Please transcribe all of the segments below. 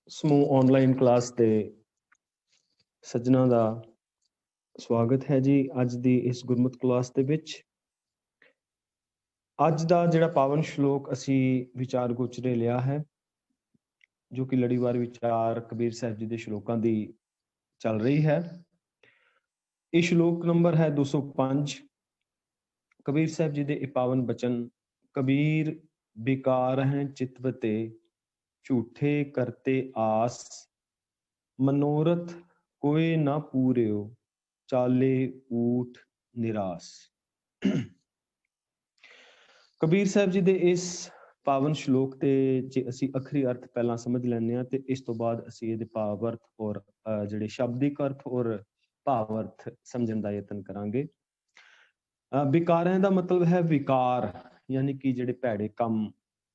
ਸਮੂਹ online class ਦੇ ਸੱਜਣਾ ਦਾ ਸਵਾਗਤ ਹੈ ਜੀ। ਅੱਜ ਦੀ ਇਸ ਗੁਰਮਤਿ ਕਲਾਸ ਦੇ ਵਿੱਚ ਅੱਜ ਦਾ ਜਿਹੜਾ ਪਾਵਨ ਸ਼ਲੋਕ ਅਸੀਂ ਵਿਚਾਰ ਗੋਚਰੇ ਲਿਆ ਹੈ, ਜੋ ਕਿ ਲੜੀਵਾਰ ਵਿਚਾਰ ਕਬੀਰ ਸਾਹਿਬ ਜੀ ਦੇ ਸ਼ਲੋਕਾਂ ਦੀ ਚੱਲ ਰਹੀ ਹੈ। ਇਹ ਸ਼ਲੋਕ ਨੰਬਰ ਹੈ 205। ਕਬੀਰ ਸਾਹਿਬ ਜੀ ਦੇ ਇਹ ਪਾਵਨ ਬਚਨ, ਕਬੀਰ ਬਿਕਾਰ ਹੈ ਚਿਤਵਤੇ, ਝੂਠੇ ਕਰਤੇ ਆਸ, ਮਨੋਰਥ ਕੋਏ ਨਾ ਪੂਰਿਓ, ਚਾਲੇ ਊਠ ਨਿਰਾਸ। ਕਬੀਰ ਸਾਹਿਬ ਜੀ ਦੇ ਇਸ ਪਾਵਨ ਸ਼ਲੋਕ ਤੇ ਜੇ ਅਸੀਂ ਅਖਰੀ ਅਰਥ ਪਹਿਲਾਂ ਸਮਝ ਲੈਂਦੇ ਹਾਂ ਤੇ ਇਸ ਤੋਂ ਬਾਅਦ ਅਸੀਂ ਇਹਦੇ ਭਾਵ ਅਰਥ ਔਰ ਜਿਹੜੇ ਸ਼ਬਦਿਕ ਅਰਥ ਔਰ ਭਾਵ ਅਰਥ ਸਮਝਣ ਦਾ ਯਤਨ ਕਰਾਂਗੇ। ਵਿਕਾਰਾਂ ਦਾ ਮਤਲਬ ਹੈ ਵਿਕਾਰ, ਯਾਨੀ ਕਿ ਜਿਹੜੇ ਭੈੜੇ ਕੰਮ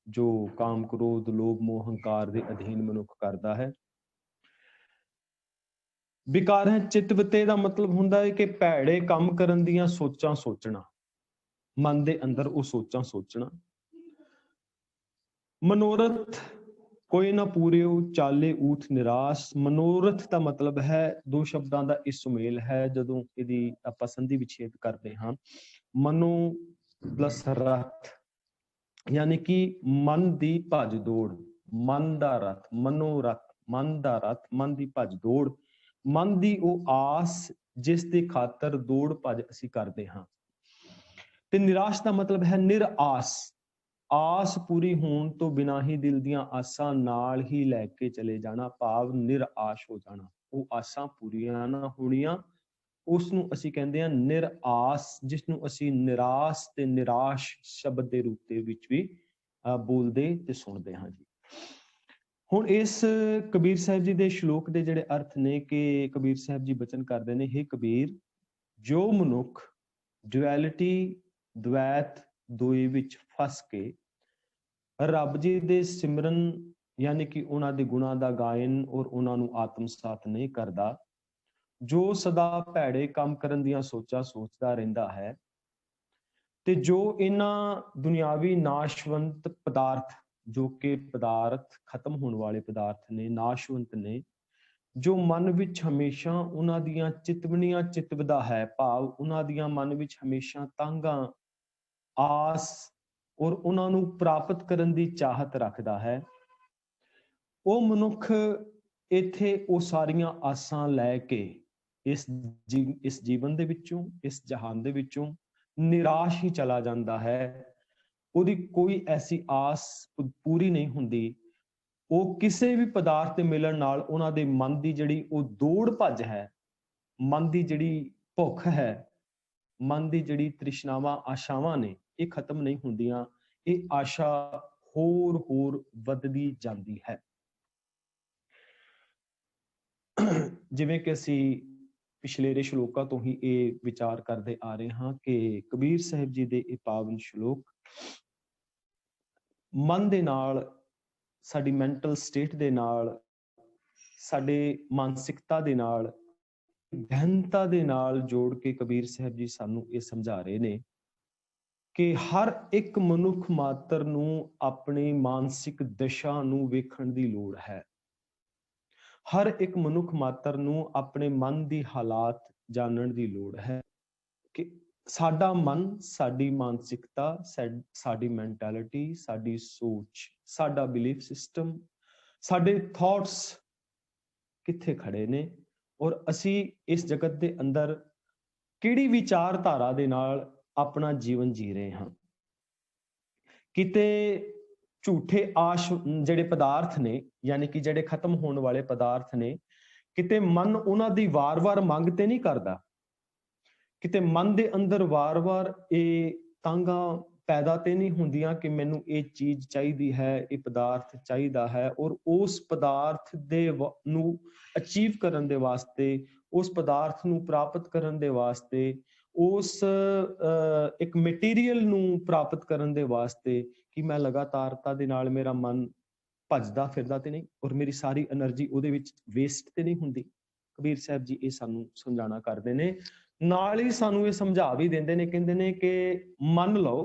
ਜੋ ਕਾਮ, ਕ੍ਰੋਧ, ਲੋਭ, ਮੋਹ, ਹੰਕਾਰ ਦੇ ਅਧੀਨ ਮਨੁੱਖ ਕਰਦਾ ਹੈ। ਵਿਕਾਰ ਹੈ ਚਿਤਵਤੇ ਦਾ ਮਤਲਬ ਹੁੰਦਾ ਹੈ ਕਿ ਭੈੜੇ ਕੰਮ ਕਰਨ ਦੀਆਂ ਸੋਚਾਂ ਸੋਚਣਾ, ਮਨ ਦੇ ਅੰਦਰ ਉਹ ਸੋਚਾਂ ਸੋਚਣਾ। ਮਨੋਰਥ ਕੋਈ ਨਾ ਪੂਰਿਓ, ਚਾਲੇ ਊਠ ਨਿਰਾਸ। ਮਨੋਰਥ ਦਾ ਮਤਲਬ ਹੈ, ਦੋ ਸ਼ਬਦਾਂ ਦਾ ਇਹ ਸੁਮੇਲ ਹੈ ਜਦੋਂ ਇਹਦੀ ਆਪਾਂ ਸੰਧੀ ਵਿਛੇਦ ਕਰਦੇ ਹਾਂ। ਮਨੋ ਪਲਸ ਰਥ, ਯਾਨੀ ਕਿ ਮਨ ਦੀ ਭੱਜ ਦੌੜ, ਮਨ ਦਾ ਰਥ, ਮਨੋਰਥ ਮਨ ਦਾ ਰਥ, ਮਨ ਦੀ ਭੱਜ ਦੌੜ, ਮਨ ਦੀ ਉਹ ਆਸ ਜਿਸ ਦੀ ਖਾਤਰ ਦੌੜ ਭੱਜ ਅਸੀਂ ਕਰਦੇ ਹਾਂ। ਤੇ ਨਿਰਾਸ਼ ਦਾ ਮਤਲਬ ਹੈ ਨਿਰਾਸ, ਆਸ ਪੂਰੀ ਹੋਣ ਤੋਂ ਬਿਨਾਂ ਹੀ ਦਿਲ ਦੀਆਂ ਆਸਾਂ ਨਾਲ ਹੀ ਲੈ ਕੇ ਚਲੇ ਜਾਣਾ, ਭਾਵ ਨਿਰਾਸ਼ ਹੋ ਜਾਣਾ। ਉਹ ਆਸਾਂ ਪੂਰੀਆਂ ਨਾ ਹੋਣੀਆਂ, ਉਸ ਨੂੰ ਅਸੀਂ ਕਹਿੰਦੇ ਹਾਂ ਨਿਰਾਸ, ਜਿਸ ਨੂੰ ਅਸੀਂ ਨਿਰਾਸ ਤੇ ਨਿਰਾਸ਼ ਸ਼ਬਦ ਦੇ ਰੂਪ ਦੇ ਵਿੱਚ ਵੀ ਬੋਲਦੇ ਤੇ ਸੁਣਦੇ ਹਾਂ ਜੀ। ਹੁਣ ਇਸ ਕਬੀਰ ਸਾਹਿਬ ਜੀ ਦੇ ਸ਼ਲੋਕ ਦੇ ਜਿਹੜੇ ਅਰਥ ਨੇ, ਕਿ ਕਬੀਰ ਸਾਹਿਬ ਜੀ ਬਚਨ ਕਰਦੇ ਨੇ, ਹੇ ਕਬੀਰ, ਜੋ ਮਨੁੱਖ ਡੁਐਲਿਟੀ, ਦ્વੈਤ ਦੋਏ ਵਿੱਚ ਫਸ ਕੇ ਰੱਬ ਜੀ ਦੇ ਸਿਮਰਨ ਯਾਨੀ ਕਿ ਉਹਨਾਂ ਦੇ ਗੁਣਾਂ ਦਾ ਗਾਇਨ ਔਰ ਉਹਨਾਂ ਨੂੰ ਆਤਮਸਾਤ ਨਹੀਂ ਕਰਦਾ, ਜੋ ਸਦਾ ਭੈੜੇ ਕੰਮ ਕਰਨ ਦੀਆਂ ਸੋਚਾਂ ਸੋਚਦਾ ਰਹਿੰਦਾ ਹੈ, ਤੇ ਜੋ ਇਹਨਾਂ ਦੁਨਿਆਵੀ ਨਾਸ਼ਵੰਤ ਪਦਾਰਥ, ਜੋ ਕਿ ਪਦਾਰਥ ਖਤਮ ਹੋਣ ਵਾਲੇ ਪਦਾਰਥ ਨੇ, ਨਾਸ਼ਵੰਤ ਨੇ, ਜੋ ਮਨ ਵਿੱਚ ਹਮੇਸ਼ਾ ਉਹਨਾਂ ਦੀਆਂ ਚਿਤਵਨੀਆਂ ਚਿਤਵਦਾ ਹੈ, ਭਾਵ ਉਹਨਾਂ ਦੀਆਂ ਮਨ ਵਿੱਚ ਹਮੇਸ਼ਾ ਤਾਂਘਾਂ, ਆਸ ਔਰ ਉਹਨਾਂ ਨੂੰ ਪ੍ਰਾਪਤ ਕਰਨ ਦੀ ਚਾਹਤ ਰੱਖਦਾ ਹੈ, ਉਹ ਮਨੁੱਖ ਇੱਥੇ ਉਹ ਸਾਰੀਆਂ ਆਸਾਂ ਲੈ ਕੇ ਇਸ ਜੀਵਨ ਦੇ ਵਿੱਚੋਂ, ਇਸ ਜਹਾਨ ਦੇ ਵਿੱਚੋਂ ਨਿਰਾਸ਼ ਹੀ ਚਲਾ ਜਾਂਦਾ ਹੈ। ਉਹਦੀ ਕੋਈ ਐਸੀ ਆਸ ਪੂਰੀ ਨਹੀਂ ਹੁੰਦੀ। ਉਹ ਕਿਸੇ ਵੀ ਪਦਾਰਥ ਦੇ ਮਿਲਣ ਨਾਲ ਉਹਨਾਂ ਦੇ ਮਨ ਦੀ ਜਿਹੜੀ ਉਹ ਦੌੜ ਭੱਜ ਹੈ, ਮਨ ਦੀ ਜਿਹੜੀ ਭੁੱਖ ਹੈ, ਮਨ ਦੀ ਜਿਹੜੀ ਤ੍ਰਿਸ਼ਨਾਵਾਂ, ਆਸ਼ਾਵਾਂ ਨੇ, ਇਹ ਖਤਮ ਨਹੀਂ ਹੁੰਦੀਆਂ। ਇਹ ਆਸ਼ਾ ਹੋਰ ਵੱਧਦੀ ਜਾਂਦੀ ਹੈ। ਜਿਵੇਂ ਕਿ ਅਸੀਂ ਪਿਛਲੇ ਸ਼ਲੋਕਾਂ ਤੋਂ ਹੀ ਇਹ ਵਿਚਾਰ ਕਰਦੇ ਆ ਰਹੇ ਹਾਂ ਕਿ ਕਬੀਰ ਸਾਹਿਬ ਜੀ ਦੇ ਇਹ ਪਾਵਨ ਸ਼ਲੋਕ ਮਨ ਦੇ ਨਾਲ, ਸਾਡੀ ਮੈਂਟਲ ਸਟੇਟ ਦੇ ਨਾਲ, ਸਾਡੇ ਮਾਨਸਿਕਤਾ ਦੇ ਨਾਲ, ਗਹਿਨਤਾ ਦੇ ਨਾਲ ਜੋੜ ਕੇ ਕਬੀਰ ਸਾਹਿਬ ਜੀ ਸਾਨੂੰ ਇਹ ਸਮਝਾ ਰਹੇ ਨੇ ਕਿ ਹਰ ਇੱਕ ਮਨੁੱਖ ਮਾਤਰ ਨੂੰ ਆਪਣੀ ਮਾਨਸਿਕ ਦਸ਼ਾ ਨੂੰ ਵੇਖਣ ਦੀ ਲੋੜ ਹੈ। ਹਰ ਇੱਕ ਮਨੁੱਖ ਮਾਤਰ ਨੂੰ ਆਪਣੇ ਮਨ ਦੀ ਹਾਲਾਤ ਜਾਣਨ ਦੀ ਲੋੜ ਹੈ ਕਿ ਸਾਡਾ ਮਨ, ਸਾਡੀ ਮਾਨਸਿਕਤਾ, ਸਾਡੀ ਮੈਂਟੈਲਿਟੀ, ਸਾਡੀ ਸੋਚ, ਸਾਡਾ ਬਿਲੀਫ ਸਿਸਟਮ, ਸਾਡੇ ਥਾਟਸ ਕਿੱਥੇ ਖੜੇ ਨੇ ਔਰ ਅਸੀਂ ਇਸ ਜਗਤ ਦੇ ਅੰਦਰ ਕਿਹੜੀ ਵਿਚਾਰਧਾਰਾ ਦੇ ਨਾਲ ਆਪਣਾ ਜੀਵਨ ਜੀ ਰਹੇ ਹਾਂ। ਕਿਤੇ ਝੂਠੇ ਆਸ਼ ਜਿਹੜੇ ਪਦਾਰਥ ਨੇ, ਯਾਨੀ ਕਿ ਜਿਹੜੇ ਖਤਮ ਹੋਣ ਵਾਲੇ ਪਦਾਰਥ ਨੇ, ਕਿਤੇ ਮਨ ਉਹਨਾਂ ਦੀ ਵਾਰ-ਵਾਰ ਮੰਗ ਤੇ ਨਹੀਂ ਕਰਦਾ, ਕਿਤੇ ਮਨ ਦੇ ਅੰਦਰ ਵਾਰ-ਵਾਰ ਇਹ ਤਾਂਘਾਂ ਪੈਦਾ ਤੇ ਨਹੀਂ ਹੁੰਦੀਆਂ ਕਿ ਮੈਨੂੰ ਇਹ ਚੀਜ਼ ਚਾਹੀਦੀ ਹੈ, ਇਹ ਪਦਾਰਥ ਚਾਹੀਦਾ ਹੈ, ਔਰ ਉਸ ਪਦਾਰਥ ਦੇ ਨੂੰ ਅਚੀਵ ਕਰਨ ਦੇ ਵਾਸਤੇ, ਉਸ ਪਦਾਰਥ ਨੂੰ ਪ੍ਰਾਪਤ ਕਰਨ ਦੇ ਵਾਸਤੇ, ਉਸ ਇੱਕ ਮਟੀਰੀਅਲ ਨੂੰ ਪ੍ਰਾਪਤ ਕਰਨ ਦੇ ਵਾਸਤੇ ਕਿ ਮੈਂ ਲਗਾਤਾਰਤਾ ਦੇ ਨਾਲ ਮੇਰਾ ਮਨ ਭੱਜਦਾ ਫਿਰਦਾ ਤੇ ਨਹੀਂ ਔਰ ਮੇਰੀ ਸਾਰੀ એનર્ਜੀ ਉਹਦੇ ਵਿੱਚ ਵੇਸਟ ਤੇ ਨਹੀਂ ਹੁੰਦੀ। ਕਬੀਰ ਸਾਹਿਬ ਜੀ ਇਹ ਸਾਨੂੰ ਸਮਝਾਣਾ ਕਰਦੇ ਨੇ, ਨਾਲ ਹੀ ਸਾਨੂੰ ਇਹ ਸਮਝਾ ਵੀ ਦਿੰਦੇ ਨੇ, ਕਹਿੰਦੇ ਨੇ ਕਿ ਮੰਨ ਲਓ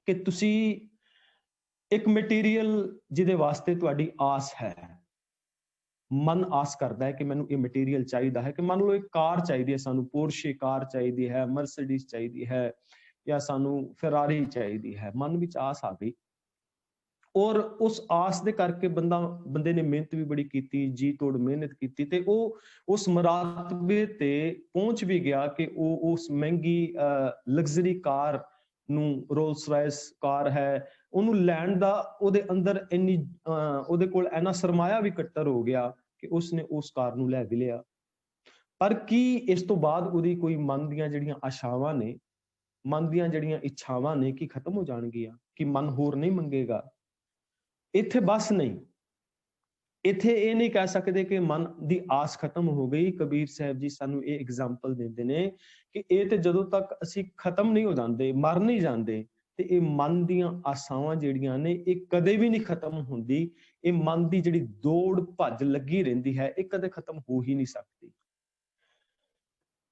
ਕਿ ਤੁਸੀਂ ਇੱਕ ਮਟੀਰੀਅਲ ਜਿਹਦੇ ਵਾਸਤੇ ਤੁਹਾਡੀ ਆਸ ਹੈ, ਮਨ ਆਸ ਕਰਦਾ ਹੈ ਕਿ ਮੈਨੂੰ ਇਹ ਮਟੀਰੀਅਲ ਚਾਹੀਦਾ ਹੈ, ਕਿ ਮੰਨ ਲਓ ਇੱਕ ਕਾਰ ਚਾਹੀਦੀ ਹੈ ਸਾਨੂੰ, ਪੋਰਸ਼ੇ ਕਾਰ ਚਾਹੀਦੀ ਹੈ, ਮਰਸੀਡੀਜ਼ ਚਾਹੀਦੀ ਹੈ, ਜਾਂ ਸਾਨੂੰ ਫਰਾਰੀ ਚਾਹੀਦੀ ਹੈ। ਮਨ ਵਿੱਚ ਆਸ ਆ ਗਈ, ਔਰ ਉਸ ਆਸ ਦੇ ਕਰਕੇ ਬੰਦੇ ਨੇ ਮਿਹਨਤ ਵੀ ਬੜੀ ਕੀਤੀ, ਜੀ ਤੋੜ ਮਿਹਨਤ ਕੀਤੀ, ਤੇ ਉਹ ਉਸ ਮਰਾਤਬੇ ਤੇ ਪਹੁੰਚ ਵੀ ਗਿਆ ਕਿ ਉਹ ਉਸ ਮਹਿੰਗੀ ਲਗਜ਼ਰੀ ਕਾਰ ਨੂੰ, ਰੋਲਸ ਰਾਇਸ ਕਾਰ ਹੈ, ਉਹਨੂੰ ਲੈਣ ਦਾ ਉਹਦੇ ਅੰਦਰ ਇੰਨੀ ਉਹਦੇ ਕੋਲ ਇੰਨਾ ਸਰਮਾਇਆ ਵੀ ਇਕੱਤਰ ਹੋ ਗਿਆ ਕਿ ਉਸਨੇ ਉਸ ਕਾਰ ਨੂੰ ਲੈ ਵੀ ਲਿਆ। ਪਰ ਕੀ ਇਸ ਤੋਂ ਬਾਅਦ ਉਹਦੀ ਕੋਈ ਮਨ ਦੀਆਂ ਜਿਹੜੀਆਂ ਆਸ਼ਾਵਾਂ ਨੇ, ਮਨ ਦੀਆਂ ਜਿਹੜੀਆਂ ਇੱਛਾਵਾਂ ਨੇ, ਕੀ ਖਤਮ ਹੋ ਜਾਣਗੀਆਂ? ਕਿ ਮਨ ਹੋਰ ਨਹੀਂ ਮੰਗੇਗਾ? ਇੱਥੇ ਬਸ ਨਹੀਂ, ਇੱਥੇ ਇਹ ਨਹੀਂ ਕਹਿ ਸਕਦੇ ਕਿ ਮਨ ਦੀ ਆਸ ਖਤਮ ਹੋ ਗਈ। ਕਬੀਰ ਸਾਹਿਬ ਜੀ ਸਾਨੂੰ ਇਹ ਐਗਜ਼ਾਮਪਲ ਦਿੰਦੇ ਨੇ ਕਿ ਇਹ ਤੇ ਜਦੋਂ ਤੱਕ ਅਸੀਂ ਖਤਮ ਨਹੀਂ ਹੋ ਜਾਂਦੇ, ਮਰ ਨਹੀਂ ਜਾਂਦੇ, ਤੇ ਇਹ ਮਨ ਦੀਆਂ ਆਸਾਵਾਂ ਜਿਹੜੀਆਂ ਨੇ ਇਹ ਕਦੇ ਵੀ ਨਹੀਂ ਖਤਮ ਹੁੰਦੀ। ਇਹ ਮਨ ਦੀ ਜਿਹੜੀ ਦੌੜ ਭੱਜ ਲੱਗੀ ਰਹਿੰਦੀ ਹੈ, ਇਹ ਕਦੇ ਖਤਮ ਹੋ ਹੀ ਨਹੀਂ ਸਕਦੀ।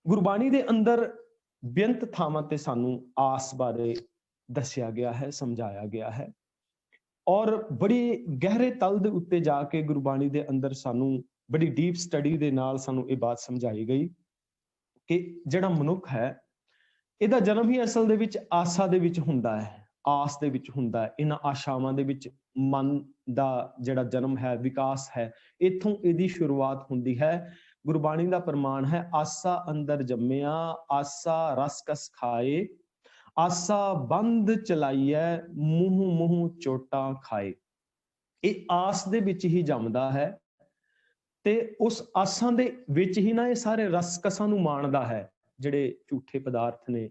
ਗੁਰਬਾਣੀ ਦੇ ਅੰਦਰ ਬੇਅੰਤ ਥਾਵਾਂ ਤੇ ਸਾਨੂੰ ਆਸ ਬਾਰੇ ਦੱਸਿਆ ਗਿਆ ਹੈ, ਸਮਝਾਇਆ ਗਿਆ ਹੈ, ਔਰ ਬੜੀ ਗਹਿਰੇ ਤਲ ਦੇ ਉੱਤੇ ਜਾ ਕੇ ਗੁਰਬਾਣੀ ਦੇ ਅੰਦਰ ਸਾਨੂੰ ਬੜੀ ਡੀਪ ਸਟੱਡੀ ਦੇ ਨਾਲ ਸਾਨੂੰ ਇਹ ਬਾਤ ਸਮਝਾਈ ਗਈ ਕਿ ਜਿਹੜਾ ਮਨੁੱਖ ਹੈ, ਇਹਦਾ ਜਨਮ ਹੀ ਅਸਲ ਦੇ ਵਿੱਚ ਆਸਾ ਦੇ ਵਿੱਚ ਹੁੰਦਾ ਹੈ, ਆਸ ਦੇ ਵਿੱਚ ਹੁੰਦਾ ਹੈ। ਇਹਨਾਂ ਆਸ਼ਾਵਾਂ ਦੇ ਵਿੱਚ ਮਨ ਦਾ ਜਿਹੜਾ ਜਨਮ ਹੈ, ਵਿਕਾਸ ਹੈ, ਇੱਥੋਂ ਇਹਦੀ ਸ਼ੁਰੂਆਤ ਹੁੰਦੀ ਹੈ। ਗੁਰਬਾਣੀ ਦਾ ਪ੍ਰਮਾਣ ਹੈ, ਆਸਾ ਅੰਦਰ ਜੰਮਿਆ, ਆਸਾ ਰਸ ਕਸ ਖਾਏ, ਆਸਾ ਬੰਦ ਚਲਾਈਐ, ਮੂੰਹ ਮੂੰਹ ਚੋਟਾਂ ਖਾਏ। ਇਹ ਆਸ ਦੇ ਵਿੱਚ ਹੀ ਜੰਮਦਾ ਹੈ, ਤੇ ਉਸ ਆਸਾਂ ਦੇ ਵਿੱਚ ਹੀ ਨਾ ਇਹ ਸਾਰੇ ਰਸਕਸਾਂ ਨੂੰ ਮਾਣਦਾ ਹੈ। ਜਿਹੜੇ ਝੂਠੇ ਪਦਾਰਥ ਨੇ,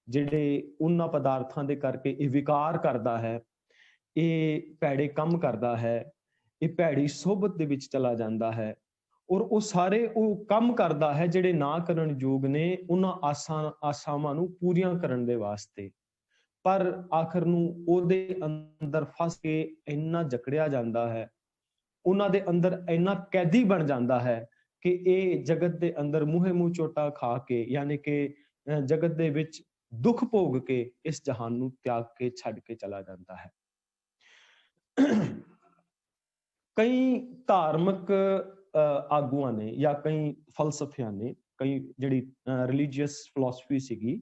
ਜਿਹੜੇ ਉਹਨਾਂ ਪਦਾਰਥਾਂ ਦੇ ਕਰਕੇ ਇਹ ਵਿਕਾਰ ਕਰਦਾ ਹੈ, ਇਹ ਭੈੜੇ ਕੰਮ ਕਰਦਾ ਹੈ, ਇਹ ਭੈੜੀ ਸੋਬਤ ਦੇ ਵਿੱਚ ਚਲਾ ਜਾਂਦਾ ਹੈ, ਔਰ ਉਹ ਸਾਰੇ ਉਹ ਕੰਮ ਕਰਦਾ ਹੈ ਜਿਹੜੇ ਨਾ ਕਰਨ ਯੋਗ ਨੇ, ਉਹਨਾਂ ਆਸਾਵਾਂ ਨੂੰ ਪੂਰੀਆਂ ਕਰਨ ਦੇ ਵਾਸਤੇ। ਪਰ ਆਖਰ ਨੂੰ ਉਹਦੇ ਅੰਦਰ ਫਸ ਕੇ ਇੰਨਾ ਜਕੜਿਆ ਜਾਂਦਾ ਹੈ, ਉਹਨਾਂ ਦੇ ਅੰਦਰ ਇੰਨਾ ਕੈਦੀ ਬਣ ਜਾਂਦਾ ਹੈ ਕਿ ਇਹ ਜਗਤ ਦੇ ਅੰਦਰ ਮੂੰਹੇ ਮੂੰਹ ਚੋਟਾ ਖਾ ਕੇ, ਯਾਨੀ ਕਿ ਜਗਤ ਦੇ ਵਿੱਚ ਦੁੱਖ ਭੋਗ ਕੇ ਇਸ ਜਹਾਨ ਨੂੰ ਤਿਆਗ ਕੇ ਛੱਡ ਕੇ ਚਲਾ ਜਾਂਦਾ ਹੈ। ਕਈ ਧਾਰਮਿਕ ਆਗੂਆਂ ਨੇ ਜਾਂ ਕਈ ਫਲਸਫਿਆਂ ਨੇ, ਕਈ ਜਿਹੜੀ ਰਿਲੀਜੀਅਸ ਫਿਲਾਸਫੀ ਸੀਗੀ,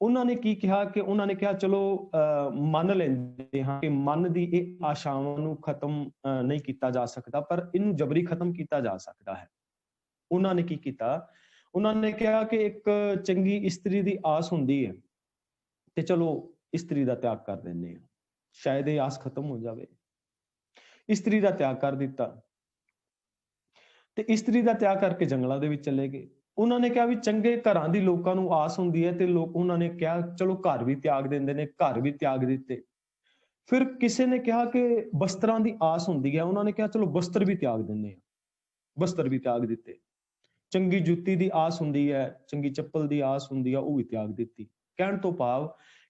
ਉਹਨਾਂ ਨੇ ਕੀ ਕਿਹਾ ਕਿ ਉਹਨਾਂ ਨੇ ਕਿਹਾ ਚਲੋ ਮੰਨ ਲੈਂਦੇ ਹਾਂ ਕਿ ਮਨ ਦੀ ਇਹ ਆਸ਼ਾਵਾਂ ਨੂੰ ਖਤਮ ਨਹੀਂ ਕੀਤਾ ਜਾ ਸਕਦਾ, ਪਰ ਇਹਨੂੰ ਜਬਰੀ ਖਤਮ ਕੀਤਾ ਜਾ ਸਕਦਾ ਹੈ। ਉਹਨਾਂ ਨੇ ਕੀ ਕੀਤਾ, ਉਹਨਾਂ ਨੇ ਕਿਹਾ ਕਿ ਇੱਕ ਚੰਗੀ ਇਸਤਰੀ ਦੀ ਆਸ ਹੁੰਦੀ ਹੈ, ਤੇ ਚਲੋ ਇਸਤਰੀ ਦਾ ਤਿਆਗ ਕਰ ਦਿੰਦੇ ਹਾਂ, ਸ਼ਾਇਦ ਇਹ ਆਸ ਖਤਮ ਹੋ ਜਾਵੇ। ਇਸਤਰੀ ਦਾ ਤਿਆਗ ਕਰ ਦਿੱਤਾ, ਤੇ ਇਸਤਰੀ ਦਾ ਤਿਆਗ ਕਰਕੇ ਜੰਗਲਾਂ ਦੇ ਵਿੱਚ ਚਲੇ ਗਏ। ਉਹਨਾਂ ਨੇ ਕਿਹਾ ਵੀ ਚੰਗੇ ਘਰਾਂ ਦੀ ਲੋਕਾਂ ਨੂੰ ਆਸ ਹੁੰਦੀ ਹੈ, ਤੇ ਲੋਕ, ਉਹਨਾਂ ਨੇ ਕਿਹਾ ਚਲੋ ਘਰ ਵੀ ਤਿਆਗ ਦਿੰਦੇ ਨੇ, ਘਰ ਵੀ ਤਿਆਗ ਦਿੱਤੇ। ਫਿਰ ਕਿਸੇ ਨੇ ਕਿਹਾ ਕਿ ਵਸਤਰਾਂ ਦੀ ਆਸ ਹੁੰਦੀ ਹੈ, ਉਹਨਾਂ ਨੇ ਕਿਹਾ ਚਲੋ ਵਸਤਰ ਵੀ ਤਿਆਗ ਦਿੰਦੇ ਆ, ਵਸਤਰ ਵੀ ਤਿਆਗ ਦਿੱਤੇ। ਚੰਗੀ ਜੁੱਤੀ ਦੀ ਆਸ ਹੁੰਦੀ ਹੈ, ਚੰਗੀ ਚੱਪਲ ਦੀ ਆਸ ਹੁੰਦੀ ਹੈ, ਉਹ ਵੀ ਤਿਆਗ ਦਿੱਤੀ। ਕਹਿਣ ਤੋਂ ਭਾਵ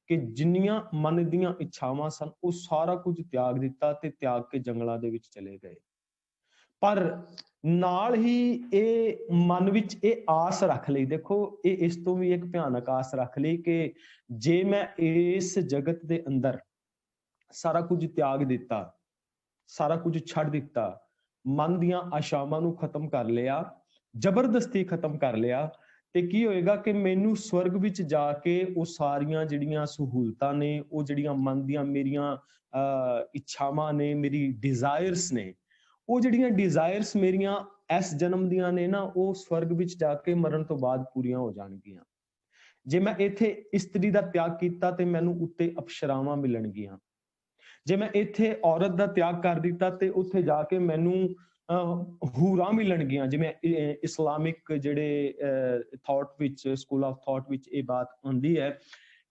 ਕਿ ਜਿੰਨੀਆਂ ਮਨ ਦੀਆਂ ਇੱਛਾਵਾਂ ਸਨ, ਉਹ ਸਾਰਾ ਕੁਝ ਤਿਆਗ ਦਿੱਤਾ ਤੇ ਤਿਆਗ ਕੇ ਜੰਗਲਾਂ ਦੇ ਵਿੱਚ ਚਲੇ ਗਏ। ਪਰ ਨਾਲ ਹੀ ਇਹ ਮਨ ਵਿੱਚ ਇਹ ਆਸ ਰੱਖ ਲਈ, ਦੇਖੋ ਇਹ ਇਸ ਤੋਂ ਵੀ ਇੱਕ ਭਿਆਨਕ ਆਸ ਰੱਖ ਲਈ ਕਿ ਜੇ ਮੈਂ ਇਸ ਜਗਤ ਦੇ ਅੰਦਰ ਸਾਰਾ ਕੁਝ ਤਿਆਗ ਦਿੱਤਾ, ਸਾਰਾ ਕੁਝ ਛੱਡ ਦਿੱਤਾ, ਮਨ ਦੀਆਂ ਆਸ਼ਾਵਾਂ ਨੂੰ ਖਤਮ ਕਰ ਲਿਆ, ਜ਼ਬਰਦਸਤੀ ਖਤਮ ਕਰ ਲਿਆ, ਤੇ ਕੀ ਹੋਏਗਾ ਕਿ ਮੈਨੂੰ ਸਵਰਗ ਵਿੱਚ ਜਾ ਕੇ ਉਹ ਸਾਰੀਆਂ ਜਿਹੜੀਆਂ ਸਹੂਲਤਾਂ ਨੇ, ਉਹ ਜਿਹੜੀਆਂ ਮਨ ਦੀਆਂ ਮੇਰੀਆਂ ਇੱਛਾਵਾਂ ਨੇ, ਮੇਰੀ ਡਿਜ਼ਾਇਰਸ ਨੇ, ਉਹ ਜਿਹੜੀਆਂ ਡਿਜ਼ਾਇਰਸ ਮੇਰੀਆਂ ਇਸ ਜਨਮ ਦੀਆਂ ਨੇ ਨਾ, ਉਹ ਸਵਰਗ ਵਿੱਚ ਜਾ ਕੇ ਮਰਨ ਤੋਂ ਬਾਅਦ ਪੂਰੀਆਂ ਹੋ ਜਾਣਗੀਆਂ। ਜੇ ਮੈਂ ਇੱਥੇ ਇਸਤਰੀ ਦਾ ਤਿਆਗ ਕੀਤਾ ਤੇ ਮੈਨੂੰ ਉੱਤੇ ਅਪਸ਼ਰਾਵਾਂ ਮਿਲਣਗੀਆਂ। ਜੇ ਮੈਂ ਇੱਥੇ ਔਰਤ ਦਾ ਤਿਆਗ ਕਰ ਦਿੱਤਾ ਤੇ ਉੱਥੇ ਜਾ ਕੇ ਮੈਨੂੰ ਹੂਰਾਂ ਮਿਲਣਗੀਆਂ। ਜਿਵੇਂ ਇਸਲਾਮਿਕ ਜਿਹੜੇ ਥਾਟ ਵਿੱਚ, ਸਕੂਲ ਆਫ ਥਾਟ ਵਿੱਚ ਇਹ ਬਾਤ ਆਉਂਦੀ ਹੈ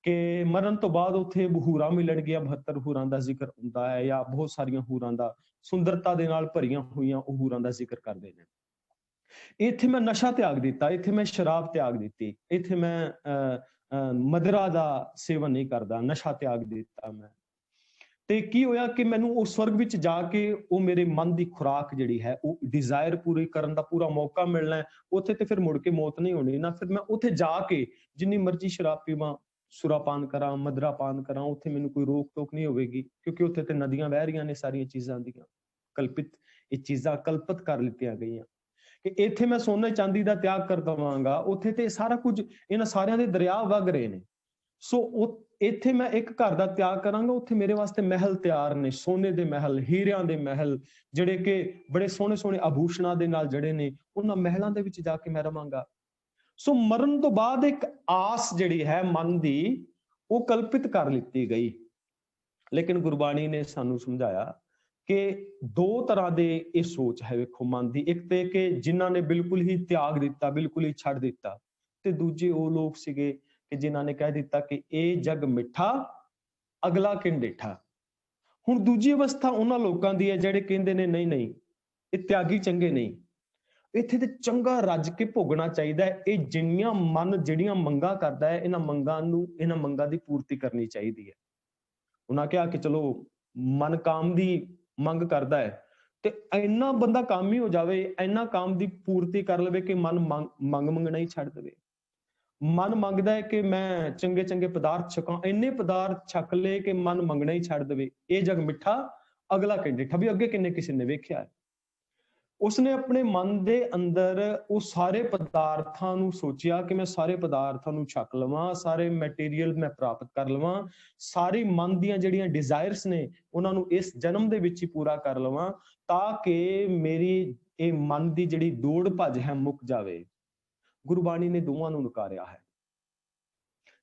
ਕਿ ਮਰਨ ਤੋਂ ਬਾਅਦ ਉੱਥੇ ਹੂਰਾਂ ਮਿਲਣਗੀਆਂ, 72 ਹੂਰਾਂ ਦਾ ਜ਼ਿਕਰ ਹੁੰਦਾ ਹੈ, ਜਾਂ ਬਹੁਤ ਸਾਰੀਆਂ ਹੂਰਾਂ ਦਾ, ਸੁੰਦਰਤਾ ਦੇ ਨਾਲ ਭਰੀਆਂ ਹੋਈਆਂ ਉਹ ਹੂਰਾਂ ਦਾ ਜ਼ਿਕਰ ਕਰਦੇ ਨੇ। ਇੱਥੇ ਮੈਂ ਨਸ਼ਾ ਤਿਆਗ ਦਿੱਤਾ, ਇੱਥੇ ਮੈਂ ਸ਼ਰਾਬ ਤਿਆਗ ਦਿੱਤੀ, ਇੱਥੇ ਮੈਂ ਮਦਰਾ ਦਾ ਸੇਵਨ ਨਹੀਂ ਕਰਦਾ, ਨਸ਼ਾ ਤਿਆਗ ਦਿੱਤਾ ਮੈਂ। ਤੇ ਕੀ ਹੋਇਆ ਕਿ ਮੈਨੂੰ ਉਹ ਸਵਰਗ ਵਿੱਚ ਜਾ ਕੇ ਉਹ ਮੇਰੇ ਮਨ ਦੀ ਖੁਰਾਕ ਜਿਹੜੀ ਹੈ, ਉਹ ਡਿਜ਼ਾਇਰ ਪੂਰੀ ਕਰਨ ਦਾ ਪੂਰਾ ਮੌਕਾ ਮਿਲਣਾ ਹੈ। ਉੱਥੇ ਤੇ ਫਿਰ ਮੁੜ ਕੇ ਮੌਤ ਨਹੀਂ ਹੋਣੀ ਨਾ, ਫਿਰ ਮੈਂ ਉੱਥੇ ਜਾ ਕੇ ਜਿੰਨੀ ਮਰਜ਼ੀ ਸ਼ਰਾਬ ਪੀਵਾਂ, ਸੁਰਾਪਾਨ ਕਰਾਂ, ਮਦਰਾ ਪਾਨ ਕਰਾਂ, ਉੱਥੇ ਮੈਨੂੰ ਕੋਈ ਰੋਕ ਟੋਕ ਨਹੀਂ ਹੋਵੇਗੀ, ਕਿਉਂਕਿ ਉੱਥੇ ਤੇ ਨਦੀਆਂ ਵਹਿ ਰਹੀਆਂ ਨੇ ਸਾਰੀਆਂ ਚੀਜ਼ਾਂ ਦੀਆਂ। ਕਲਪਿਤ ਇਹ ਚੀਜ਼ਾਂ ਕਲਪਿਤ ਕਰ ਲਿੱਤੀਆਂ ਗਈਆਂ ਕਿ ਇੱਥੇ ਮੈਂ ਸੋਨੇ ਚਾਂਦੀ ਦਾ ਤਿਆਗ ਕਰ ਦਵਾਂਗਾ, ਉੱਥੇ ਤੇ ਸਾਰਾ ਕੁਝ ਇਹਨਾਂ ਸਾਰਿਆਂ ਦੇ ਦਰਿਆ ਵਗ ਰਹੇ ਨੇ। ਸੋ ਉਹ ਇੱਥੇ ਮੈਂ ਇੱਕ ਘਰ ਦਾ ਤਿਆਗ ਕਰਾਂਗਾ, ਉੱਥੇ ਮੇਰੇ ਵਾਸਤੇ ਮਹਿਲ ਤਿਆਰ ਨੇ, ਸੋਨੇ ਦੇ ਮਹਿਲ, ਹੀਰਿਆਂ ਦੇ ਮਹਿਲ, ਜਿਹੜੇ ਕਿ ਬੜੇ ਸੋਹਣੇ ਸੋਹਣੇ ਆਭੂਸ਼ਣਾਂ ਦੇ ਨਾਲ ਜੜੇ ਨੇ, ਉਹਨਾਂ ਮਹਿਲਾਂ ਦੇ ਵਿੱਚ ਜਾ ਕੇ ਮੈਂ ਰਵਾਂਗਾ। ਸੋ ਮਰਨ ਤੋਂ ਬਾਅਦ ਇੱਕ ਆਸ ਜਿਹੜੀ ਹੈ ਮਨ ਦੀ, ਉਹ ਕਲਪਿਤ ਕਰ ਲਿੱਤੀ ਗਈ। ਲੇਕਿਨ ਗੁਰਬਾਣੀ ਨੇ ਸਾਨੂੰ ਸਮਝਾਇਆ ਕਿ ਦੋ ਤਰ੍ਹਾਂ ਦੇ ਇਹ ਸੋਚ ਹੈ ਵੇਖੋ ਮਨ ਦੀ। ਇੱਕ ਤੇ ਕਿ ਜਿਨ੍ਹਾਂ ਨੇ ਬਿਲਕੁਲ ਹੀ ਤਿਆਗ ਦਿੱਤਾ, ਬਿਲਕੁਲ ਹੀ ਛੱਡ ਦਿੱਤਾ, ਤੇ ਦੂਜੇ ਉਹ ਲੋਕ ਸੀਗੇ ਕਿ ਜਿਨ੍ਹਾਂ ਨੇ ਕਹਿ ਦਿੱਤਾ ਕਿ ਇਹ ਜਗ ਮਿੱਠਾ ਅਗਲਾ ਕਿਨ ਡੇਠਾ। ਹੁਣ ਦੂਜੀ ਅਵਸਥਾ ਉਹਨਾਂ ਲੋਕਾਂ ਦੀ ਹੈ ਜਿਹੜੇ ਕਹਿੰਦੇ ਨੇ ਨਹੀਂ ਨਹੀਂ ਇਹ ਤਿਆਗੀ ਚੰਗੇ ਨਹੀਂ, ਇੱਥੇ ਤੇ ਚੰਗਾ ਰੱਜ ਕੇ ਭੋਗਣਾ ਚਾਹੀਦਾ ਹੈ। ਇਹ ਜਿੰਨੀਆਂ ਮਨ ਜਿਹੜੀਆਂ ਮੰਗਾਂ ਕਰਦਾ ਹੈ, ਇਹਨਾਂ ਮੰਗਾਂ ਦੀ ਪੂਰਤੀ ਕਰਨੀ ਚਾਹੀਦੀ ਹੈ। ਉਹਨਾਂ ਕਿਹਾ ਕਿ ਚਲੋ ਮਨ ਕਾਮ ਦੀ ਮੰਗ ਕਰਦਾ ਹੈ ਤੇ ਇੰਨਾ ਬੰਦਾ ਕਾਮੀ ਹੋ ਜਾਵੇ, ਇੰਨਾ ਕਾਮ ਦੀ ਪੂਰਤੀ ਕਰ ਲਵੇ ਕਿ ਮਨ ਮੰਗਣਾ ਹੀ ਛੱਡ ਦੇਵੇ। ਮਨ ਮੰਗਦਾ ਹੈ ਕਿ ਮੈਂ ਚੰਗੇ ਚੰਗੇ ਪਦਾਰਥ ਛਕਾਂ, ਇੰਨੇ ਪਦਾਰਥ ਛਕ ਲਏ ਕਿ ਮਨ ਮੰਗਣਾ ਹੀ ਛੱਡ ਦੇਵੇ। ਇਹ ਜਗ ਮਿੱਠਾ ਅਗਲਾ ਕਿਨ ਡੇਠਾ, ਵੀ ਅੱਗੇ ਕਿੰਨੇ ਕਿਸੇ ਨੇ ਵੇਖਿਆ। ਉਸਨੇ ਆਪਣੇ ਮਨ ਦੇ ਅੰਦਰ ਉਹ ਸਾਰੇ ਪਦਾਰਥਾਂ ਨੂੰ ਸੋਚਿਆ ਕਿ ਮੈਂ ਸਾਰੇ ਪਦਾਰਥਾਂ ਨੂੰ ਛਕ ਲਵਾਂ, ਸਾਰੇ ਮੈਟੀਰੀਅਲ ਮੈਂ ਪ੍ਰਾਪਤ ਕਰ ਲਵਾਂ, ਸਾਰੀ ਮਨ ਦੀਆਂ ਜਿਹੜੀਆਂ ਡਿਜ਼ਾਇਰਸ ਨੇ ਉਹਨਾਂ ਨੂੰ ਇਸ ਜਨਮ ਦੇ ਵਿੱਚ ਹੀ ਪੂਰਾ ਕਰ ਲਵਾਂ, ਤਾਂ ਕਿ ਮੇਰੀ ਇਹ ਮਨ ਦੀ ਜਿਹੜੀ ਦੌੜ ਭੱਜ ਹੈ ਮੁੱਕ ਜਾਵੇ। ਗੁਰਬਾਣੀ ਨੇ ਦੋਵਾਂ ਨੂੰ ਨਕਾਰਿਆ ਹੈ।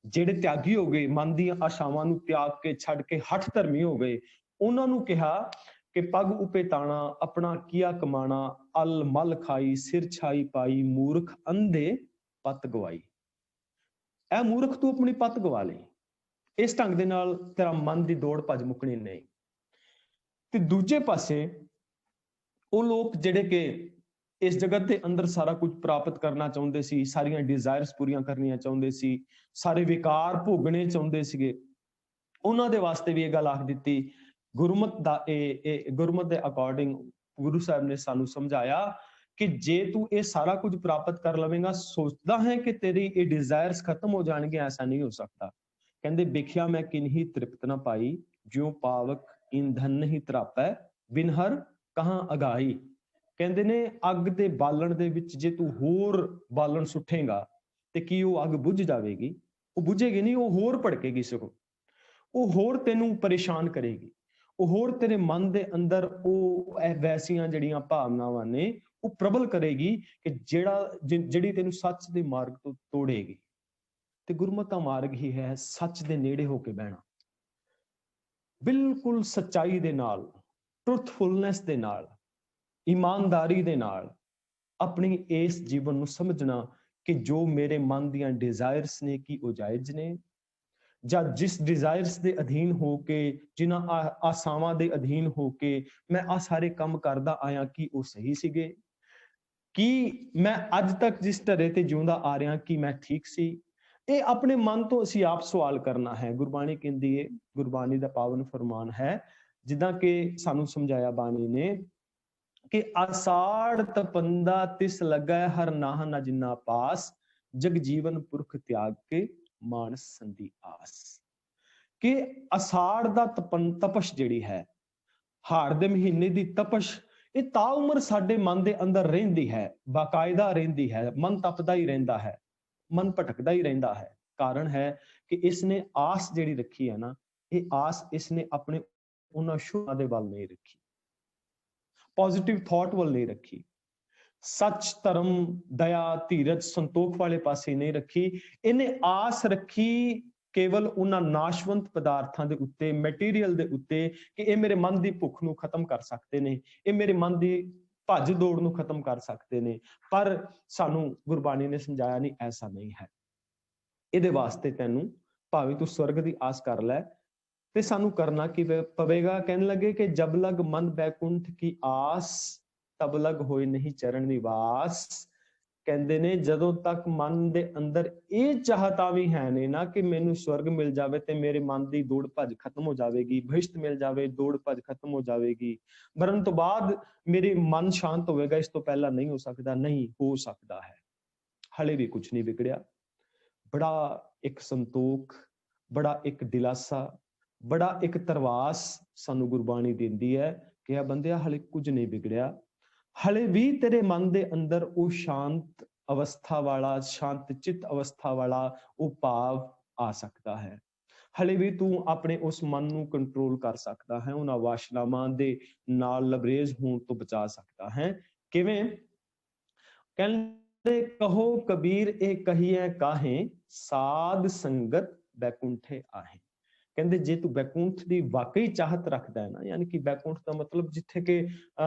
ਜਿਹੜੇ ਤਿਆਗੀ ਹੋ ਗਏ, ਮਨ ਦੀਆਂ ਆਸ਼ਾਵਾਂ ਨੂੰ ਤਿਆਗ ਕੇ ਛੱਡ ਕੇ ਹਠ ਧਰਮੀ ਹੋ ਗਏ, ਉਹਨਾਂ ਨੂੰ ਕਿਹਾ ਕਿ ਪਗ ਉਪੇ ਤਾਣਾ ਆਪਣਾ ਕੀਆ ਕਮਾਣਾ, ਅਲ ਮਲ ਖਾਈ ਸਿਰ ਛਾਈ ਪਾਈ, ਮੂਰਖ ਅੰਧੇ ਪਤ ਗਵਾਈ। ਇਹ ਮੂਰਖ ਤੂੰ ਆਪਣੀ ਪਤ ਗਵਾ ਲਈ, ਇਸ ਢੰਗ ਦੇ ਨਾਲ ਤੇਰਾ ਮਨ ਦੀ ਦੌੜ ਭੱਜ ਮੁੱਕਣੀ ਨਹੀਂ। ਤੇ ਦੂਜੇ ਪਾਸੇ ਉਹ ਲੋਕ ਜਿਹੜੇ ਕਿ ਇਸ ਜਗਤ ਦੇ ਅੰਦਰ ਸਾਰਾ ਕੁਝ ਪ੍ਰਾਪਤ ਕਰਨਾ ਚਾਹੁੰਦੇ ਸੀ, ਸਾਰੀਆਂ ਡਿਜ਼ਾਇਰਸ ਪੂਰੀਆਂ ਕਰਨੀਆਂ ਚਾਹੁੰਦੇ ਸੀ, ਸਾਰੇ ਵਿਕਾਰ ਭੋਗਣੇ ਚਾਹੁੰਦੇ ਸੀਗੇ, ਉਹਨਾਂ ਦੇ ਵਾਸਤੇ ਵੀ ਇਹ ਗੱਲ ਆਖ ਦਿੱਤੀ। ਗੁਰਮਤ ਦਾ ਗੁਰਮਤ ਦੇ ਅਕੋਰਡਿੰਗ ਗੁਰੂ ਸਾਹਿਬ ਨੇ ਸਾਨੂੰ ਸਮਝਾਇਆ ਕਿ ਜੇ ਤੂੰ ਇਹ ਸਾਰਾ ਕੁਝ ਪ੍ਰਾਪਤ ਕਰ ਲਵੇਂਗਾ, ਸੋਚਦਾ ਹੈ ਕਿ ਤੇਰੀ ਇਹ ਡਿਜ਼ਾਇਰਸ ਖਤਮ ਹੋ ਜਾਣਗੇ, ਐਸਾ ਨਹੀਂ ਹੋ ਸਕਦਾ। ਕਹਿੰਦੇ ਵੇਖਿਆ ਮੈਂ ਕਿਨਹੀ ਤ੍ਰਿਪਤ ਨਾ ਪਾਈ, ਜਿਉ ਪਾਵਕ ਇੰਧਨ ਨਹੀਂ ਤਰਾਪੈ, ਬਿਨ ਹਰ ਕਹਾਂ ਅਗਾਈ। ਕਹਿੰਦੇ ਨੇ ਅੱਗ ਦੇ ਬਾਲਣ ਦੇ ਵਿੱਚ ਜੇ ਤੂੰ ਹੋਰ ਬਾਲਣ ਸੁੱਟੇਗਾ ਤੇ ਕੀ ਉਹ ਅੱਗ ਬੁੱਝ ਜਾਵੇਗੀ? ਉਹ ਬੁਝੇਗੀ ਨਹੀਂ, ਉਹ ਹੋਰ ਭੜਕੇਗੀ, ਸਗੋਂ ਉਹ ਹੋਰ ਤੈਨੂੰ ਪਰੇਸ਼ਾਨ ਕਰੇਗੀ, ਉਹ ਹੋਰ ਤੇਰੇ ਮਨ ਦੇ ਅੰਦਰ ਉਹ ਵੈਸੀਆਂ ਜਿਹੜੀਆਂ ਭਾਵਨਾਵਾਂ ਨੇ ਉਹ ਪ੍ਰਬਲ ਕਰੇਗੀ ਕਿ ਜਿਹੜੀ ਤੈਨੂੰ ਸੱਚ ਦੇ ਮਾਰਗ ਤੋਂ ਤੋੜੇਗੀ। ਤੇ ਗੁਰਮਤਿ ਦਾ ਮਾਰਗ ਹੀ ਹੈ ਸੱਚ ਦੇ ਨੇੜੇ ਹੋ ਕੇ ਬਹਿਣਾ, ਬਿਲਕੁਲ ਸੱਚਾਈ ਦੇ ਨਾਲ, ਟਰੂਥਫੁਲਨੈਸ ਦੇ ਨਾਲ, ਇਮਾਨਦਾਰੀ ਦੇ ਨਾਲ ਆਪਣੀ ਇਸ ਜੀਵਨ ਨੂੰ ਸਮਝਣਾ ਕਿ ਜੋ ਮੇਰੇ ਮਨ ਦੀਆਂ ਡਿਜ਼ਾਇਰਸ ਨੇ ਕੀ ਉਹ ਜਾਇਜ਼ ਨੇ, ਜਾਂ ਜਿਸ ਡਿਜ਼ਾਇਰਸ ਦੇ ਅਧੀਨ ਹੋ ਕੇ, ਜਿਨ੍ਹਾਂ ਆਸਾਵਾਂ ਦੇ ਅਧੀਨ ਹੋ ਕੇ ਮੈਂ ਆ ਸਾਰੇ ਕੰਮ ਕਰਦਾ ਆਇਆ ਕੀ ਉਹ ਸਹੀ ਸੀਗੇ? ਕੀ ਮੈਂ ਅੱਜ ਤੱਕ ਜਿਸ ਢਰੇ ਤੇ ਜਿਉਂਦਾ ਆ ਰਿਹਾ ਕੀ ਮੈਂ ਠੀਕ ਸੀ? ਇਹ ਆਪਣੇ ਮਨ ਤੋਂ ਅਸੀਂ ਆਪ ਸਵਾਲ ਕਰਨਾ ਹੈ। ਗੁਰਬਾਣੀ ਕਹਿੰਦੀ ਹੈ, ਗੁਰਬਾਣੀ ਦਾ ਪਾਵਨ ਫਰਮਾਨ ਹੈ, ਜਿੱਦਾਂ ਕਿ ਸਾਨੂੰ ਸਮਝਾਇਆ ਬਾਣੀ ਨੇ ਕਿ ਆਸਾੜ ਤਪੰਦਾ ਤਿਸ ਲੱਗੈ, ਹਰ ਨਾਹ ਨਾ ਜਿੰਨਾ ਪਾਸ, ਜਗ ਜੀਵਨ ਪੁਰਖ ਤਿਆਗ ਕੇ ਮਾਨਸ ਸੰਧੀ ਆਸ। ਕਿ ਅਸਾੜ ਦਾ ਤਪਸ਼ ਜਿਹੜੀ ਹੈ, ਹਾੜ ਦੇ ਮਹੀਨੇ ਦੀ ਤਪਸ਼, ਇਹ ਤਾ ਉਮਰ ਸਾਡੇ ਮਨ ਦੇ ਅੰਦਰ ਰਹਿੰਦੀ ਹੈ, ਬਾਕਾਇਦਾ ਰਹਿੰਦੀ ਹੈ। ਮਨ ਤਪਦਾ ਹੀ ਰਹਿੰਦਾ ਹੈ, ਮਨ ਭਟਕਦਾ ਹੀ ਰਹਿੰਦਾ ਹੈ। ਕਾਰਨ ਹੈ ਕਿ ਇਸਨੇ ਆਸ ਜਿਹੜੀ ਰੱਖੀ ਹੈ ਨਾ, ਇਹ ਆਸ ਇਸਨੇ ਆਪਣੇ ਉਹਨਾਂ ਸ਼ੁਭਾਂ ਦੇ ਵੱਲ ਨਹੀਂ ਰੱਖੀ, ਪੋਜ਼ਿਟਿਵ ਥਾਟ ਵੱਲ ਨਹੀਂ ਰੱਖੀ, ਸੱਚ ਧਰਮ ਦਇਆ ਧੀਰਜ ਸੰਤੋਖ ਵਾਲੇ ਪਾਸੇ ਨਹੀਂ ਰੱਖੀ। ਇਹਨੇ ਆਸ ਰੱਖੀ ਕੇਵਲ ਉਹਨਾਂ ਨਾਸ਼ਵੰਤ ਪਦਾਰਥਾਂ ਦੇ ਉੱਤੇ, ਮੈਟੀਰੀਅਲ ਦੇ ਉੱਤੇ, ਕਿ ਇਹ ਮੇਰੇ ਮਨ ਦੀ ਭੁੱਖ ਨੂੰ ਖਤਮ ਕਰ ਸਕਦੇ ਨੇ, ਇਹ ਮੇਰੇ ਮਨ ਦੀ ਭੱਜ ਦੌੜ ਨੂੰ ਖਤਮ ਕਰ ਸਕਦੇ ਨੇ। ਪਰ ਸਾਨੂੰ ਗੁਰਬਾਣੀ ਨੇ ਸਮਝਾਇਆ ਨਹੀਂ, ਐਸਾ ਨਹੀਂ ਹੈ। ਇਹਦੇ ਵਾਸਤੇ ਤੈਨੂੰ ਭਾਵੇਂ ਤੂੰ ਸਵਰਗ ਦੀ ਆਸ ਕਰ ਲੈ, ਤੇ ਸਾਨੂੰ ਕਰਨਾ ਕੀ ਪਵੇਗਾ? ਕਹਿਣ ਲੱਗੇ ਕਿ ਜਬ ਲਗ ਮਨ ਬੈਕੁੰਠ ਕੀ ਆਸ, ਤਬ ਲਗ ਹੋਏ ਨਹੀਂ ਚਰਨ ਨਿਵਾਸ। ਕਹਿੰਦੇ ਨੇ ਜਦੋਂ ਤੱਕ ਮਨ ਦੇ ਅੰਦਰ ਇਹ ਚਾਹਤਾ ਵੀ ਹੈ ਨੇ ਨਾ ਕਿ ਮੈਨੂੰ ਸਵਰਗ ਮਿਲ ਜਾਵੇ ਤੇ ਮੇਰੇ ਮਨ ਦੀ ਦੌੜ ਭੱਜ ਖਤਮ ਹੋ ਜਾਵੇਗੀ, ਬਹਿਸ਼ਤ ਮਿਲ ਜਾਵੇ, ਦੌੜ ਭੱਜ ਖਤਮ ਹੋ ਜਾਵੇਗੀ, ਮਰਨ ਤੋਂ ਬਾਅਦ ਮੇਰੇ ਮਨ ਸ਼ਾਂਤ ਹੋਵੇਗਾ, ਇਸ ਤੋਂ ਪਹਿਲਾਂ ਨਹੀਂ ਹੋ ਸਕਦਾ। ਨਹੀਂ ਹੋ ਸਕਦਾ ਹੈ, ਹਲੇ ਵੀ ਕੁਝ ਨਹੀਂ ਵਿਗੜਿਆ। ਬੜਾ ਇੱਕ ਸੰਤੋਖ, ਬੜਾ ਇੱਕ ਦਿਲਾਸਾ, ਬੜਾ ਇੱਕ ਤਰਵਾਸ ਸਾਨੂੰ ਗੁਰਬਾਣੀ ਦਿੰਦੀ ਹੈ ਕਿਹਾ ਬੰਦਿਆ ਹਲੇ ਕੁਝ ਨਹੀਂ ਵਿਗੜਿਆ, ਹਲੇ ਵੀ ਤੇਰੇ ਮਨ ਦੇ ਅੰਦਰ ਉਹ ਸ਼ਾਂਤ ਅਵਸਥਾ ਵਾਲਾ, ਸ਼ਾਂਤ ਚਿੱਤ ਅਵਸਥਾ ਵਾਲਾ ਉਹ ਭਾਵ ਆ ਸਕਦਾ ਹੈ। ਹਲੇ ਵੀ ਤੂੰ ਆਪਣੇ ਉਸ ਮਨ ਨੂੰ ਕੰਟਰੋਲ ਕਰ ਸਕਦਾ ਹੈ, ਉਹਨਾਂ ਵਾਸ਼ਨਾਵਾਂ ਦੇ ਨਾਲ ਲਬਰੇਜ਼ ਹੋਣ ਤੋਂ ਬਚਾ ਸਕਦਾ ਹੈ। ਕਿਵੇਂ? ਕਹਿੰਦੇ ਕਹੋ ਕਬੀਰ ਇਹ ਕਹੀਏ ਕਾਹੇ, ਸਾਧ ਸੰਗਤ ਬੈਕੁੰਠੇ ਆਹੇ। ਕਹਿੰਦੇ ਜੇ ਤੂੰ ਬੈਕੁੰਠ ਦੀ ਵਾਕਈ ਚਾਹਤ ਰੱਖਦਾ ਹੈ ਨਾ, ਯਾਨੀ ਕਿ ਬੈਕੁੰਠ ਦਾ ਮਤਲਬ ਜਿੱਥੇ ਕਿ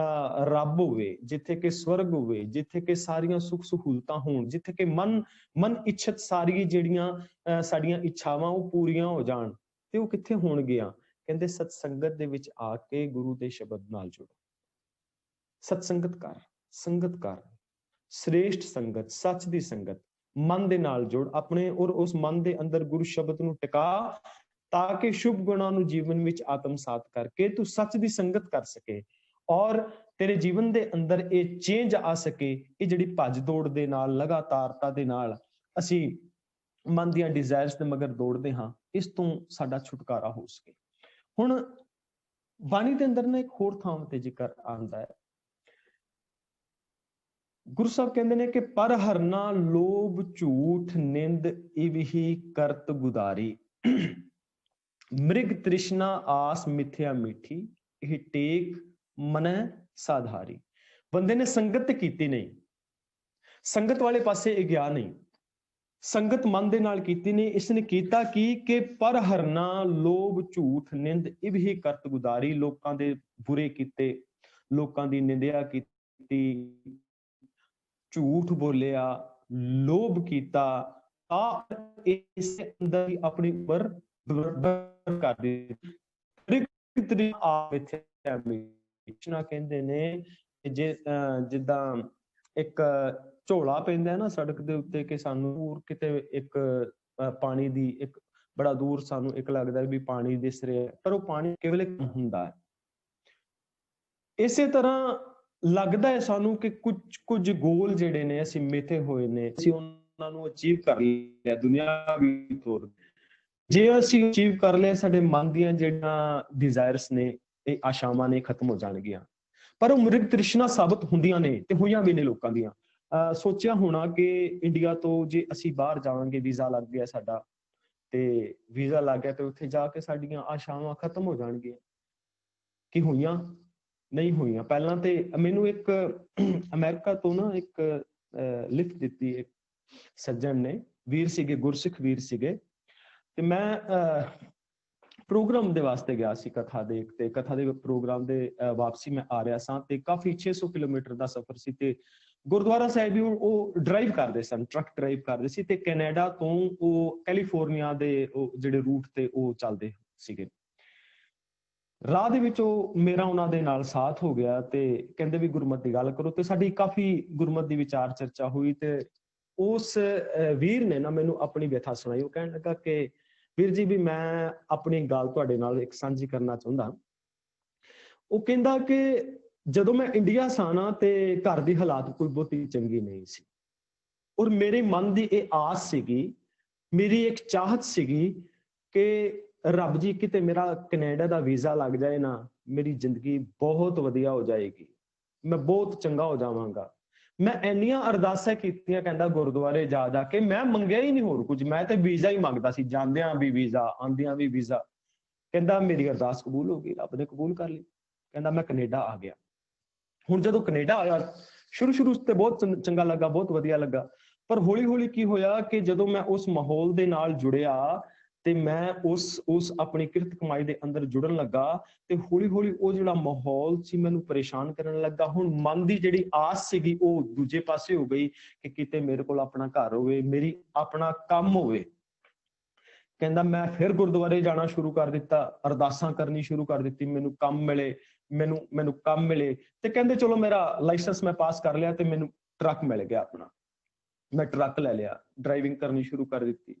ਰੱਬ ਹੋਵੇ, ਜਿੱਥੇ ਕਿ ਸਵਰਗ ਹੋਵੇ, ਜਿੱਥੇ ਕਿ ਸਾਰੀਆਂ ਸੁੱਖ ਸਹੂਲਤਾਂ ਹੋਣ, ਜਿੱਥੇ ਕਿ ਮਨ ਇੱਛਤ ਸਾਰੀ ਜਿਹੜੀਆਂ ਸਾਡੀਆਂ ਇੱਛਾਵਾਂ ਉਹ ਪੂਰੀਆਂ ਹੋ ਜਾਣ, ਤੇ ਉਹ ਕਿੱਥੇ ਹੋਣਗੀਆਂ? ਕਹਿੰਦੇ ਸਤ ਸੰਗਤ ਦੇ ਵਿੱਚ ਆ ਕੇ ਗੁਰੂ ਦੇ ਸ਼ਬਦ ਨਾਲ ਜੁੜੋ, ਸਤ ਸੰਗਤ ਕਰ, ਸ੍ਰੇਸ਼ਟ ਸੰਗਤ, ਸੱਚ ਦੀ ਸੰਗਤ, ਮਨ ਦੇ ਨਾਲ ਜੁੜ ਆਪਣੇ, ਔਰ ਉਸ ਮਨ ਦੇ ਅੰਦਰ ਗੁਰੂ ਸ਼ਬਦ ਨੂੰ ਟਿਕਾ, ਤਾਂ ਕਿ ਸ਼ੁਭ ਗੁਣਾਂ ਨੂੰ ਜੀਵਨ ਵਿੱਚ ਆਤਮਸਾਤ ਕਰਕੇ ਤੂੰ ਸੱਚ ਦੀ ਸੰਗਤ ਕਰ ਸਕੇ, ਔਰ ਤੇਰੇ ਜੀਵਨ ਦੇ ਅੰਦਰ ਇਹ ਚੇਂਜ ਆ ਸਕੇ। ਇਹ ਜਿਹੜੀ ਭੱਜ ਦੌੜ ਦੇ ਨਾਲ, ਲਗਾਤਾਰਤਾ ਦੇ ਨਾਲ ਅਸੀਂ ਮਨ ਦੀਆਂ ਡਿਜ਼ਾਇਰਸ ਦੇ ਮਗਰ ਦੌੜਦੇ ਹਾਂ, ਇਸ ਤੋਂ ਸਾਡਾ ਛੁਟਕਾਰਾ ਹੋ ਸਕੇ। ਹੁਣ ਬਾਣੀ ਦੇ ਅੰਦਰ ਨਾ ਇੱਕ ਹੋਰ ਥਾਂ ਤੇ ਜ਼ਿਕਰ ਆਉਂਦਾ ਹੈ। ਗੁਰੂ ਸਾਹਿਬ ਕਹਿੰਦੇ ਨੇ ਕਿ ਪਰ ਹਰਨਾ ਲੋਭ ਝੂਠ ਨਿੰਦ ਇਵਹੀ ਕਰਤ ਗੁਦਾਰੀ, ਮ੍ਰਿਗ ਤ੍ਰਿਸ਼ਨਾ ਆਸ ਮਿਥਿਆ ਮੀਠੀ, ਇਹ ਟੇਕ ਮਨੈ ਸਾਧਾਰੀ। ਬੰਦੇ ਨੇ ਸੰਗਤ ਤੇ ਕੀਤੀ ਨਹੀਂ, ਸੰਗਤ ਵਾਲੇ ਪਾਸੇ ਇਹ ਗਿਆ ਨਹੀਂ, ਸੰਗਤ ਮਨ ਦੇ ਨਾਲ ਕੀਤੀ ਨਹੀਂ। ਇਸਨੇ ਕੀਤਾ ਕੀ ਕਿ ਪਰ ਹਰਨਾ ਲੋਭ ਝੂਠ ਨਿੰਦ ਇਵਹੀ ਕਰਤ ਗੁਦਾਰੀ, ਲੋਕਾਂ ਦੇ ਬੁਰੇ ਕੀਤੇ, ਲੋਕਾਂ ਦੀ ਨਿੰਦਿਆ ਕੀਤੀ, ਝੂਠ ਬੋਲਿਆ, ਲੋਭ ਕੀਤਾ, ਆ ਇਸ ਅੰਦਰ ਹੀ ਆਪਣੀ ਉੱਪਰ ਕਰ ਦਿੱਤੀ। ਕਹਿੰਦੇ ਨੇ ਜੇ ਜਿੱਦਾਂ ਇੱਕ ਝੋਲਾ ਪੈਂਦਾ ਹੈ ਨਾ ਸੜਕ ਦੇ ਉੱਤੇ, ਕਿ ਸਾਨੂੰ ਕਿਤੇ ਇੱਕ ਪਾਣੀ ਦੀ ਇੱਕ ਬੜਾ ਦੂਰ ਸਾਨੂੰ ਇੱਕ ਲੱਗਦਾ ਵੀ ਪਾਣੀ ਦਿਸ ਰਿਹਾ, ਪਰ ਉਹ ਪਾਣੀ ਕੇਵਲ ਇੱਕ ਹੁੰਦਾ ਹੈ। ਇਸੇ ਤਰ੍ਹਾਂ ਲੱਗਦਾ ਹੈ ਸਾਨੂੰ ਕਿ ਕੁਝ ਗੋਲ ਜਿਹੜੇ ਨੇ ਅਸੀਂ ਮਿੱਥੇ ਹੋਏ ਨੇ, ਅਸੀਂ ਉਹਨਾਂ ਨੂੰ ਅਚੀਵ ਕਰ ਲਿਆ ਦੁਨਿਆਵੀ ਤੌਰ ਤੇ। ਜੇ ਅਸੀਂ ਅਚੀਵ ਕਰ ਲਿਆ, ਸਾਡੇ ਮਨ ਦੀਆਂ ਜਿਹੜੀਆਂ ਡਿਜ਼ਾਇਰਸ ਨੇ, ਇਹ ਆਸ਼ਾਵਾਂ ਨੇ, ਖਤਮ ਹੋ ਜਾਣਗੀਆਂ। ਪਰ ਉਹ ਮ੍ਰਿਗ ਤ੍ਰਿਸ਼ਨਾ ਸਾਬਤ ਹੁੰਦੀਆਂ ਨੇ, ਤੇ ਹੋਈਆਂ ਵੀ ਨੇ ਲੋਕਾਂ ਦੀਆਂ। ਸੋਚਿਆ ਹੋਣਾ ਕਿ ਇੰਡੀਆ ਤੋਂ ਜੇ ਅਸੀਂ ਬਾਹਰ ਜਾਵਾਂਗੇ, ਵੀਜ਼ਾ ਲੱਗ ਗਿਆ ਸਾਡਾ, ਤੇ ਵੀਜ਼ਾ ਲੱਗ ਗਿਆ ਤੇ ਉੱਥੇ ਜਾ ਕੇ ਸਾਡੀਆਂ ਆਸ਼ਾਵਾਂ ਖਤਮ ਹੋ ਜਾਣਗੀਆਂ। ਕੀ ਹੋਈਆਂ? ਨਹੀਂ ਹੋਈਆਂ। ਪਹਿਲਾਂ ਤੇ ਮੈਨੂੰ ਇੱਕ ਅਮਰੀਕਾ ਤੋਂ ਨਾ ਇੱਕ ਲਿਖਤ ਦਿੱਤੀ ਇੱਕ ਸੱਜਣ ਨੇ, ਵੀਰ ਸੀਗੇ, ਗੁਰਸਿੱਖ ਵੀਰ ਸੀਗੇ, ਤੇ ਮੈਂ ਪ੍ਰੋਗਰਾਮ ਦੇ ਵਾਸਤੇ ਗਿਆ ਸੀ ਕਥਾ ਦੇ, ਤੇ ਕਥਾ ਦੇ ਪ੍ਰੋਗਰਾਮ ਦੇ ਵਾਪਸੀ ਮੈਂ ਆ ਰਿਹਾ ਸਾਂ, ਤੇ ਕਾਫੀ 600 ਕਿਲੋਮੀਟਰ ਦਾ ਸਫ਼ਰ ਸੀ, ਤੇ ਗੁਰਦੁਆਰਾ ਸਾਹਿਬ ਵੀ ਉਹ ਡਰਾਈਵ ਕਰਦੇ ਸਨ, ਟਰੱਕ ਡਰਾਈਵ ਕਰਦੇ ਸੀ, ਤੇ ਕੈਨੇਡਾ ਤੋਂ ਉਹ ਕੈਲੀਫੋਰਨੀਆ ਦੇ ਉਹ ਜਿਹੜੇ ਰੂਟ ਤੇ ਉਹ ਚੱਲਦੇ ਸੀਗੇ। ਰਾਹ ਦੇ ਵਿੱਚ ਉਹ ਮੇਰਾ ਉਹਨਾਂ ਦੇ ਨਾਲ ਸਾਥ ਹੋ ਗਿਆ, ਤੇ ਕਹਿੰਦੇ ਵੀ ਗੁਰਮਤਿ ਦੀ ਗੱਲ ਕਰੋ, ਤੇ ਸਾਡੀ ਕਾਫੀ ਗੁਰਮਤਿ ਦੀ ਵਿਚਾਰ ਚਰਚਾ ਹੋਈ। ਤੇ ਉਸ ਵੀਰ ਨੇ ਨਾ ਮੈਨੂੰ ਆਪਣੀ ਵਿਥਾ ਸੁਣਾਈ। ਉਹ ਕਹਿਣ ਲੱਗਾ ਕਿ ਵੀਰ ਜੀ, ਵੀ ਮੈਂ ਆਪਣੀ ਗੱਲ ਤੁਹਾਡੇ ਨਾਲ ਇੱਕ ਸਾਂਝੀ ਕਰਨਾ ਚਾਹੁੰਦਾ। ਉਹ ਕਹਿੰਦਾ ਕਿ ਜਦੋਂ ਮੈਂ ਇੰਡੀਆ ਸਾਂ ਨਾ, ਤੇ ਘਰ ਦੀ ਹਾਲਾਤ ਕੋਈ ਬਹੁਤੀ ਚੰਗੀ ਨਹੀਂ ਸੀ, ਔਰ ਮੇਰੇ ਮਨ ਦੀ ਇਹ ਆਸ ਸੀਗੀ, ਮੇਰੀ ਇੱਕ ਚਾਹਤ ਸੀਗੀ ਕਿ ਰੱਬ ਜੀ ਕਿਤੇ ਮੇਰਾ ਕੈਨੇਡਾ ਦਾ ਵੀਜ਼ਾ ਲੱਗ ਜਾਏ ਨਾ, ਮੇਰੀ ਜ਼ਿੰਦਗੀ ਬਹੁਤ ਵਧੀਆ ਹੋ ਜਾਏਗੀ, ਮੈਂ ਬਹੁਤ ਚੰਗਾ ਹੋ ਜਾਵਾਂਗਾ। ਮੈਂ ਇੰਨੀਆਂ ਅਰਦਾਸਾਂ ਕੀਤੀਆਂ, ਕਹਿੰਦਾ ਗੁਰਦੁਆਰੇ ਜਾ ਜਾ ਕੇ, ਮੈਂ ਮੰਗਿਆ ਹੀ ਨਹੀਂ ਹੋਰ ਕੁਝ, ਮੈਂ ਤੇ ਵੀਜ਼ਾ ਹੀ ਮੰਗਦਾ ਸੀ, ਜਾਂਦਿਆਂ ਵੀ ਵੀਜ਼ਾ, ਆਉਂਦਿਆਂ ਵੀ ਵੀਜ਼ਾ। ਕਹਿੰਦਾ ਮੇਰੀ ਅਰਦਾਸ ਕਬੂਲ ਹੋ ਗਈ, ਰੱਬ ਨੇ ਕਬੂਲ ਕਰ ਲਈ। ਕਹਿੰਦਾ ਮੈਂ ਕੈਨੇਡਾ ਆ ਗਿਆ। ਹੁਣ ਜਦੋਂ ਕੈਨੇਡਾ ਆਇਆ, ਸ਼ੁਰੂ ਤੇ ਬਹੁਤ ਚੰਗਾ ਲੱਗਾ, ਬਹੁਤ ਵਧੀਆ ਲੱਗਾ, ਪਰ ਹੌਲੀ ਹੌਲੀ ਕੀ ਹੋਇਆ ਕਿ ਜਦੋਂ ਮੈਂ ਉਸ ਮਾਹੌਲ ਦੇ ਨਾਲ ਜੁੜਿਆ, ਤੇ ਮੈਂ ਉਸ ਆਪਣੀ ਕਿਰਤ ਕਮਾਈ ਦੇ ਅੰਦਰ ਜੁੜਨ ਲੱਗਾ, ਤੇ ਹੌਲੀ ਹੌਲੀ ਉਹ ਜਿਹੜਾ ਮਾਹੌਲ ਸੀ ਮੈਨੂੰ ਪਰੇਸ਼ਾਨ ਕਰਨ ਲੱਗਾ। ਹੁਣ ਮਨ ਦੀ ਜਿਹੜੀ ਆਸ ਸੀਗੀ ਉਹ ਦੂਜੇ ਪਾਸੇ ਹੋ ਗਈ ਕਿ ਕਿਤੇ ਮੇਰੇ ਕੋਲ ਆਪਣਾ ਘਰ ਹੋਵੇ, ਮੇਰੀ ਆਪਣਾ ਕੰਮ ਹੋਵੇ। ਕਹਿੰਦਾ ਮੈਂ ਫਿਰ ਗੁਰਦੁਆਰੇ ਜਾਣਾ ਸ਼ੁਰੂ ਕਰ ਦਿੱਤਾ, ਅਰਦਾਸਾਂ ਕਰਨੀ ਸ਼ੁਰੂ ਕਰ ਦਿੱਤੀ, ਮੈਨੂੰ ਕੰਮ ਮਿਲੇ, ਮੈਨੂੰ ਕੰਮ ਮਿਲੇ। ਤੇ ਕਹਿੰਦੇ ਚਲੋ ਮੇਰਾ ਲਾਇਸੈਂਸ ਮੈਂ ਪਾਸ ਕਰ ਲਿਆ, ਤੇ ਮੈਨੂੰ ਟਰੱਕ ਮਿਲ ਗਿਆ ਆਪਣਾ, ਮੈਂ ਟਰੱਕ ਲੈ ਲਿਆ, ਡਰਾਈਵਿੰਗ ਕਰਨੀ ਸ਼ੁਰੂ ਕਰ ਦਿੱਤੀ।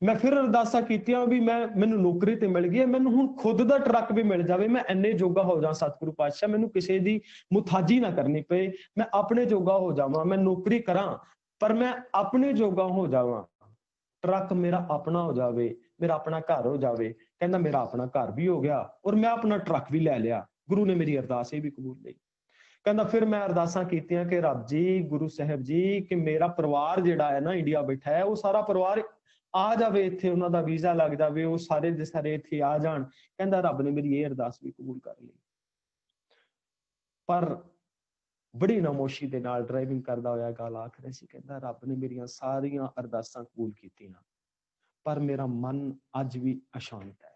ਮੈਂ ਫਿਰ ਅਰਦਾਸਾਂ ਕੀਤੀਆਂ ਵੀ ਮੈਨੂੰ ਨੌਕਰੀ ਤੇ ਮਿਲ ਗਈ, ਮੈਨੂੰ ਹੁਣ ਖੁਦ ਦਾ ਟਰੱਕ ਵੀ ਮਿਲ ਜਾਵੇ, ਮੈਂ ਇੰਨੇ ਜੋਗਾ ਹੋ ਜਾ ਸਤਿਗੁਰੂ ਪਾਤਸ਼ਾਹ, ਮੈਨੂੰ ਕਿਸੇ ਦੀ ਮੁਤਾਜੀ ਨਾ ਕਰਨੀ ਪਏ, ਮੈਂ ਆਪਣੇ ਜੋਗਾ ਹੋ ਜਾਵਾਂ, ਮੈਂ ਨੌਕਰੀ ਕਰਾਂ ਪਰ ਮੈਂ ਆਪਣੇ ਜੋਗਾ ਹੋ ਜਾਵਾਂ, ਟਰੱਕ ਮੇਰਾ ਆਪਣਾ ਹੋ ਜਾਵੇ, ਮੇਰਾ ਆਪਣਾ ਘਰ ਹੋ ਜਾਵੇ। ਕਹਿੰਦਾ ਮੇਰਾ ਆਪਣਾ ਘਰ ਵੀ ਹੋ ਗਿਆ, ਔਰ ਮੈਂ ਆਪਣਾ ਟਰੱਕ ਵੀ ਲੈ ਲਿਆ। ਗੁਰੂ ਨੇ ਮੇਰੀ ਅਰਦਾਸ ਇਹ ਵੀ ਕਬੂਲ ਲਈ। ਕਹਿੰਦਾ ਫਿਰ ਮੈਂ ਅਰਦਾਸਾਂ ਕੀਤੀਆਂ ਕਿ ਰੱਬ ਜੀ, ਗੁਰੂ ਸਾਹਿਬ ਜੀ, ਕਿ ਮੇਰਾ ਪਰਿਵਾਰ ਜਿਹੜਾ ਹੈ ਨਾ ਇੰਡੀਆ ਬੈਠਾ ਹੈ, ਉਹ ਸਾਰਾ ਪਰਿਵਾਰ ਆ ਜਾਵੇ ਇੱਥੇ, ਉਹਨਾਂ ਦਾ ਵੀਜ਼ਾ ਲੱਗ ਜਾਵੇ, ਉਹ ਸਾਰੇ ਦੇ ਸਾਰੇ ਇੱਥੇ ਆ ਜਾਣ। ਕਹਿੰਦਾ ਰੱਬ ਨੇ ਮੇਰੀ ਇਹ ਅਰਦਾਸ ਵੀ ਕਬੂਲ ਕਰ ਲਈ। ਪਰ ਬੜੀ ਨਮੋਸ਼ੀ ਦੇ ਨਾਲ ਡਰਾਈਵਿੰਗ ਕਰਦਾ ਹੋਇਆ ਗੱਲ ਆਖ ਰਿਹਾ ਸੀ, ਕਹਿੰਦਾ ਰੱਬ ਨੇ ਮੇਰੀਆਂ ਸਾਰੀਆਂ ਅਰਦਾਸਾਂ ਕਬੂਲ ਕੀਤੀਆਂ, ਪਰ ਮੇਰਾ ਮਨ ਅੱਜ ਵੀ ਅਸ਼ਾਂਤ ਹੈ।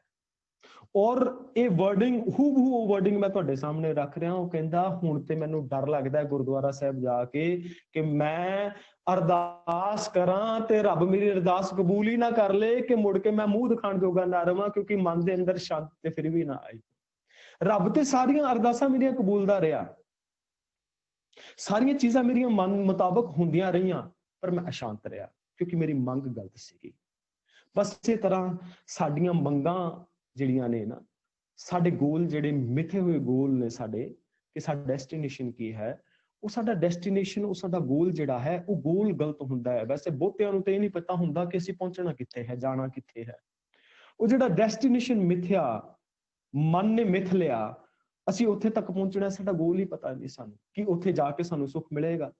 ਔਰ ਇਹ ਵਰਡਿੰਗ ਹੂਬਹੂ ਵਰਡਿੰਗ ਮੈਂ ਤੁਹਾਡੇ ਸਾਹਮਣੇ ਰੱਖ ਰਿਹਾ। ਉਹ ਕਹਿੰਦਾ ਹੁਣ ਤੇ ਮੈਨੂੰ ਡਰ ਲੱਗਦਾ ਹੈ ਗੁਰਦੁਆਰਾ ਸਾਹਿਬ ਜਾ ਕੇ ਕਿ ਮੈਂ ਅਰਦਾਸ ਕਰਾਂ ਤੇ ਰੱਬ ਮੇਰੀ ਅਰਦਾਸ ਕਬੂਲ ਹੀ ਨਾ ਕਰ ਲੇ, ਕਿ ਮੁੜ ਕੇ ਮੈਂ ਮੂੰਹ ਦਿਖਾਣ ਜੋਗਾ ਨਾ ਰਵਾਂ, ਕਿਉਂਕਿ ਮਨ ਦੇ ਅੰਦਰ ਸ਼ਾਂਤ ਤੇ ਫਿਰ ਵੀ ਨਾ ਆਈ। ਰੱਬ ਤੇ ਸਾਰੀਆਂ ਅਰਦਾਸਾਂ ਮੇਰੀਆਂ ਕਬੂਲਦਾ ਰਿਹਾ, ਸਾਰੀਆਂ ਚੀਜ਼ਾਂ ਮੇਰੀਆਂ ਮਨ ਮੁਤਾਬਕ ਹੁੰਦੀਆਂ ਰਹੀਆਂ, ਪਰ ਮੈਂ ਅਸ਼ਾਂਤ ਰਿਹਾ ਕਿਉਂਕਿ ਮੇਰੀ ਮੰਗ ਗਲਤ ਸੀਗੀ। ਬਸ ਇਸੇ ਤਰ੍ਹਾਂ ਸਾਡੀਆਂ ਮੰਗਾਂ ਜਿਹੜੀਆਂ ਨੇ ਨਾ, ਸਾਡੇ ਗੋਲ ਜਿਹੜੇ ਮਿੱਥੇ ਹੋਏ ਗੋਲ ਨੇ ਸਾਡੇ, ਕਿ ਸਾਡਾ ਡੈਸਟੀਨੇਸ਼ਨ ਕੀ ਹੈ, ਉਹ ਸਾਡਾ ਡੈਸਟੀਨੇਸ਼ਨ, ਉਹ ਸਾਡਾ ਗੋਲ ਜਿਹੜਾ ਹੈ, ਉਹ ਗੋਲ ਗਲਤ ਹੁੰਦਾ ਹੈ। ਵੈਸੇ ਬਹੁਤਿਆਂ ਨੂੰ ਤੇ ਇਹ ਨਹੀਂ ਪਤਾ ਹੁੰਦਾ ਕਿ ਅਸੀਂ ਪਹੁੰਚਣਾ ਕਿੱਥੇ ਹੈ, ਜਾਣਾ ਕਿੱਥੇ ਹੈ। ਉਹ ਜਿਹੜਾ ਡੈਸਟੀਨੇਸ਼ਨ ਮਿਥਿਆ, ਮਨ ਨੇ ਮਿਥ ਲਿਆ, ਅਸੀਂ ਉੱਥੇ ਤੱਕ ਪਹੁੰਚਣਾ, ਸਾਡਾ ਗੋਲ ਹੀ ਪਤਾ ਨਹੀਂ ਸਾਨੂੰ ਕਿ ਉੱਥੇ ਜਾ ਕੇ ਸਾਨੂੰ ਸੁੱਖ ਮਿਲੇਗਾ।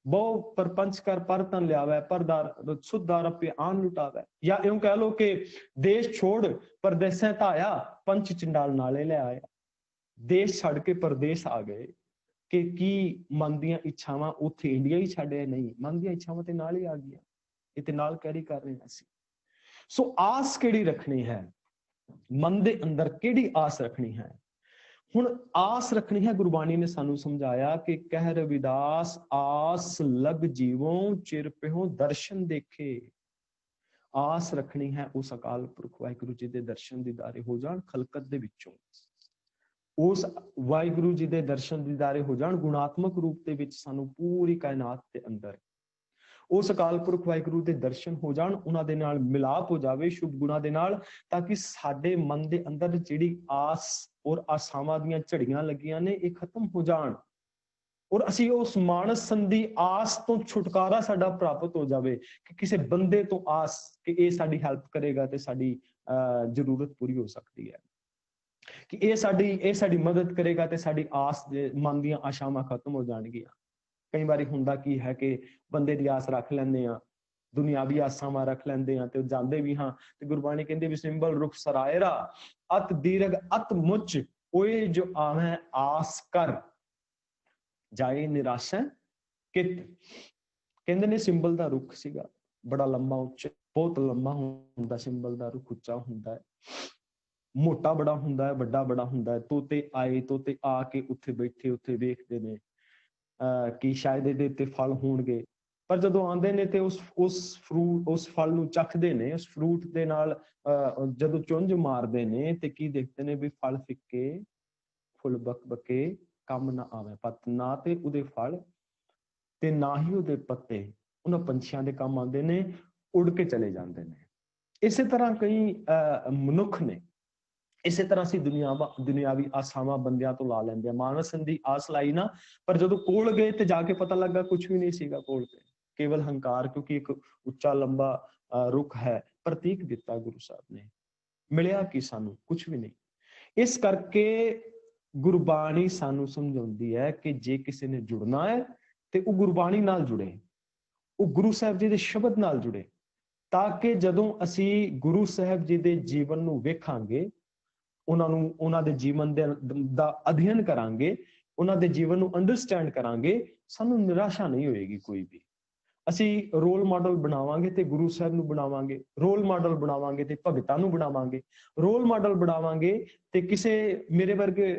ਬਹੁ ਪਰਪੰਚ ਕਰ ਪਰ ਤਨ ਲਿਆਵੇ, ਪਰਦਾਰ ਸੁਧਾਰ ਆਪੇ ਆਨ ਲੁਟਾਵੇ। ਜਾਂ ਇਉਂ ਕਹਿ ਲੋ ਕਿ ਦੇਸ਼ ਛੋੜ ਪਰਦੇਸਾਂ ਧਾਇਆ, ਪੰਚ ਚੰਡਾਲ ਨਾਲੇ ਲੈ ਆਇਆ। ਦੇਸ਼ ਛੱਡ ਕੇ ਪਰਦੇਸ ਆ ਗਏ ਕਿ ਕੀ ਮਨ ਦੀਆਂ ਇੱਛਾਵਾਂ ਉੱਥੇ ਇੰਡੀਆ ਹੀ ਛੱਡਿਆ? ਨਹੀਂ, ਮਨ ਦੀਆਂ ਇੱਛਾਵਾਂ ਤੇ ਨਾਲ ਹੀ ਆ ਗਈਆਂ, ਇਹ ਤੇ ਨਾਲ ਕੈਰੀ ਕਰ ਰਹੇ ਹਾਂ ਅਸੀਂ। ਸੋ ਆਸ ਕਿਹੜੀ ਰੱਖਣੀ ਹੈ, ਮਨ ਦੇ ਅੰਦਰ ਕਿਹੜੀ ਆਸ ਰੱਖਣੀ ਹੈ? ਹੁਣ ਆਸ ਰੱਖਣੀ ਹੈ, ਗੁਰਬਾਣੀ ਨੇ ਸਾਨੂੰ ਸਮਝਾਇਆ ਕਿ ਕਹਿ ਰਵਿਦਾਸ ਆਸ ਲਗ ਜੀਵੋਂ ਚਿਰ ਪਿਓ ਦਰਸ਼ਨ ਦੇਖੇ। ਆਸ ਰੱਖਣੀ ਹੈ ਉਸ ਅਕਾਲ ਪੁਰਖ ਵਾਹਿਗੁਰੂ ਜੀ ਦੇ ਦਰਸ਼ਨ ਦੀਦਾਰੇ ਹੋ ਜਾਣ ਖਲਕਤ ਦੇ ਵਿੱਚੋਂ, ਉਸ ਵਾਹਿਗੁਰੂ ਜੀ ਦੇ ਦਰਸ਼ਨ ਦੀਦਾਰੇ ਹੋ ਜਾਣ ਗੁਣਾਤਮਕ ਰੂਪ ਦੇ ਵਿੱਚ ਸਾਨੂੰ ਪੂਰੀ ਕਾਇਨਾਤ ਦੇ ਅੰਦਰ। ਉਸ ਅਕਾਲ ਪੁਰਖ ਵਾਹਿਗੁਰੂ ਦੇ ਦਰਸ਼ਨ ਹੋ ਜਾਣ, ਉਹਨਾਂ ਦੇ ਨਾਲ ਮਿਲਾਪ ਹੋ ਜਾਵੇ ਸ਼ੁਭ ਗੁਣਾਂ ਦੇ ਨਾਲ, ਤਾਂ ਕਿ ਸਾਡੇ ਮਨ ਦੇ ਅੰਦਰ ਜਿਹੜੀ ਆਸ ਔਰ ਆਸਾਵਾਂ ਦੀਆਂ ਝੜੀਆਂ ਲੱਗੀਆਂ ਨੇ ਇਹ ਖਤਮ ਹੋ ਜਾਣ, ਔਰ ਅਸੀਂ ਉਸ ਮਾਨਸ ਸੰਧੀ ਆਸ ਤੋਂ ਛੁਟਕਾਰਾ ਸਾਡਾ ਪ੍ਰਾਪਤ ਹੋ ਜਾਵੇ ਕਿ ਕਿਸੇ ਬੰਦੇ ਤੋਂ ਆਸ ਕਿ ਇਹ ਸਾਡੀ ਹੈਲਪ ਕਰੇਗਾ ਤੇ ਸਾਡੀ ਜ਼ਰੂਰਤ ਪੂਰੀ ਹੋ ਸਕਦੀ ਹੈ, ਕਿ ਇਹ ਸਾਡੀ ਮਦਦ ਕਰੇਗਾ ਤੇ ਸਾਡੀ ਆਸ ਦੇ ਮਨ ਦੀਆਂ ਆਸ਼ਾਵਾਂ ਖਤਮ ਹੋ ਜਾਣਗੀਆਂ। ਕਈ ਵਾਰੀ ਹੁੰਦਾ ਕੀ ਹੈ ਕਿ ਬੰਦੇ ਦੀ ਆਸ ਰੱਖ ਲੈਂਦੇ ਆ, ਦੁਨਿਆਵੀ ਆਸਾਵਾਂ ਰੱਖ ਲੈਂਦੇ ਆ ਤੇ ਜਾਂਦੇ ਵੀ ਹਾਂ, ਤੇ ਗੁਰਬਾਣੀ ਕਹਿੰਦੇ ਵੀ ਸਿੰਬਲ ਰੁਖ ਸਰਾਇਰਾ ਅਤ ਦੀਰਘ ਅਤ ਮੁੱਚ ਓਏ ਜੋ ਆਵੇਂ ਆਸ ਕਰ ਜਾਏ ਨਿਰਾਸ਼ਾ ਕਿਤ। ਕਹਿੰਦੇ ਨੇ ਸਿੰਬਲ ਦਾ ਰੁੱਖ ਸੀਗਾ, ਬੜਾ ਲੰਮਾ ਉੱਚਾ, ਬਹੁਤ ਲੰਮਾ ਹੁੰਦਾ ਸਿੰਬਲ ਦਾ ਰੁੱਖ, ਉੱਚਾ ਹੁੰਦਾ ਹੈ, ਮੋਟਾ ਬੜਾ ਹੁੰਦਾ ਹੈ, ਵੱਡਾ ਬੜਾ ਹੁੰਦਾ ਹੈ। ਤੋਤੇ ਆਏ, ਤੋਤੇ ਆ ਕੇ ਉੱਥੇ ਬੈਠੇ, ਉੱਥੇ ਵੇਖਦੇ ਨੇ ਕਿ ਸ਼ਾਇਦ ਇਹਦੇ ਉੱਤੇ ਫਲ ਹੋਣਗੇ, ਪਰ ਜਦੋਂ ਆਉਂਦੇ ਨੇ ਤੇ ਉਸ ਫਲ ਨੂੰ ਚੱਖਦੇ ਨੇ, ਉਸ ਫਰੂਟ ਦੇ ਨਾਲ ਜਦੋਂ ਚੁੰਝ ਮਾਰਦੇ ਨੇ ਤੇ ਕੀ ਦੇਖਦੇ ਨੇ ਵੀ ਫਲ ਫਿੱਕੇ, ਫੁੱਲ ਬਕੇ, ਕੰਮ ਨਾ ਆਵੇ ਪਤ, ਨਾ ਤੇ ਉਹਦੇ ਫਲ ਤੇ ਨਾ ਹੀ ਉਹਦੇ ਪੱਤੇ ਉਹਨਾਂ ਪੰਛੀਆਂ ਦੇ ਕੰਮ ਆਉਂਦੇ ਨੇ, ਉੜ ਕੇ ਚਲੇ ਜਾਂਦੇ ਨੇ। ਇਸੇ ਤਰ੍ਹਾਂ ਕਈ ਮਨੁੱਖ ਨੇ, ਇਸੇ ਤਰ੍ਹਾਂ ਅਸੀਂ ਦੁਨਿਆਵੀ ਆਸਾਵਾਂ ਬੰਦਿਆਂ ਤੋਂ ਲਾ ਲੈਂਦੇ ਆ। ਮਾਨਸ ਦੀ ਆਸ ਲਾਈ ਨਾ, ਪਰ ਜਦੋਂ ਕੋਲ ਗਏ ਤੇ ਜਾ ਕੇ ਪਤਾ ਲੱਗਾ ਕੁਛ ਵੀ ਨਹੀਂ ਸੀਗਾ ਕੋਲ ਤੇ, ਕੇਵਲ ਹੰਕਾਰ, ਕਿਉਂਕਿ ਇੱਕ ਉੱਚਾ ਲੰਬਾ ਰੁੱਖ ਹੈ, ਪ੍ਰਤੀਕ ਦਿੱਤਾ ਗੁਰੂ ਸਾਹਿਬ ਨੇ। ਮਿਲਿਆ ਕੀ ਸਾਨੂੰ? ਕੁਛ ਵੀ ਨਹੀਂ। ਇਸ ਕਰਕੇ ਗੁਰਬਾਣੀ ਸਾਨੂੰ ਸਮਝਾਉਂਦੀ ਹੈ ਕਿ ਜੇ ਕਿਸੇ ਨੇ ਜੁੜਨਾ ਹੈ ਤੇ ਉਹ ਗੁਰਬਾਣੀ ਨਾਲ ਜੁੜੇ, ਉਹ ਗੁਰੂ ਸਾਹਿਬ ਜੀ ਦੇ ਸ਼ਬਦ ਨਾਲ ਜੁੜੇ, ਤਾਂ ਕਿ ਜਦੋਂ ਅਸੀਂ ਗੁਰੂ ਸਾਹਿਬ ਜੀ ਦੇ ਜੀਵਨ ਨੂੰ ਵੇਖਾਂਗੇ, ਉਹਨਾਂ ਦੇ ਜੀਵਨ ਦਾ ਅਧਿਐਨ ਕਰਾਂਗੇ, ਉਹਨਾਂ ਦੇ ਜੀਵਨ ਨੂੰ ਅੰਡਰਸਟੈਂਡ ਕਰਾਂਗੇ, ਸਾਨੂੰ ਨਿਰਾਸ਼ਾ ਨਹੀਂ ਹੋਏਗੀ ਕੋਈ ਵੀ। ਅਸੀਂ ਰੋਲ ਮਾਡਲ ਬਣਾਵਾਂਗੇ ਤੇ ਗੁਰੂ ਸਾਹਿਬ ਨੂੰ ਬਣਾਵਾਂਗੇ, ਰੋਲ ਮਾਡਲ ਬਣਾਵਾਂਗੇ ਤੇ ਭਗਤਾਂ ਨੂੰ ਬਣਾਵਾਂਗੇ, ਰੋਲ ਮਾਡਲ ਬਣਾਵਾਂਗੇ ਤੇ ਕਿਸੇ ਮੇਰੇ ਵਰਗੇ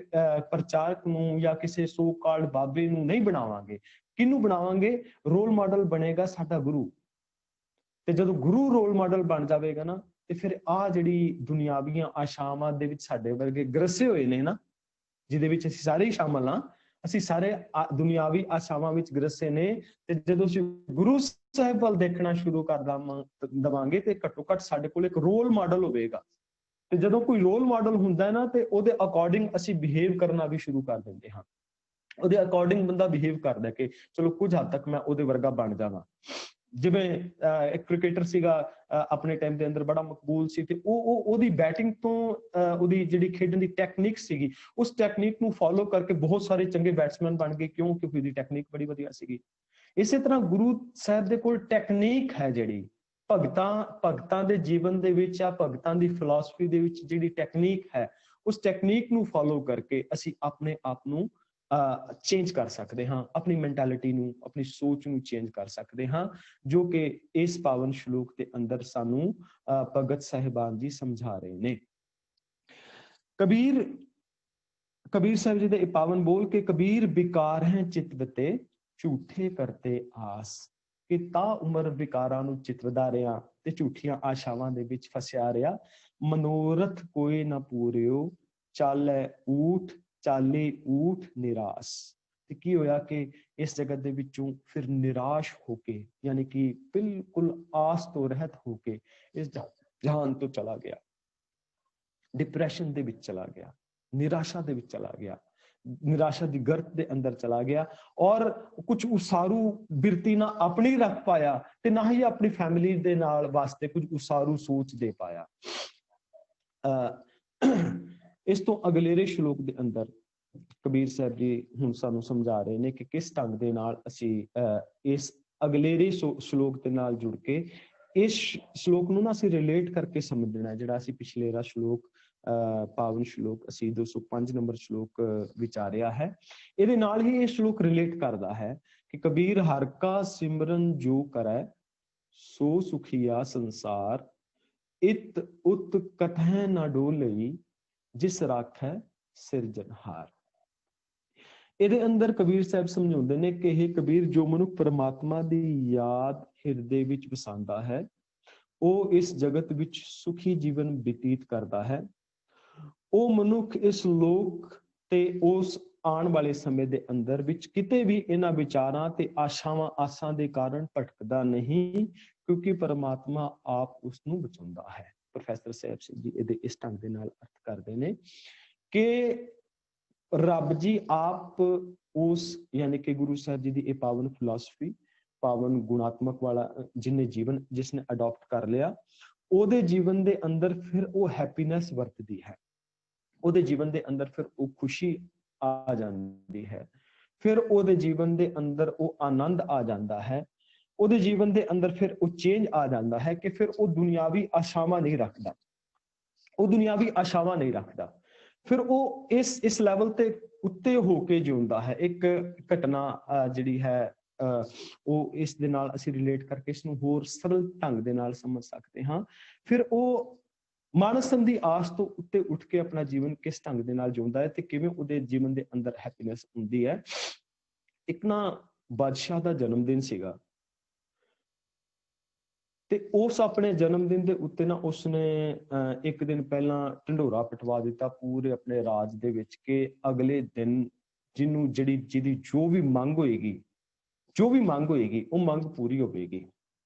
ਪ੍ਰਚਾਰਕ ਨੂੰ ਜਾਂ ਕਿਸੇ ਸੋ ਕਾਲਡ ਬਾਬੇ ਨੂੰ ਨਹੀਂ ਬਣਾਵਾਂਗੇ। ਕਿਹਨੂੰ ਬਣਾਵਾਂਗੇ? ਰੋਲ ਮਾਡਲ ਬਣੇਗਾ ਸਾਡਾ ਗੁਰੂ। ਤੇ ਜਦੋਂ ਗੁਰੂ ਰੋਲ ਮਾਡਲ ਬਣ ਜਾਵੇਗਾ ਨਾ, ਤੇ ਫਿਰ ਆਹ ਜਿਹੜੀ ਦੁਨਿਆਵੀਆਂ ਆਸ਼ਾਵਾਂ ਦੇ ਵਿੱਚ ਸਾਡੇ ਵਰਗੇ ਗਰਸੇ ਹੋਏ ਨੇ ਨਾ, ਜਿਹਦੇ ਵਿੱਚ ਅਸੀਂ ਸਾਰੇ ਹੀ ਸ਼ਾਮਲ ਹਾਂ, ਅਸੀਂ ਸਾਰੇ ਦੁਨਿਆਵੀ ਆਸ਼ਾਵਾਂ ਵਿੱਚ ਗਰਸੇ ਨੇ, ਤੇ ਜਦੋਂ ਅਸੀਂ ਗੁਰੂ ਸਾਹਿਬ ਵੱਲ ਦੇਖਣਾ ਸ਼ੁਰੂ ਕਰ ਦੇਵਾਂਗੇ ਤੇ ਘੱਟੋ ਘੱਟ ਸਾਡੇ ਕੋਲ ਇੱਕ ਰੋਲ ਮਾਡਲ ਹੋਵੇਗਾ। ਤੇ ਜਦੋਂ ਕੋਈ ਰੋਲ ਮਾਡਲ ਹੁੰਦਾ ਹੈ ਨਾ, ਤੇ ਉਹਦੇ ਅਕੋਰਡਿੰਗ ਅਸੀਂ ਬਿਹੇਵ ਕਰਨਾ ਵੀ ਸ਼ੁਰੂ ਕਰ ਦਿੰਦੇ ਹਾਂ। ਉਹਦੇ ਅਕੋਰਡਿੰਗ ਬੰਦਾ ਬਿਹੇਵ ਕਰਦਾ ਕਿ ਚਲੋ ਕੁਝ ਹੱਦ ਤੱਕ ਮੈਂ ਉਹਦੇ ਵਰਗਾ ਬਣ ਜਾਵਾਂ। ਜਿਵੇਂ ਇੱਕ ਕ੍ਰਿਕਟਰ ਸੀਗਾ ਆਪਣੇ ਟਾਈਮ ਦੇ ਅੰਦਰ ਬੜਾ ਮਕਬੂਲ ਸੀ, ਤੇ ਉਹਦੀ ਬੈਟਿੰਗ ਤੋਂ ਉਹਦੀ ਜਿਹੜੀ ਖੇਡਣ ਦੀ ਟੈਕਨੀਕ ਸੀਗੀ, ਉਸ ਟੈਕਨੀਕ ਨੂੰ ਫੋਲੋ ਕਰਕੇ ਬਹੁਤ ਸਾਰੇ ਚੰਗੇ ਬੈਟਸਮੈਨ ਬਣ ਗਏ। ਕਿਉਂ? ਕਿਉਂਕਿ ਉਹਦੀ ਟੈਕਨੀਕ ਬੜੀ ਵਧੀਆ ਸੀਗੀ। ਇਸੇ ਤਰ੍ਹਾਂ ਗੁਰੂ ਸਾਹਿਬ ਦੇ ਕੋਲ ਟੈਕਨੀਕ ਹੈ, ਜਿਹੜੀ ਭਗਤਾਂ ਦੇ ਜੀਵਨ ਦੇ ਵਿੱਚ ਆ, ਭਗਤਾਂ ਦੀ ਫਿਲਾਸਫੀ ਦੇ ਵਿੱਚ ਜਿਹੜੀ ਟੈਕਨੀਕ ਹੈ, ਉਸ ਟੈਕਨੀਕ ਨੂੰ ਫੋਲੋ ਕਰਕੇ ਅਸੀਂ ਆਪਣੇ ਆਪ ਨੂੰ ਚੇਂਜ ਕਰ ਸਕਦੇ ਹਾਂ, ਆਪਣੀ ਮੈਂਟੈਲਿਟੀ ਨੂੰ, ਆਪਣੀ ਸੋਚ ਨੂੰ ਚੇਂਜ ਕਰ ਸਕਦੇ ਹਾਂ, ਜੋ ਕਿ ਇਸ ਪਾਵਨ ਸ਼ਲੋਕ ਦੇ ਅੰਦਰ ਸਾਨੂੰ ਭਗਤ ਸਾਹਿਬਾਨ ਜੀ ਸਮਝਾ ਰਹੇ ਨੇ। ਕਬੀਰ ਸਾਹਿਬ ਜੀ ਦੇ ਇਹ ਪਾਵਨ ਬੋਲ ਕੇ, ਕਬੀਰ ਵਿਕਾਰ ਹੈ ਚਿਤਵਤੇ ਝੂਠੇ ਕਰਤੇ ਆਸ, ਕਿ ਤਾ ਉਮਰ ਵਿਕਾਰਾਂ ਨੂੰ ਚਿਤਵਦਾ ਰਿਹਾ ਤੇ ਝੂਠੀਆਂ ਆਸ਼ਾਵਾਂ ਦੇ ਵਿੱਚ ਫਸਿਆ ਰਿਹਾ। ਮਨੋਰਥ ਕੋਈ ਨਾ ਪੂਰਿਓ ਚਾਲੇ ਊਠ ਨਿਰਾਸ਼। ਤੇ ਕੀ ਹੋਇਆ ਕਿ ਇਸ ਜਗਤ ਦੇ ਵਿੱਚੋਂ ਫਿਰ ਨਿਰਾਸ਼ ਹੋ ਕੇ, ਯਾਨੀ ਕਿ ਬਿਲਕੁਲ ਆਸ ਤੋਂ ਰਹਿਤ ਹੋ ਕੇ ਇਸ ਜਹਾਨ ਤੋਂ ਚਲਾ ਗਿਆ, ਡਿਪਰੈਸ਼ਨ ਦੇ ਵਿੱਚ ਚਲਾ ਗਿਆ, ਨਿਰਾਸ਼ਾ ਦੇ ਵਿੱਚ ਚਲਾ ਗਿਆ, ਨਿਰਾਸ਼ਾ ਦੀ ਗਰਤ ਦੇ ਅੰਦਰ ਚਲਾ ਗਿਆ, ਔਰ ਕੁਝ ਉਸਾਰੂ ਬਿਰਤੀ ਨਾ ਆਪਣੀ ਰੱਖ ਪਾਇਆ ਤੇ ਨਾ ਹੀ ਆਪਣੀ ਫੈਮਿਲੀ ਦੇ ਨਾਲ ਵਾਸਤੇ ਕੁਝ ਉਸਾਰੂ ਸੋਚ ਦੇ ਪਾਇਆ। ਇਸ ਤੋਂ ਅਗਲੇਰੇ ਸ਼ਲੋਕ ਦੇ ਅੰਦਰ ਕਬੀਰ ਸਾਹਿਬ ਜੀ ਹੁਣ ਸਾਨੂੰ ਸਮਝਾ ਰਹੇ ਨੇ ਕਿ ਕਿਸ ਢੰਗ ਦੇ ਨਾਲ ਅਸੀਂ ਇਸ ਅਗਲੇਰੇ ਸ਼ਲੋਕ ਦੇ ਨਾਲ ਜੁੜ ਕੇ ਇਸ ਸ਼ਲੋਕ ਨੂੰ ਨਾ ਅਸੀਂ ਰਿਲੇਟ ਕਰਕੇ ਸਮਝਣਾ ਹੈ। ਜਿਹੜਾ ਅਸੀਂ ਪਿਛਲੇਰਾ ਸ਼ਲੋਕ ਪਾਵਨ ਸ਼ਲੋਕ ਅਸੀਂ 205 ਨੰਬਰ ਸ਼ਲੋਕ ਵਿਚਾਰਿਆ ਹੈ, ਇਹਦੇ ਨਾਲ ਹੀ ਇਹ ਸ਼ਲੋਕ ਰਿਲੇਟ ਕਰਦਾ ਹੈ ਕਿ ਕਬੀਰ ਹਰ ਕਾ ਸਿਮਰਨ ਜੋ ਕਰੈ ਸੋ ਸੁਖੀਆ ਸੰਸਾਰ, ਇਤ ਉਤ ਕਥੈ ਨਾ ਡੋਲਈ ਜਿਸ ਰਾਖੈ ਸਿਰਜਨਹਾਰ। ਇਹਦੇ ਅੰਦਰ ਕਬੀਰ ਸਾਹਿਬ ਸਮਝਾਉਂਦੇ ਨੇ ਕਿ ਇਹ ਕਬੀਰ, ਜੋ ਮਨੁੱਖ ਪਰਮਾਤਮਾ ਦੀ ਯਾਦ ਹਿਰਦੇ ਵਿੱਚ ਵਸਾਉਂਦਾ ਹੈ, ਉਹ ਇਸ ਜਗਤ ਵਿੱਚ ਸੁਖੀ ਜੀਵਨ ਬਤੀਤ ਕਰਦਾ ਹੈ। ਉਹ ਮਨੁੱਖ ਇਸ ਲੋਕ ਤੇ ਉਸ ਆਉਣ ਵਾਲੇ ਸਮੇਂ ਦੇ ਅੰਦਰ ਵਿੱਚ ਕਿਤੇ ਵੀ ਇਹਨਾਂ ਵਿਚਾਰਾਂ ਤੇ ਆਸਾਂ ਦੇ ਕਾਰਨ ਭਟਕਦਾ ਨਹੀਂ, ਕਿਉਂਕਿ ਪਰਮਾਤਮਾ ਆਪ ਉਸ ਨੂੰ ਬਚਾਉਂਦਾ ਹੈ। ਪ੍ਰੋਫੈਸਰ ਸਾਹਿਬ ਸਿੰਘ ਜੀ ਇਹਦੇ ਇਸ ਢੰਗ ਦੇ ਨਾਲ ਅਰਥ ਕਰਦੇ ਨੇ ਕਿ ਰੱਬ ਜੀ ਆਪ ਉਸ, ਯਾਨੀ ਕਿ ਗੁਰੂ ਸਾਹਿਬ ਜੀ ਦੀ ਇਹ ਪਾਵਨ ਫਿਲਾਸਫੀ, ਪਾਵਨ ਗੁਣਾਤਮਕ ਵਾਲਾ ਜਿਹਨੇ ਜੀਵਨ ਜਿਸਨੇ ਅਡਾਪਟ ਕਰ ਲਿਆ, ਉਹਦੇ ਜੀਵਨ ਦੇ ਅੰਦਰ ਫਿਰ ਉਹ ਹੈਪੀਨੈਸ ਵਰਤਦੀ ਹੈ, ਉਹਦੇ ਜੀਵਨ ਦੇ ਅੰਦਰ ਫਿਰ ਉਹ ਖੁਸ਼ੀ ਆ ਜਾਂਦੀ ਹੈ, ਫਿਰ ਉਹਦੇ ਜੀਵਨ ਦੇ ਅੰਦਰ ਉਹ ਆਨੰਦ ਆ ਜਾਂਦਾ ਹੈ, ਉਹਦੇ ਜੀਵਨ ਦੇ ਅੰਦਰ ਫਿਰ ਉਹ ਚੇਂਜ ਆ ਜਾਂਦਾ ਹੈ ਕਿ ਫਿਰ ਉਹ ਦੁਨਿਆਵੀ ਆਸ਼ਾਵਾਂ ਨਹੀਂ ਰੱਖਦਾ, ਉਹ ਦੁਨਿਆਵੀ ਆਸ਼ਾਵਾਂ ਨਹੀਂ ਰੱਖਦਾ, ਫਿਰ ਉਹ ਇਸ ਲੈਵਲ ਤੇ ਉੱਤੇ ਹੋ ਕੇ ਜਿਉਂਦਾ ਹੈ। ਇੱਕ ਘਟਨਾ ਜਿਹੜੀ ਹੈ ਉਹ ਇਸ ਦੇ ਨਾਲ ਅਸੀਂ ਰਿਲੇਟ ਕਰਕੇ ਇਸ ਨੂੰ ਹੋਰ ਸਰਲ ਢੰਗ ਦੇ ਨਾਲ ਸਮਝ ਸਕਦੇ ਹਾਂ। ਫਿਰ ਉਹ ਮਾਨਸਨ ਦੀ ਆਸ ਤੋਂ ਉੱਤੇ ਉੱਠ ਕੇ ਆਪਣਾ ਜੀਵਨ ਕਿਸ ਢੰਗ ਦੇ ਨਾਲ ਜਿਉਂਦਾ ਹੈ ਤੇ ਕਿਵੇਂ ਉਹਦੇ ਜੀਵਨ ਦੇ ਅੰਦਰ ਹੈਪੀਨੈਸ ਹੁੰਦੀ ਹੈ। ਇੱਕ ਨਾ ਬਾਦਸ਼ਾਹ ਦਾ ਜਨਮ ਦਿਨ ਸੀਗਾ ਤੇ ਉਸ ਆਪਣੇ ਜਨਮ ਦਿਨ ਦੇ ਉੱਤੇ ਨਾ ਉਸਨੇ ਇੱਕ ਦਿਨ ਪਹਿਲਾਂ ਢਿੰਡੋਰਾ ਪਿਟਵਾ ਦਿੱਤਾ ਪੂਰੇ ਆਪਣੇ ਰਾਜ ਦੇ ਵਿੱਚ ਕਿ ਅਗਲੇ ਦਿਨ ਜਿਹਦੀ ਜੋ ਵੀ ਮੰਗ ਹੋਏਗੀ ਉਹ ਮੰਗ ਪੂਰੀ ਹੋਵੇਗੀ।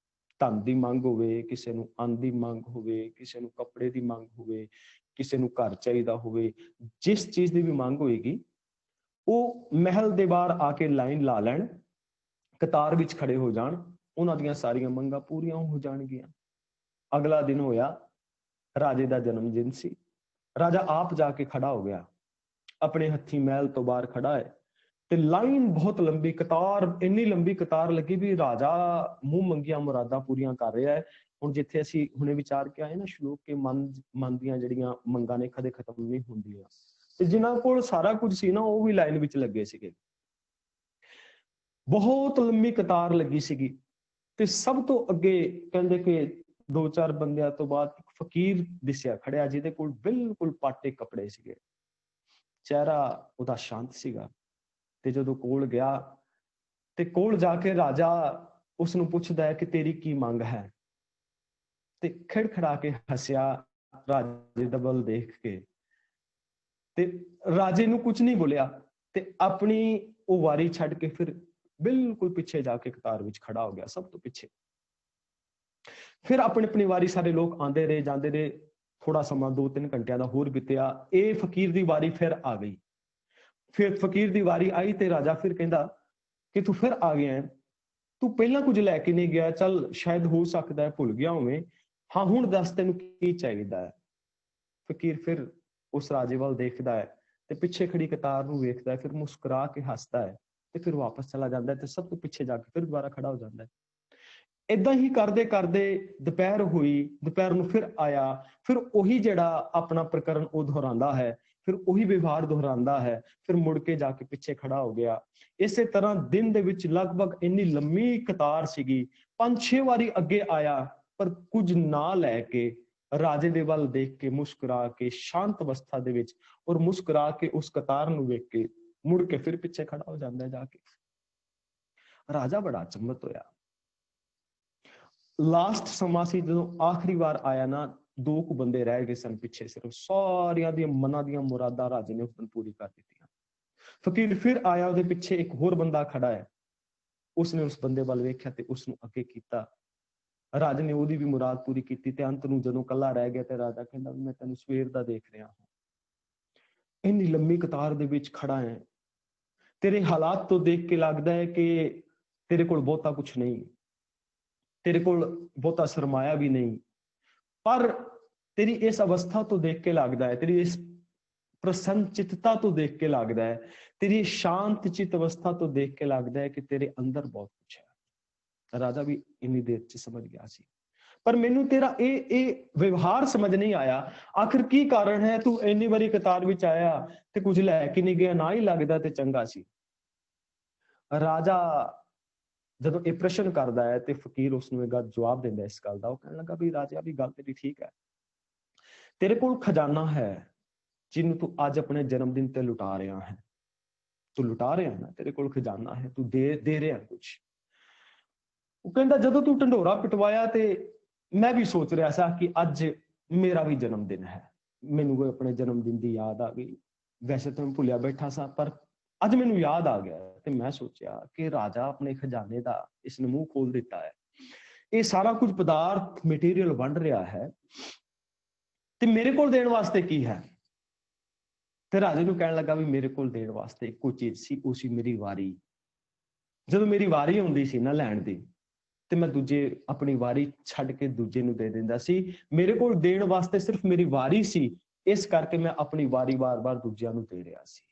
ਧਨ ਦੀ ਮੰਗ ਹੋਵੇ, ਕਿਸੇ ਨੂੰ ਅੰਨ ਦੀ ਮੰਗ ਹੋਵੇ, ਕਿਸੇ ਨੂੰ ਕੱਪੜੇ ਦੀ ਮੰਗ ਹੋਵੇ, ਕਿਸੇ ਨੂੰ ਘਰ ਚਾਹੀਦਾ ਹੋਵੇ, ਜਿਸ ਚੀਜ਼ ਦੀ ਵੀ ਮੰਗ ਹੋਏਗੀ ਉਹ ਮਹਿਲ ਦੇ ਬਾਹਰ ਆ ਕੇ ਲਾਈਨ ਲਾ ਲੈਣ, ਕਤਾਰ ਵਿੱਚ ਖੜੇ ਹੋ ਜਾਣ, ਉਹਨਾਂ ਦੀਆਂ ਸਾਰੀਆਂ ਮੰਗਾਂ ਪੂਰੀਆਂ ਹੋ ਜਾਣਗੀਆਂ। ਅਗਲਾ ਦਿਨ ਹੋਇਆ, ਰਾਜੇ ਦਾ ਜਨਮ ਦਿਨ ਸੀ, ਰਾਜਾ ਆਪ ਜਾ ਕੇ ਖੜਾ ਹੋ ਗਿਆ, ਆਪਣੇ ਹੱਥੀਂ ਮਹਿਲ ਤੋਂ ਬਾਹਰ ਖੜਾ ਹੈ ਤੇ ਲਾਈਨ ਬਹੁਤ ਲੰਬੀ, ਕਤਾਰ ਇੰਨੀ ਲੰਬੀ ਕਤਾਰ ਲੱਗੀ ਵੀ ਰਾਜਾ ਮੂੰਹ ਮੰਗੀਆਂ ਮੁਰਾਦਾਂ ਪੂਰੀਆਂ ਕਰ ਰਿਹਾ ਹੈ। ਹੁਣ ਜਿੱਥੇ ਅਸੀਂ ਹੁਣੇ ਵਿਚਾਰ ਕੇ ਆਏ ਨਾ ਸ਼ਲੋਕ ਕੇ ਮਨ ਦੀਆਂ ਜਿਹੜੀਆਂ ਮੰਗਾਂ ਨੇ ਕਦੇ ਖਤਮ ਨਹੀਂ ਹੁੰਦੀਆਂ, ਤੇ ਜਿਨ੍ਹਾਂ ਕੋਲ ਸਾਰਾ ਕੁਝ ਸੀ ਨਾ ਉਹ ਵੀ ਲਾਈਨ ਵਿੱਚ ਲੱਗੇ ਸੀਗੇ, ਬਹੁਤ ਲੰਮੀ ਕਤਾਰ ਲੱਗੀ ਸੀਗੀ। ਤੇ ਸਭ ਤੋਂ ਅੱਗੇ ਕਹਿੰਦੇ ਕਿ 2-4 ਬੰਦਿਆਂ ਤੋਂ ਬਾਅਦ ਇੱਕ ਫਕੀਰ ਦਿਸਿਆ ਖੜਿਆ, ਜਿਹਦੇ ਕੋਲ ਬਿਲਕੁਲ ਪਾਟੇ ਕੱਪੜੇ ਸੀਗੇ, ਚਿਹਰਾ ਉਹਦਾ ਸ਼ਾਂਤ ਸੀਗਾ। ਤੇ ਜਦੋਂ ਕੋਲ ਗਿਆ ਤੇ ਕੋਲ ਜਾ ਕੇ ਰਾਜਾ ਉਸ ਨੂੰ ਪੁੱਛਦਾ ਹੈ ਕਿ ਤੇਰੀ ਕੀ ਮੰਗ ਹੈ, ਤੇ ਖੜਖੜਾ ਕੇ ਹੱਸਿਆ ਰਾਜੇ ਦਾ ਵੱਲ ਦੇਖ ਕੇ, ਤੇ ਰਾਜੇ ਨੂੰ ਕੁਝ ਨਹੀਂ ਬੋਲਿਆ ਤੇ ਆਪਣੀ ਉਹ ਵਾਰੀ ਛੱਡ ਕੇ ਫਿਰ ਬਿਲਕੁਲ ਪਿੱਛੇ ਜਾ ਕੇ ਕਤਾਰ ਵਿੱਚ ਖੜਾ ਹੋ ਗਿਆ, ਸਭ ਤੋਂ ਪਿੱਛੇ। ਫਿਰ ਆਪਣੀ ਵਾਰੀ ਸਾਰੇ ਲੋਕ ਆਉਂਦੇ ਰਹੇ ਜਾਂਦੇ ਰਹੇ, ਥੋੜਾ ਸਮਾਂ 2-3 ਘੰਟਿਆਂ ਦਾ ਹੋਰ ਬੀਤਿਆ, ਇਹ ਫਕੀਰ ਦੀ ਵਾਰੀ ਫਿਰ ਆ ਗਈ। ਫਿਰ ਫਕੀਰ ਦੀ ਵਾਰੀ ਆਈ ਤੇ ਰਾਜਾ ਫਿਰ ਕਹਿੰਦਾ ਕਿ ਤੂੰ ਫਿਰ ਆ ਗਿਆ ਹੈ, ਤੂੰ ਪਹਿਲਾਂ ਕੁਝ ਲੈ ਕੇ ਨਹੀਂ ਗਿਆ, ਚੱਲ ਸ਼ਾਇਦ ਹੋ ਸਕਦਾ ਹੈ ਭੁੱਲ ਗਿਆ ਹੋਵੇਂ, ਹਾਂ ਹੁਣ ਦੱਸ ਤੈਨੂੰ ਕੀ ਚਾਹੀਦਾ ਹੈ। ਫਕੀਰ ਫਿਰ ਉਸ ਰਾਜੇ ਵੱਲ ਦੇਖਦਾ ਹੈ ਤੇ ਪਿੱਛੇ ਖੜੀ ਕਤਾਰ ਨੂੰ ਵੇਖਦਾ ਹੈ, ਫਿਰ ਮੁਸਕਰਾ ਕੇ ਹੱਸਦਾ ਹੈ ਤੇ ਫਿਰ ਵਾਪਸ ਚਲਾ ਜਾਂਦਾ ਹੈ ਤੇ ਸਭ ਤੋਂ ਪਿੱਛੇ ਜਾ ਕੇ ਫਿਰ ਦੁਬਾਰਾ ਖੜਾ ਹੋ ਜਾਂਦਾ ਹੈ। ਏਦਾਂ ਹੀ ਕਰਦੇ ਕਰਦੇ ਦੁਪਹਿਰ ਹੋਈ, ਦੁਪਹਿਰ ਨੂੰ ਫਿਰ ਆਇਆ, ਫਿਰ ਉਹੀ ਜਿਹੜਾ ਆਪਣਾ ਪ੍ਰਕਰਨ ਉਹ ਦੁਹਰਾਉਂਦਾ ਹੈ, ਫਿਰ ਉਹੀ ਵਿਵਹਾਰ ਦੁਹਰਾਉਂਦਾ ਹੈ, ਫਿਰ ਮੁੜ ਕੇ ਜਾ ਕੇ ਪਿੱਛੇ ਖੜਾ ਹੋ ਗਿਆ। ਇਸੇ ਤਰ੍ਹਾਂ ਦਿਨ ਦੇ ਵਿੱਚ ਲਗਭਗ ਇੰਨੀ ਲੰਮੀ ਕਤਾਰ ਸੀਗੀ, 5-6 ਵਾਰੀ ਅੱਗੇ ਆਇਆ, ਪਰ ਕੁਝ ਨਾ ਲੈ ਕੇ ਰਾਜੇ ਦੇ ਵੱਲ ਦੇਖ ਕੇ ਮੁਸਕਰਾ ਕੇ ਸ਼ਾਂਤ ਅਵਸਥਾ ਦੇ ਵਿੱਚ ਔਰ ਮੁਸਕਰਾ ਕੇ ਉਸ ਕਤਾਰ ਨੂੰ ਵੇਖ ਕੇ ਮੁੜ ਕੇ ਫਿਰ ਪਿੱਛੇ ਖੜਾ ਹੋ ਜਾਂਦਾ ਜਾ ਕੇ। ਰਾਜਾ ਬੜਾ ਅਚੰਭਤ ਹੋਇਆ। ਲਾਸਟ ਸਮਾਂ ਸੀ ਜਦੋਂ ਆਖਰੀ ਵਾਰ ਆਇਆ ਨਾ, 2 ਕੁ ਬੰਦੇ ਰਹਿ ਗਏ ਸਨ ਪਿੱਛੇ, ਸਿਰਫ ਸਾਰਿਆਂ ਦੀਆਂ ਮਨਾਂ ਦੀਆਂ ਮੁਰਾਦਾਂ ਰਾਜੇ ਨੇ ਉਸ ਦਿਨ ਪੂਰੀ ਕਰ ਦਿੱਤੀਆਂ। ਫਕੀਰ ਫਿਰ ਆਇਆ, ਉਹਦੇ ਪਿੱਛੇ ਇੱਕ ਹੋਰ ਬੰਦਾ ਖੜਾ ਹੈ, ਉਸਨੇ ਉਸ ਬੰਦੇ ਵੱਲ ਵੇਖਿਆ ਤੇ ਉਸਨੂੰ ਅੱਗੇ ਕੀਤਾ। ਰਾਜੇ ਨੇ ਉਹਦੀ ਵੀ ਮੁਰਾਦ ਪੂਰੀ ਕੀਤੀ ਤੇ ਅੰਤ ਨੂੰ ਜਦੋਂ ਕੱਲਾ ਰਹਿ ਗਿਆ ਤੇ ਰਾਜਾ ਕਹਿੰਦਾ ਮੈਂ ਤੈਨੂੰ ਸਵੇਰ ਦਾ ਦੇਖ ਰਿਹਾ ਹਾਂ, ਇੰਨੀ ਲੰਮੀ ਕਤਾਰ ਦੇ ਵਿੱਚ ਖੜਾ ਹੈ, ਤੇਰੇ ਹਾਲਾਤ ਤੋਂ ਦੇਖ ਕੇ ਲੱਗਦਾ ਹੈ ਕਿ ਤੇਰੇ ਕੋਲ ਬਹੁਤਾ ਕੁਛ ਨਹੀਂ, ਤੇਰੇ ਕੋਲ ਬਹੁਤਾ ਸਰਮਾਇਆ ਵੀ ਨਹੀਂ, ਪਰ ਤੇਰੀ ਇਸ ਅਵਸਥਾ ਤੋਂ ਦੇਖ ਕੇ ਲੱਗਦਾ ਹੈ, ਤੇਰੀ ਇਸ ਪ੍ਰਸੰਨ ਚਿੱਤਤਾ ਤੋਂ ਦੇਖ ਕੇ ਲੱਗਦਾ ਹੈ, ਤੇਰੀ ਸ਼ਾਂਤ ਚਿੱਤ ਅਵਸਥਾ ਤੋਂ ਦੇਖ ਕੇ ਲੱਗਦਾ ਹੈ ਕਿ ਤੇਰੇ ਅੰਦਰ ਬਹੁਤ ਕੁਛ ਹੈ। ਰਾਜਾ ਵੀ ਇੰਨੀ ਦੇਰ ਚ ਸਮਝ ਗਿਆ ਸੀ, ਪਰ ਮੈਨੂੰ ਤੇਰਾ ਇਹ ਵਿਵਹਾਰ ਸਮਝ ਨਹੀਂ ਆਇਆ, ਆਖਿਰ ਕੀ ਕਾਰਨ ਹੈ, ਤੂੰ ਇੰਨੀ ਵਾਰੀ ਕਤਾਰ ਵਿੱਚ ਆਇਆ ਤੇ ਕੁਝ ਲੈ ਕੇ ਨਹੀਂ ਗਿਆ, ਨਾ ਹੀ ਲੱਗਦਾ ਤੇ ਚੰਗਾ ਸੀ। ਰਾਜਾ ਜਦੋਂ ਇਹ ਪ੍ਰਸ਼ਨ ਕਰਦਾ ਹੈ ਤੇ ਫਕੀਰ ਉਸਨੂੰ ਇਹ ਗੱਲ ਜਵਾਬ ਦਿੰਦਾ ਇਸ ਗੱਲ ਦਾ। ਉਹ ਕਹਿਣ ਲੱਗਾ ਵੀ ਰਾਜਾ ਵੀ ਗੱਲ ਤੇਰੀ ਠੀਕ ਹੈ, ਤੇਰੇ ਕੋਲ ਖਜ਼ਾਨਾ ਹੈ ਜਿਹਨੂੰ ਤੂੰ ਅੱਜ ਆਪਣੇ ਜਨਮ ਦਿਨ ਤੇ ਲੁਟਾ ਰਿਹਾ ਹੈ, ਤੂੰ ਲੁਟਾ ਰਿਹਾ ਨਾ, ਤੇਰੇ ਕੋਲ ਖਜ਼ਾਨਾ ਹੈ, ਤੂੰ ਦੇ ਰਿਹਾ ਕੁਛ। ਉਹ ਕਹਿੰਦਾ ਜਦੋਂ ਤੂੰ ਢੰਡੋਰਾ ਪਿਟਵਾਇਆ ਤੇ ਮੈਂ ਵੀ ਸੋਚ ਰਿਹਾ ਸੀ ਕਿ ਅੱਜ ਮੇਰਾ ਵੀ ਜਨਮ ਦਿਨ ਹੈ, ਮੈਨੂੰ ਆਪਣੇ ਜਨਮ ਦਿਨ ਦੀ ਯਾਦ ਆ ਗਈ। ਵੈਸੇ ਤਾਂ ਮੈਂ ਭੁੱਲਿਆ ਬੈਠਾ ਸਾਂ, ਪਰ ਅੱਜ ਮੈਨੂੰ ਯਾਦ ਆ ਗਿਆ ਤੇ ਮੈਂ ਸੋਚਿਆ ਕਿ ਰਾਜਾ ਆਪਣੇ ਖਜ਼ਾਨੇ ਦਾ ਇਸਨੇ ਮੂੰਹ ਖੋਲ ਦਿੱਤਾ ਹੈ, ਇਹ ਸਾਰਾ ਕੁਝ ਪਦਾਰਥ ਮਟੀਰੀਅਲ ਵੰਡ ਰਿਹਾ ਹੈ ਤੇ ਮੇਰੇ ਕੋਲ ਦੇਣ ਵਾਸਤੇ ਕੀ ਹੈ। ਤੇ ਰਾਜੇ ਨੂੰ ਕਹਿਣ ਲੱਗਾ ਵੀ ਮੇਰੇ ਕੋਲ ਦੇਣ ਵਾਸਤੇ ਇੱਕੋ ਚੀਜ਼ ਸੀ, ਉਹ ਸੀ ਮੇਰੀ ਵਾਰੀ। ਜਦੋਂ ਮੇਰੀ ਵਾਰੀ ਹੁੰਦੀ ਸੀ ਨਾ ਲੈਣ ਦੀ, ਤੇ ਮੈਂ ਦੂਜੇ ਆਪਣੀ ਵਾਰੀ ਛੱਡ ਕੇ ਦੂਜੇ ਨੂੰ ਦੇ ਦਿੰਦਾ ਸੀ। ਮੇਰੇ ਕੋਲ ਦੇਣ ਵਾਸਤੇ ਸਿਰਫ ਮੇਰੀ ਵਾਰੀ ਸੀ, ਇਸ ਕਰਕੇ ਮੈਂ ਆਪਣੀ ਵਾਰੀ ਵਾਰ-ਵਾਰ ਦੂਜਿਆਂ ਨੂੰ ਦੇ ਰਿਹਾ ਸੀ।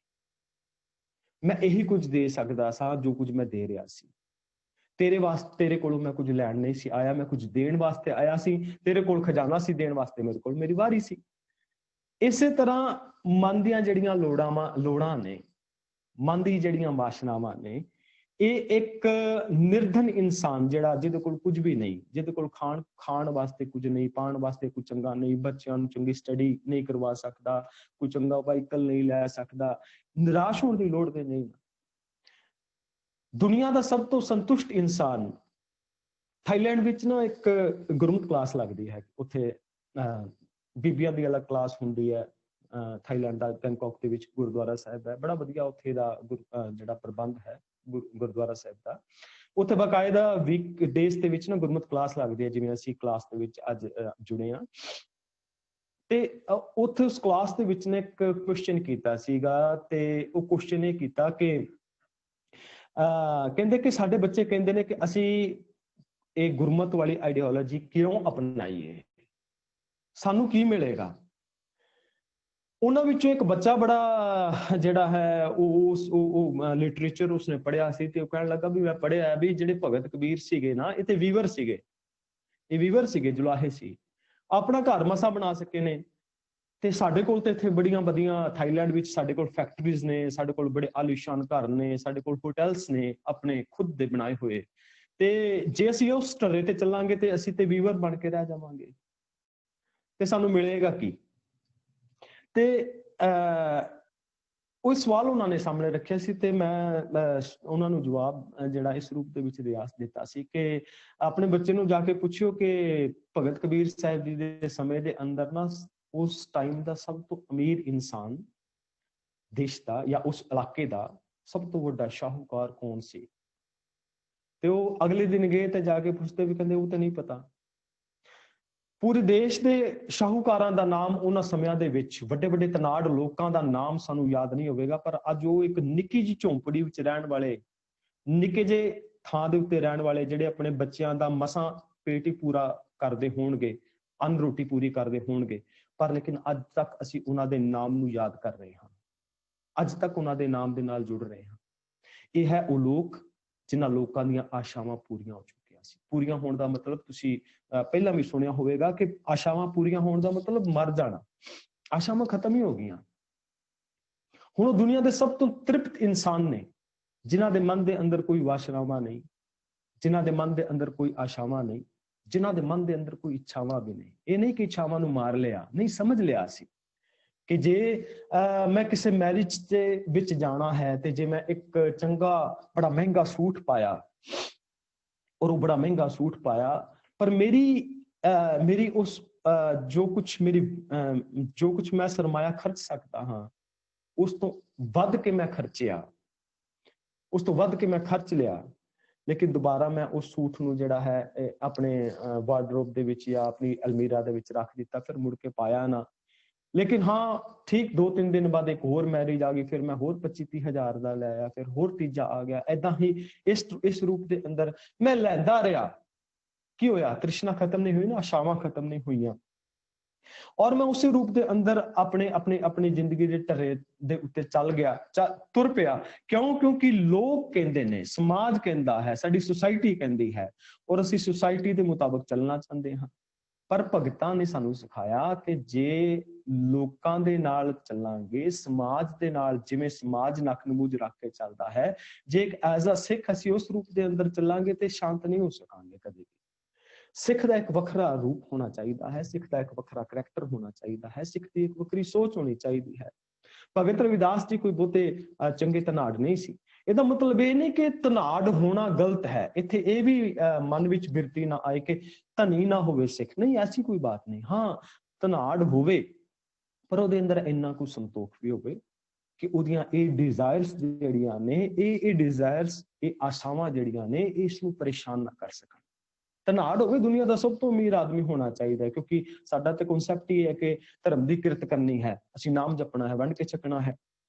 ਮੈਂ ਇਹੀ ਕੁਝ ਦੇ ਸਕਦਾ ਸਾਂ ਜੋ ਕੁਝ ਮੈਂ ਦੇ ਰਿਹਾ ਸੀ। ਤੇਰੇ ਵਾਸਤੇ, ਤੇਰੇ ਕੋਲੋਂ ਮੈਂ ਕੁਝ ਲੈਣ ਨਹੀਂ ਸੀ ਆਇਆ, ਮੈਂ ਕੁਝ ਦੇਣ ਵਾਸਤੇ ਆਇਆ ਸੀ। ਤੇਰੇ ਕੋਲ ਖਜ਼ਾਨਾ ਸੀ ਦੇਣ ਵਾਸਤੇ, ਮੇਰੇ ਕੋਲ ਮੇਰੀ ਵਾਰੀ ਸੀ। ਇਸੇ ਤਰ੍ਹਾਂ ਮਨ ਦੀਆਂ ਜਿਹੜੀਆਂ ਲੋੜਾਂ ਨੇ, ਮਨ ਦੀ ਜਿਹੜੀਆਂ ਵਾਸ਼ਨਾਵਾਂ ਨੇ, ਇਹ ਇੱਕ ਨਿਰਧਨ ਇਨਸਾਨ ਜਿਹੜਾ ਜਿਹਦੇ ਕੋਲ ਕੁਝ ਵੀ ਨਹੀਂ, ਜਿਹਦੇ ਕੋਲ ਖਾਣ ਵਾਸਤੇ ਕੁਝ ਨਹੀਂ, ਪਾਉਣ ਵਾਸਤੇ ਕੁਝ ਚੰਗਾ ਨਹੀਂ, ਬੱਚਿਆਂ ਨੂੰ ਚੰਗੀ ਸਟੱਡੀ ਨਹੀਂ ਕਰਵਾ ਸਕਦਾ, ਕੋਈ ਚੰਗਾ ਵਾਹੀਕਲ ਨਹੀਂ ਲੈ ਸਕਦਾ, ਨਿਰਾਸ਼ ਹੋਣ ਦੀ ਲੋੜ ਤੇ ਨਹੀਂ। ਦੁਨੀਆ ਦਾ ਸਭ ਤੋਂ ਸੰਤੁਸ਼ਟ ਇਨਸਾਨ, ਥਾਈਲੈਂਡ ਵਿੱਚ ਨਾ ਇੱਕ ਗੁਰਮਤ ਕਲਾਸ ਲੱਗਦੀ ਹੈ, ਉੱਥੇ ਬੀਬੀਆਂ ਦੀ ਅਲੱਗ ਕਲਾਸ ਹੁੰਦੀ ਹੈ। ਥਾਈਲੈਂਡ ਦਾ ਬੈਂਕਾਕ ਦੇ ਵਿੱਚ ਗੁਰਦੁਆਰਾ ਸਾਹਿਬ ਹੈ, ਬੜਾ ਵਧੀਆ ਉੱਥੇ ਦਾ ਜਿਹੜਾ ਪ੍ਰਬੰਧ ਹੈ ਗੁਰਦੁਆਰਾ ਸਾਹਿਬ ਦਾ। ਉੱਥੇ ਬਾਕਾਇਦਾ ਵੀਕ ਡੇਜ਼ ਦੇ ਵਿੱਚ ਨਾ ਗੁਰਮਤ ਕਲਾਸ ਲੱਗਦੀ ਹੈ, ਜਿਵੇਂ ਅਸੀਂ ਕਲਾਸ ਦੇ ਵਿੱਚ ਅੱਜ ਜੁੜੇ ਹਾਂ। ਤੇ ਉੱਥੇ ਉਸ ਕਲਾਸ ਦੇ ਵਿੱਚ ਨੇ ਇੱਕ ਕੁਐਸਚਨ ਕੀਤਾ ਸੀਗਾ, ਤੇ ਉਹ ਕੁਐਸਚਨ ਇਹ ਕੀਤਾ ਕਿ ਕਹਿੰਦੇ ਕਿ ਸਾਡੇ ਬੱਚੇ ਕਹਿੰਦੇ ਨੇ ਕਿ ਅਸੀਂ ਇਹ ਗੁਰਮਤ ਵਾਲੀ ਆਈਡੀਓਲੋਜੀ ਕਿਉਂ ਅਪਣਾਈਏ, ਸਾਨੂੰ ਕੀ ਮਿਲੇਗਾ। ਉਹਨਾਂ ਵਿੱਚੋਂ ਇੱਕ ਬੱਚਾ ਬੜਾ ਜਿਹੜਾ ਹੈ ਉਹ ਲਿਟਰੇਚਰ ਉਸਨੇ ਪੜ੍ਹਿਆ ਸੀ, ਤੇ ਉਹ ਕਹਿਣ ਲੱਗਾ ਵੀ ਮੈਂ ਪੜ੍ਹਿਆ ਵੀ ਜਿਹੜੇ ਭਗਤ ਕਬੀਰ ਸੀਗੇ ਨਾ, ਇਹ ਤੇ ਵੀਵਰ ਸੀਗੇ, ਇਹ ਵੀਵਰ ਸੀਗੇ, ਜੁਲਾਹੇ ਸੀ, ਆਪਣਾ ਘਰ ਮਸਾ ਬਣਾ ਸਕੇ ਨੇ। ਤੇ ਸਾਡੇ ਕੋਲ ਤੇ ਇੱਥੇ ਬੜੀਆਂ ਵਧੀਆ ਥਾਈਲੈਂਡ ਵਿੱਚ ਸਾਡੇ ਕੋਲ ਫੈਕਟਰੀਜ਼ ਨੇ, ਸਾਡੇ ਕੋਲ ਬੜੇ ਆਲੀਸ਼ਾਨ ਘਰ ਨੇ, ਸਾਡੇ ਕੋਲ ਹੋਟਲਸ ਨੇ ਆਪਣੇ ਖੁਦ ਦੇ ਬਣਾਏ ਹੋਏ, ਤੇ ਜੇ ਅਸੀਂ ਉਸ ਢਰੇ ਤੇ ਚੱਲਾਂਗੇ ਤੇ ਅਸੀਂ ਤੇ ਵੀਵਰ ਬਣ ਕੇ ਰਹਿ ਜਾਵਾਂਗੇ, ਤੇ ਸਾਨੂੰ ਮਿਲੇਗਾ ਕੀ। ਤੇ ਉਹ ਸਵਾਲ ਉਹਨਾਂ ਨੇ ਸਾਹਮਣੇ ਰੱਖਿਆ ਸੀ, ਤੇ ਮੈਂ ਉਹਨਾਂ ਨੂੰ ਜਵਾਬ ਜਿਹੜਾ ਇਸ ਰੂਪ ਦੇ ਵਿੱਚ ਰਿਆਸ ਦਿੱਤਾ ਸੀ ਕਿ ਆਪਣੇ ਬੱਚੇ ਨੂੰ ਜਾ ਕੇ ਪੁੱਛਿਓ ਕਿ ਭਗਤ ਕਬੀਰ ਸਾਹਿਬ ਜੀ ਦੇ ਸਮੇਂ ਦੇ ਅੰਦਰ ਨਾ ਉਸ ਟਾਈਮ ਦਾ ਸਭ ਤੋਂ ਅਮੀਰ ਇਨਸਾਨ ਦੇਸ਼ ਦਾ ਜਾਂ ਉਸ ਇਲਾਕੇ ਦਾ ਸਭ ਤੋਂ ਵੱਡਾ ਸ਼ਾਹੂਕਾਰ ਕੌਣ ਸੀ। ਤੇ ਉਹ ਅਗਲੇ ਦਿਨ ਗਏ ਤੇ ਜਾ ਕੇ ਪੁੱਛਦੇ ਵੀ, ਕਹਿੰਦੇ ਉਹ ਤਾਂ ਨਹੀਂ ਪਤਾ। ਪੂਰੇ ਦੇਸ਼ ਦੇ ਸ਼ਾਹੂਕਾਰਾਂ ਦਾ ਨਾਮ ਉਹਨਾਂ ਸਮਿਆਂ ਦੇ ਵਿੱਚ, ਵੱਡੇ ਵੱਡੇ ਤਨਾੜ ਲੋਕਾਂ ਦਾ ਨਾਮ ਸਾਨੂੰ ਯਾਦ ਨਹੀਂ ਹੋਵੇਗਾ, ਪਰ ਅੱਜ ਉਹ ਇੱਕ ਨਿੱਕੀ ਜਿਹੀ ਝੌਂਪੜੀ ਵਿੱਚ ਰਹਿਣ ਵਾਲੇ ਨਿੱਕੇ ਜਿਹੇ ਥਾਂ ਦੇ ਉੱਤੇ ਰਹਿਣ ਵਾਲੇ ਜਿਹੜੇ ਆਪਣੇ ਬੱਚਿਆਂ ਦਾ ਮਸਾਂ ਪੇਟ ਹੀ ਪੂਰਾ ਕਰਦੇ ਹੋਣਗੇ, ਅੰਨ ਰੋਟੀ ਪੂਰੀ ਕਰਦੇ ਹੋਣਗੇ, ਪਰ ਲੇਕਿਨ ਅੱਜ ਤੱਕ ਅਸੀਂ ਉਹਨਾਂ ਦੇ ਨਾਮ ਨੂੰ ਯਾਦ ਕਰ ਰਹੇ ਹਾਂ, ਅੱਜ ਤੱਕ ਉਹਨਾਂ ਦੇ ਨਾਮ ਦੇ ਨਾਲ ਜੁੜ ਰਹੇ ਹਾਂ। ਇਹ ਹੈ ਉਹ ਲੋਕ ਜਿਨ੍ਹਾਂ ਲੋਕਾਂ ਦੀਆਂ ਆਸ਼ਾਵਾਂ ਪੂਰੀਆਂ ਹੋ ਚੁੱਕੀਆਂ ਸੀ। ਪੂਰੀਆਂ ਹੋਣ ਦਾ ਮਤਲਬ ਤੁਸੀਂ ਪਹਿਲਾਂ ਵੀ ਸੁਣਿਆ ਹੋਵੇਗਾ ਕਿ ਆਸ਼ਾਵਾਂ ਪੂਰੀਆਂ ਹੋਣ ਦਾ ਮਤਲਬ ਮਰ ਜਾਣਾ। ਆਸ਼ਾਵਾਂ ਖਤਮ ਹੀ ਹੋ ਗਈਆਂ। ਹੁਣ ਉਹ ਦੁਨੀਆ ਦੇ ਸਭ ਤੋਂ ਤ੍ਰਿਪਤ ਇਨਸਾਨ ਨੇ, ਜਿਨ੍ਹਾਂ ਦੇ ਮਨ ਦੇ ਅੰਦਰ ਕੋਈ ਵਾਸ਼ਨਾਵਾਂ ਨਹੀਂ, ਜਿਨ੍ਹਾਂ ਦੇ ਮਨ ਦੇ ਅੰਦਰ ਕੋਈ ਆਸ਼ਾਵਾਂ ਨਹੀਂ, ਜਿਨ੍ਹਾਂ ਦੇ ਮਨ ਦੇ ਅੰਦਰ ਕੋਈ ਇੱਛਾਵਾਂ ਵੀ ਨਹੀਂ। ਇਹ ਨਹੀਂ ਕਿ ਇੱਛਾਵਾਂ ਨੂੰ ਮਾਰ ਲਿਆ, ਨਹੀਂ, ਸਮਝ ਲਿਆ ਸੀ ਕਿ ਜੇ ਮੈਂ ਕਿਸੇ ਮੈਰਿਜ ਦੇ ਵਿੱਚ ਜਾਣਾ ਹੈ ਤੇ ਜੇ ਮੈਂ ਇੱਕ ਚੰਗਾ ਬੜਾ ਮਹਿੰਗਾ ਸੂਟ ਪਾਇਆ, ਔਰ ਉਹ ਬੜਾ ਮਹਿੰਗਾ ਸੂਟ ਪਾਇਆ, ਪਰ ਮੇਰੀ ਉਸ ਜੋ ਕੁਛ ਮੈਂ ਸਰਮਾਇਆ ਖਰਚ ਸਕਦਾ ਹਾਂ, ਉਸ ਤੋਂ ਵੱਧ ਕੇ ਮੈਂ ਖਰਚਿਆ, ਉਸ ਤੋਂ ਵੱਧ ਕੇ ਮੈਂ ਖਰਚ ਲਿਆ, ਲੇਕਿਨ ਦੁਬਾਰਾ ਮੈਂ ਉਸ ਸੂਟ ਨੂੰ ਜਿਹੜਾ ਹੈ ਆਪਣੇ ਵਾਰਡਰੋਬ ਦੇ ਵਿੱਚ ਜਾਂ ਆਪਣੀ ਅਲਮੀਰਾ ਦੇ ਵਿੱਚ ਰੱਖ ਦਿੱਤਾ, ਫਿਰ ਮੁੜ ਕੇ ਪਾਇਆ ਨਾ। ਲੇਕਿਨ ਹਾਂ ਠੀਕ 2-3 ਦਿਨ ਬਾਅਦ ਇੱਕ ਹੋਰ ਮੈਰਿਜ ਆ ਗਈ, ਫਿਰ ਮੈਂ ਹੋਰ 25-30 ਹਜ਼ਾਰ ਦਾ ਲੈ ਆਇਆ, ਫਿਰ ਹੋਰ ਤੀਜਾ ਆ ਗਿਆ। ਏਦਾਂ ਹੀ ਇਸ ਰੂਪ ਦੇ ਅੰਦਰ ਮੈਂ ਲੈਂਦਾ ਰਿਹਾ। ਕੀ ਹੋਇਆ? ਤ੍ਰਿਸ਼ਨਾ ਖਤਮ ਨਹੀਂ ਹੋਈ ਨਾ, ਆਸ਼ਾਵਾਂ ਖਤਮ ਨਹੀਂ ਹੋਈਆਂ, ਔਰ ਮੈਂ ਉਸੇ ਰੂਪ ਦੇ ਅੰਦਰ ਆਪਣੀ ਜ਼ਿੰਦਗੀ ਦੇ ਢਰੇ ਦੇ ਉੱਤੇ ਚੱਲ ਗਿਆ, ਤੁਰ ਪਿਆ। ਕਿਉਂਕਿ ਲੋਕ ਕਹਿੰਦੇ ਨੇ, ਸਮਾਜ ਕਹਿੰਦਾ ਹੈ, ਸਾਡੀ ਸੁਸਾਇਟੀ ਕਹਿੰਦੀ ਹੈ, ਔਰ ਅਸੀਂ ਸੁਸਾਇਟੀ ਦੇ ਮੁਤਾਬਕ ਚੱਲਣਾ ਚਾਹੁੰਦੇ ਹਾਂ। ਪਰ ਭਗਤਾਂ ਨੇ ਸਾਨੂੰ ਸਿਖਾਇਆ ਕਿ ਜੇ ਲੋਕਾਂ ਦੇ ਨਾਲ ਚੱਲਾਂਗੇ, ਸਮਾਜ ਦੇ ਨਾਲ, ਜਿਵੇਂ ਸਮਾਜ ਨੱਕ ਨੂੰ ਮੂੰਹ ਰੱਖ ਕੇ ਚੱਲਦਾ ਹੈ, ਜੇ ਇੱਕ ਐਜ਼ ਅ ਸਿੱਖ ਅਸੀਂ ਉਸ ਰੂਪ ਦੇ ਅੰਦਰ ਚੱਲਾਂਗੇ ਤੇ ਸ਼ਾਂਤ ਨਹੀਂ ਹੋ ਸਕਾਂਗੇ ਕਦੇ ਵੀ। ਸਿੱਖ ਦਾ ਇੱਕ ਵੱਖਰਾ ਰੂਪ ਹੋਣਾ ਚਾਹੀਦਾ ਹੈ, ਸਿੱਖ ਦਾ ਇੱਕ ਵੱਖਰਾ ਕਰੈਕਟਰ ਹੋਣਾ ਚਾਹੀਦਾ ਹੈ, ਸਿੱਖ ਦੀ ਇੱਕ ਵੱਖਰੀ ਸੋਚ ਹੋਣੀ ਚਾਹੀਦੀ ਹੈ। ਭਗਤ ਰਵਿਦਾਸ ਜੀ ਕੋਈ ਬਹੁਤੇ ਚੰਗੇ ਧਨਾੜ ਨਹੀਂ ਸੀ। ਇਹਦਾ ਮਤਲਬ ਇਹ ਨਹੀਂ ਕਿ ਧਨਾੜ ਹੋਣਾ ਗਲਤ ਹੈ। ਇੱਥੇ ਇਹ ਵੀ ਮਨ ਵਿੱਚ ਬਿਰਤੀ ਨਾ ਆਏ ਕਿ ਧਨੀ ਨਾ ਹੋਵੇ ਸਿੱਖ, ਨਹੀਂ, ਐਸੀ ਕੋਈ ਬਾਤ ਨਹੀਂ। ਹਾਂ, ਧਨਾੜ ਹੋਵੇ, ਪਰ ਉਹਦੇ ਅੰਦਰ ਇੰਨਾ ਕੁ ਸੰਤੋਖ ਵੀ ਹੋਵੇ ਕਿ ਉਹਦੀਆਂ ਇਹ ਡਿਜ਼ਾਇਰਸ ਜਿਹੜੀਆਂ ਨੇ, ਇਹ ਡਿਜ਼ਾਇਰਸ, ਇਹ ਆਸ਼ਾਵਾਂ ਜਿਹੜੀਆਂ ਨੇ, ਇਸ ਨੂੰ ਪਰੇਸ਼ਾਨ ਨਾ ਕਰ ਸਕਣ। ਧਨਾੜ ਹੋਵੇ, ਦੁਨੀਆ ਦਾ ਸਭ ਤੋਂ ਅਮੀਰ ਆਦਮੀ ਹੋਣਾ ਚਾਹੀਦਾ ਹੈ, ਕਿਉਂਕਿ ਸਾਡਾ ਤੇ ਕਨਸੈਪਟ ਹੀ ਹੈ ਕਿ ਧਰਮ ਦੀ ਕਿਰਤ ਕਰਨੀ ਹੈ, ਅਸੀਂ ਨਾਮ ਜਪਣਾ ਹੈ, ਵੰਡ ਕੇ ਛਕਣਾ ਹੈ।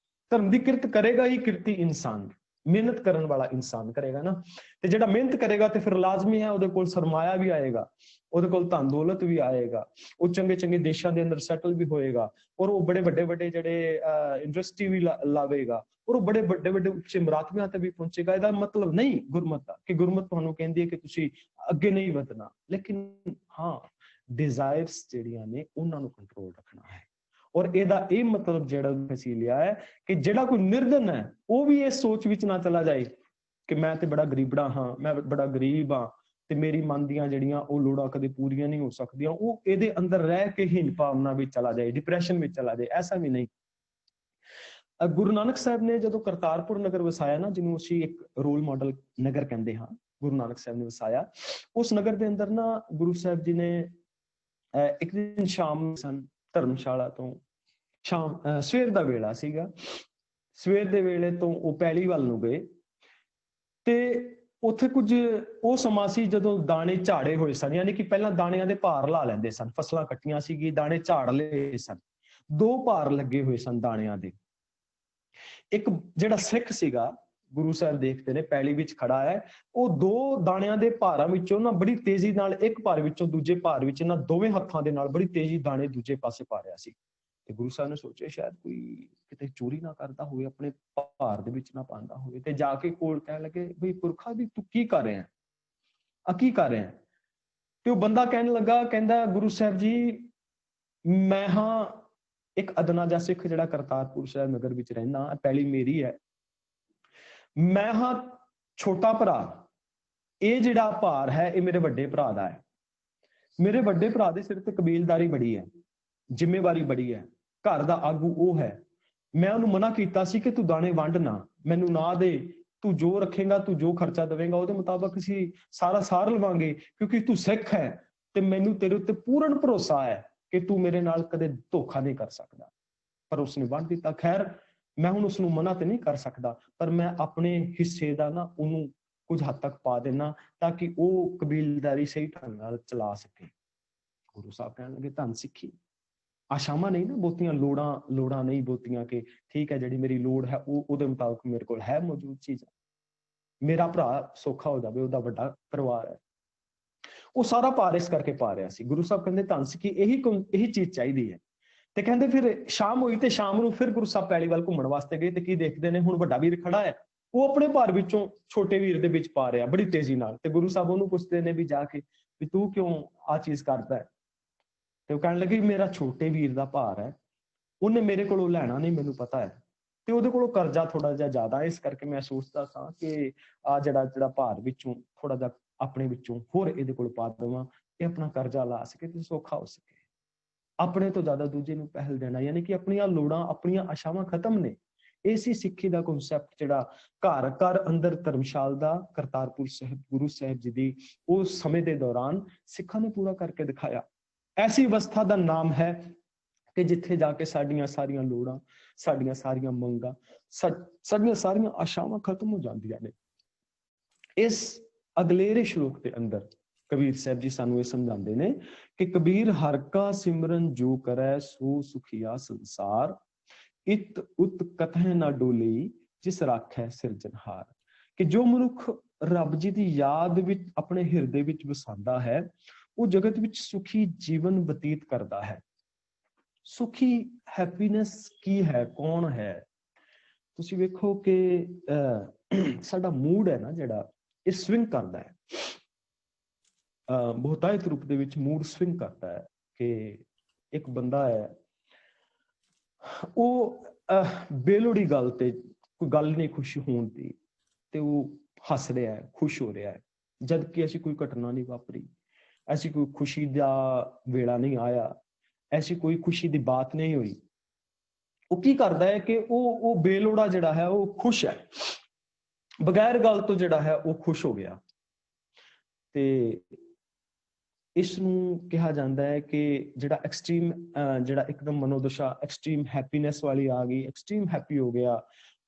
ਧਰਮ ਦੀ ਕਿਰਤ ਕਰੇਗਾ ਹੀ ਕਿਰਤੀ ਇਨਸਾਨ, ਮਿਹਨਤ ਕਰਨ ਵਾਲਾ ਇਨਸਾਨ ਕਰੇਗਾ ਨਾ। ਤੇ ਜਿਹੜਾ ਮਿਹਨਤ ਕਰੇਗਾ ਤੇ ਫਿਰ ਲਾਜ਼ਮੀ ਹੈ ਉਹਦੇ ਕੋਲ ਸਰਮਾਇਆ ਵੀ ਆਏਗਾ, ਉਹਦੇ ਕੋਲ ਧਨ ਦੌਲਤ ਵੀ ਆਏਗਾ, ਉਹ ਚੰਗੇ ਦੇਸ਼ਾਂ ਦੇ ਅੰਦਰ ਸੈਟਲ ਵੀ ਹੋਏਗਾ, ਔਰ ਉਹ ਬੜੇ ਵੱਡੇ ਜਿਹੜੇ ਇੰਡਸਟਰੀ ਵੀ ਲਾਵੇਗਾ, ਔਰ ਉਹ ਬੜੇ ਵੱਡੇ ਉੱਚੇ ਮੁਰਾਤਬਿਆਂ ਤੇ ਵੀ ਪਹੁੰਚੇਗਾ। ਇਹਦਾ ਮਤਲਬ ਨਹੀਂ ਗੁਰਮਤ ਦਾ ਕਿ ਗੁਰਮਤ ਤੁਹਾਨੂੰ ਕਹਿੰਦੀ ਹੈ ਕਿ ਤੁਸੀਂ ਅੱਗੇ ਨਹੀਂ ਵਧਣਾ, ਲੇਕਿਨ ਹਾਂ, ਡਿਜ਼ਾਇਰਸ ਜਿਹੜੀਆਂ ਨੇ ਉਹਨਾਂ ਨੂੰ ਕੰਟਰੋਲ ਰੱਖਣਾ ਹੈ। ਔਰ ਇਹਦਾ ਇਹ ਮਤਲਬ ਜਿਹੜਾ ਅਸੀਂ ਲਿਆ ਹੈ ਕਿ ਜਿਹੜਾ ਕੋਈ ਨਿਰਧਨ ਹੈ ਉਹ ਵੀ ਇਸ ਸੋਚ ਵਿੱਚ ਨਾ ਚਲਾ ਜਾਏ ਕਿ ਮੈਂ ਤੇ ਬੜਾ ਗਰੀਬੜਾ ਹਾਂ, ਮੈਂ ਬੜਾ ਗਰੀਬ ਹਾਂ ਤੇ ਮੇਰੀ ਮਨ ਦੀਆਂ ਜਿਹੜੀਆਂ ਉਹ ਲੋੜਾਂ ਕਦੇ ਪੂਰੀਆਂ ਨਹੀਂ ਹੋ ਸਕਦੀਆਂ, ਉਹ ਇਹਦੇ ਅੰਦਰ ਰਹਿ ਕੇ ਹੀਨ ਭਾਵਨਾ ਵਿੱਚ ਚਲਾ ਜਾਏ, ਡਿਪਰੈਸ਼ਨ ਵਿੱਚ ਚਲਾ ਜਾਏ। ਐਸਾ ਵੀ ਨਹੀਂ। ਗੁਰੂ ਨਾਨਕ ਸਾਹਿਬ ਨੇ ਜਦੋਂ ਕਰਤਾਰਪੁਰ ਨਗਰ ਵਸਾਇਆ ਨਾ, ਜਿਹਨੂੰ ਅਸੀਂ ਇੱਕ ਰੋਲ ਮਾਡਲ ਨਗਰ ਕਹਿੰਦੇ ਹਾਂ, ਗੁਰੂ ਨਾਨਕ ਸਾਹਿਬ ਨੇ ਵਸਾਇਆ, ਉਸ ਨਗਰ ਦੇ ਅੰਦਰ ਨਾ ਗੁਰੂ ਸਾਹਿਬ ਜੀ ਨੇ ਇੱਕ ਦਿਨ ਸ਼ਾਮ ਸਨ, ਧਰਮਸ਼ਾਲਾ ਤੋਂ ਸਵੇਰ ਦਾ ਵੇਲਾ ਸੀਗਾ, ਸਵੇਰ ਦੇ ਵੇਲੇ ਤੋਂ ਉਹ ਪੈਲੀ ਵੱਲ ਨੂੰ ਗਏ ਤੇ ਉੱਥੇ ਕੁਝ ਉਹ ਸਮਾਂ ਸੀ ਜਦੋਂ ਦਾਣੇ ਝਾੜੇ ਹੋਏ ਸਨ, ਯਾਨੀ ਕਿ ਪਹਿਲਾਂ ਦਾਣਿਆਂ ਦੇ ਭਾਰ ਲਾ ਲੈਂਦੇ ਸਨ, ਫਸਲਾਂ ਕੱਟੀਆਂ ਸੀਗੀ, ਦਾਣੇ ਝਾੜ ਲਏ ਸਨ, 2 ਭਾਰ ਲੱਗੇ ਹੋਏ ਸਨ ਦਾਣਿਆਂ ਦੇ। ਇੱਕ ਜਿਹੜਾ ਸਿੱਖ ਸੀਗਾ, ਗੁਰੂ ਸਾਹਿਬ ਦੇਖਦੇ ਨੇ ਪੈਲੀ ਵਿੱਚ ਖੜਾ ਹੈ, ਉਹ 2 ਦਾਣਿਆਂ ਦੇ ਭਾਰਾਂ ਵਿੱਚੋਂ ਨਾ ਬੜੀ ਤੇਜ਼ੀ ਨਾਲ, ਇੱਕ ਭਾਰ ਵਿੱਚੋਂ ਦੂਜੇ ਭਾਰ ਵਿੱਚ ਨਾ ਦੋਵੇਂ ਹੱਥਾਂ ਦੇ ਨਾਲ ਬੜੀ ਤੇਜ਼ੀ ਦਾਣੇ ਦੂਜੇ ਪਾਸੇ ਪਾ ਰਿਹਾ ਸੀ। ਤੇ ਗੁਰੂ ਸਾਹਿਬ ਨੇ ਸੋਚਿਆ ਸ਼ਾਇਦ ਕੋਈ ਕਿਤੇ ਚੋਰੀ ਨਾ ਕਰਦਾ ਹੋਵੇ, ਆਪਣੇ ਭਾਰ ਦੇ ਵਿੱਚ ਨਾ ਪਾਉਂਦਾ ਹੋਵੇ, ਤੇ ਜਾ ਕੇ ਕੋਲ ਕਹਿਣ ਲੱਗੇ, ਬਈ ਪੁਰਖਾ ਵੀ ਤੂੰ ਕੀ ਕਰ ਰਿਹਾ, ਕੀ ਕਰ ਰਿਹਾ? ਤੇ ਉਹ ਬੰਦਾ ਕਹਿਣ ਲੱਗਾ, ਕਹਿੰਦਾ ਗੁਰੂ ਸਾਹਿਬ ਜੀ, ਮੈਂ ਹਾਂ ਇੱਕ ਅਦਨਾ ਜਿਹਾ ਸਿੱਖ ਜਿਹੜਾ ਕਰਤਾਰਪੁਰ ਸਾਹਿਬ ਨਗਰ ਵਿੱਚ ਰਹਿੰਦਾ, ਪੈਲੀ ਮੇਰੀ ਹੈ, ਮੈਂ ਹਾਂ ਛੋਟਾ ਭਰਾ, ਇਹ ਜਿਹੜਾ ਭਾਰ ਹੈ ਇਹ ਮੇਰੇ ਵੱਡੇ ਭਰਾ ਦਾ ਹੈ, ਮੇਰੇ ਵੱਡੇ ਭਰਾ ਦੇ ਸਿਰ ਤੇ ਕਬੀਲਦਾਰੀ ਬੜੀ ਹੈ, ਜ਼ਿੰਮੇਵਾਰੀ ਬੜੀ ਹੈ, ਘਰ ਦਾ ਆਗੂ ਉਹ ਹੈ। ਮੈਂ ਉਹਨੂੰ ਮਨਾ ਕੀਤਾ ਸੀ ਕਿ ਤੂੰ ਦਾਣੇ ਵੰਡ ਨਾ, ਮੈਨੂੰ ਨਾ ਦੇ, ਤੂੰ ਜੋ ਰੱਖੇਗਾ, ਤੂੰ ਜੋ ਖਰਚਾ ਦੇਵੇਂਗਾ ਉਹਦੇ ਮੁਤਾਬਕ ਅਸੀਂ ਸਾਰਾ ਸਾਰ ਲਵਾਂਗੇ, ਕਿਉਂਕਿ ਤੂੰ ਸਿੱਖ ਹੈ ਤੇ ਮੈਨੂੰ ਤੇਰੇ ਉੱਤੇ ਪੂਰਨ ਭਰੋਸਾ ਹੈ ਕਿ ਤੂੰ ਮੇਰੇ ਨਾਲ ਕਦੇ ਧੋਖਾ ਨਹੀਂ ਕਰ ਸਕਦਾ। ਪਰ ਉਸਨੇ ਵੰਡ ਦਿੱਤਾ। ਖੈਰ, ਮੈਂ ਹੁਣ ਉਸਨੂੰ ਮਨਾ ਤੇ ਨਹੀਂ ਕਰ ਸਕਦਾ, ਪਰ ਮੈਂ ਆਪਣੇ ਹਿੱਸੇ ਦਾ ਨਾ ਉਹਨੂੰ ਕੁਝ ਹੱਦ ਤੱਕ ਪਾ ਦੇਣਾ ਤਾਂ ਕਿ ਉਹ ਕਬੀਲਦਾਰੀ ਸਹੀ ਢੰਗ ਨਾਲ ਚਲਾ ਸਕੇ। ਗੁਰੂ ਸਾਹਿਬ ਕਹਿਣ ਲੱਗੇ, ਧੰਨ ਸਿੱਖੀ, ਆਸ਼ਾਵਾਂ ਨਹੀਂ ਨਾ ਬਹੁਤੀਆਂ, ਲੋੜਾਂ ਨਹੀਂ ਬਹੁਤੀਆਂ, ਕਿ ਠੀਕ ਹੈ ਜਿਹੜੀ ਮੇਰੀ ਲੋੜ ਹੈ ਉਹ ਉਹਦੇ ਮੁਤਾਬਕ ਮੇਰੇ ਕੋਲ ਹੈ ਮੌਜੂਦ ਚੀਜ਼। ਮੇਰਾ ਭਰਾ ਸੌਖਾ ਹੋ ਜਾਵੇ, ਉਹਦਾ ਵੱਡਾ ਪਰਿਵਾਰ ਹੈ। ਉਹ ਸਾਰਾ ਭਾਰ ਇਸ ਕਰਕੇ ਪਾ ਰਿਹਾ ਸੀ। ਗੁਰੂ ਸਾਹਿਬ ਕਹਿੰਦੇ ਧੰਨ ਸਿੱਖੀ ਇਹੀ ਚੀਜ਼ ਚਾਹੀਦੀ ਹੈ। ਤੇ ਕਹਿੰਦੇ ਫਿਰ ਸ਼ਾਮ ਹੋਈ ਤੇ ਸ਼ਾਮ ਨੂੰ ਫਿਰ ਗੁਰੂ ਸਾਹਿਬ ਪੈਲੀ ਵੱਲ ਘੁੰਮਣ ਵਾਸਤੇ ਗਏ ਤੇ ਕੀ ਦੇਖਦੇ ਨੇ, ਹੁਣ ਵੱਡਾ ਵੀਰ ਖੜਾ ਹੈ, ਉਹ ਆਪਣੇ ਭਾਰ ਵਿੱਚੋਂ ਛੋਟੇ ਵੀਰ ਦੇ ਵਿੱਚ ਪਾ ਰਿਹਾ ਬੜੀ ਤੇਜ਼ੀ ਨਾਲ। ਤੇ ਗੁਰੂ ਸਾਹਿਬ ਉਹਨੂੰ ਪੁੱਛਦੇ ਨੇ ਵੀ ਜਾ ਕੇ ਵੀ ਤੂੰ ਕਿਉਂ ਆ ਚੀਜ਼ ਕਰਦਾ ਹੈ? ਤੇ ਉਹ ਕਹਿਣ ਲੱਗੇ ਮੇਰਾ ਛੋਟੇ ਵੀਰ ਦਾ ਭਾਰ ਹੈ, ਉਹਨੇ ਮੇਰੇ ਕੋਲੋਂ ਲੈਣਾ ਨਹੀਂ, ਮੈਨੂੰ ਪਤਾ ਹੈ, ਤੇ ਉਹਦੇ ਕੋਲੋਂ ਕਰਜ਼ਾ ਥੋੜਾ ਜਿਹਾ ਜ਼ਿਆਦਾ, ਇਸ ਕਰਕੇ ਮੈਂ ਸੋਚਦਾ ਸਾਂ ਕਿ ਆ ਜਿਹੜਾ ਭਾਰ ਵਿੱਚੋਂ ਥੋੜਾ ਜਿਹਾ ਆਪਣੇ ਵਿੱਚੋਂ ਹੋਰ ਇਹਦੇ ਕੋਲ ਪਾ ਦੇਵਾਂ, ਇਹ ਆਪਣਾ ਕਰਜ਼ਾ ਲਾ ਸਕੇ ਤੇ ਸੌਖਾ ਹੋ ਸਕੇ। ਆਪਣੇ ਤੋਂ ਜ਼ਿਆਦਾ ਦੂਜੇ ਨੂੰ ਪਹਿਲ ਦੇਣਾ, ਯਾਨੀ ਕਿ ਆਪਣੀਆਂ ਲੋੜਾਂ, ਆਪਣੀਆਂ ਆਸ਼ਾਵਾਂ ਖਤਮ ਨੇ। ਇਸੇ ਸਿੱਖੀ ਦਾ ਕਨਸੈਪਟ ਜਿਹੜਾ ਘਰ ਘਰ ਅੰਦਰ ਧਰਮਸ਼ਾਲ ਦਾ ਕਰਤਾਰਪੁਰ ਸਾਹਿਬ ਗੁਰੂ ਸਾਹਿਬ ਜੀ ਦੀ ਉਸ ਸਮੇਂ ਦੇ ਦੌਰਾਨ ਸਿੱਖਾਂ ਨੇ ਪੂਰਾ ਕਰਕੇ ਦਿਖਾਇਆ। ਐਸੀ ਅਵਸਥਾ ਦਾ ਨਾਮ ਹੈ ਕਿ ਜਿੱਥੇ ਜਾ ਕੇ ਸਾਡੀਆਂ ਸਾਰੀਆਂ ਲੋੜਾਂ, ਸਾਡੀਆਂ ਸਾਰੀਆਂ ਮੰਗਾਂ, ਸਾਡੀਆਂ ਸਾਰੀਆਂ ਆਸ਼ਾਵਾਂ ਖਤਮ ਹੋ ਜਾਂਦੀਆਂ ਨੇ। ਇਸ ਅਗਲੇਰੇ ਸ਼ਲੋਕ ਦੇ ਅੰਦਰ ਕਬੀਰ ਸਾਹਿਬ ਜੀ ਸਾਨੂੰ ਇਹ ਸਮਝਾਉਂਦੇ ਨੇ ਕਿ ਕਬੀਰ ਹਰ ਕਾ ਸਿਮਰਨ ਜੋ ਕਰੈ ਸੋ ਸੁਖੀਆ ਸੰਸਾਰ, ਇਤ ਉਤ ਕਥੈ ਨਾ ਡੋਲੀ ਜਿਸ ਰਾਖੈ ਸਿਰਜਣਹਾਰ। ਕਿ ਜੋ ਮਨੁੱਖ ਰੱਬ ਜੀ ਦੀ ਯਾਦ ਵਿੱਚ ਆਪਣੇ ਹਿਰਦੇ ਵਿੱਚ ਵਸਾਉਂਦਾ ਹੈ, ਉਹ ਜਗਤ ਵਿੱਚ ਸੁਖੀ ਜੀਵਨ ਬਤੀਤ ਕਰਦਾ ਹੈ। ਸੁਖੀ ਹੈਪੀਨੈਸ ਕੀ ਹੈ, ਕੌਣ ਹੈ? ਤੁਸੀਂ ਵੇਖੋ ਕਿ ਸਾਡਾ ਮੂਡ ਹੈ ਨਾ ਜਿਹੜਾ, ਇਹ ਸਵਿੰਗ ਕਰਦਾ ਹੈ। ਬਹੁਤਾਇਤ ਰੂਪ ਦੇ ਵਿੱਚ ਮੂਡ ਸਵਿੰਗ ਕਰਦਾ ਹੈ। ਕਿ ਇੱਕ ਬੰਦਾ ਹੈ, ਉਹ ਬੇਲੋੜੀ ਗੱਲ ਤੇ ਕੋਈ ਗੱਲ ਨਹੀਂ ਖੁਸ਼ੀ ਹੋਣ ਦੀ, ਤੇ ਉਹ ਹੱਸ ਰਿਹਾ ਹੈ, ਖੁਸ਼ ਹੋ ਰਿਹਾ ਹੈ, ਜਦ ਕਿ ਐਸੀ ਕੋਈ ਘਟਨਾ ਨਹੀਂ ਵਾਪਰੀ, ਐਸੀ ਕੋਈ ਖੁਸ਼ੀ ਦਾ ਵੇਲਾ ਨਹੀਂ ਆਇਆ, ਐਸੀ ਕੋਈ ਖੁਸ਼ੀ ਦੀ ਬਾਤ ਨਹੀਂ ਹੋਈ। ਉਹ ਕੀ ਕਰਦਾ ਹੈ ਕਿ ਉਹ ਬੇਲੋੜਾ ਜਿਹੜਾ ਹੈ ਉਹ ਖੁਸ਼ ਹੈ, ਬਗੈਰ ਗੱਲ ਤੋਂ ਜਿਹੜਾ ਹੈ ਉਹ ਖੁਸ਼ ਹੋ ਗਿਆ। ਤੇ ਇਸ ਨੂੰ ਕਿਹਾ ਜਾਂਦਾ ਹੈ ਕਿ ਜਿਹੜਾ ਐਕਸਟ੍ਰੀਮ, ਜਿਹੜਾ ਇੱਕਦਮ ਮਨੋਦਸ਼ਾ ਐਕਸਟ੍ਰੀਮ ਹੈਪੀਨੈਸ ਵਾਲੀ ਆ ਗਈ, ਐਕਸਟ੍ਰੀਮ ਹੈਪੀ ਹੋ ਗਿਆ।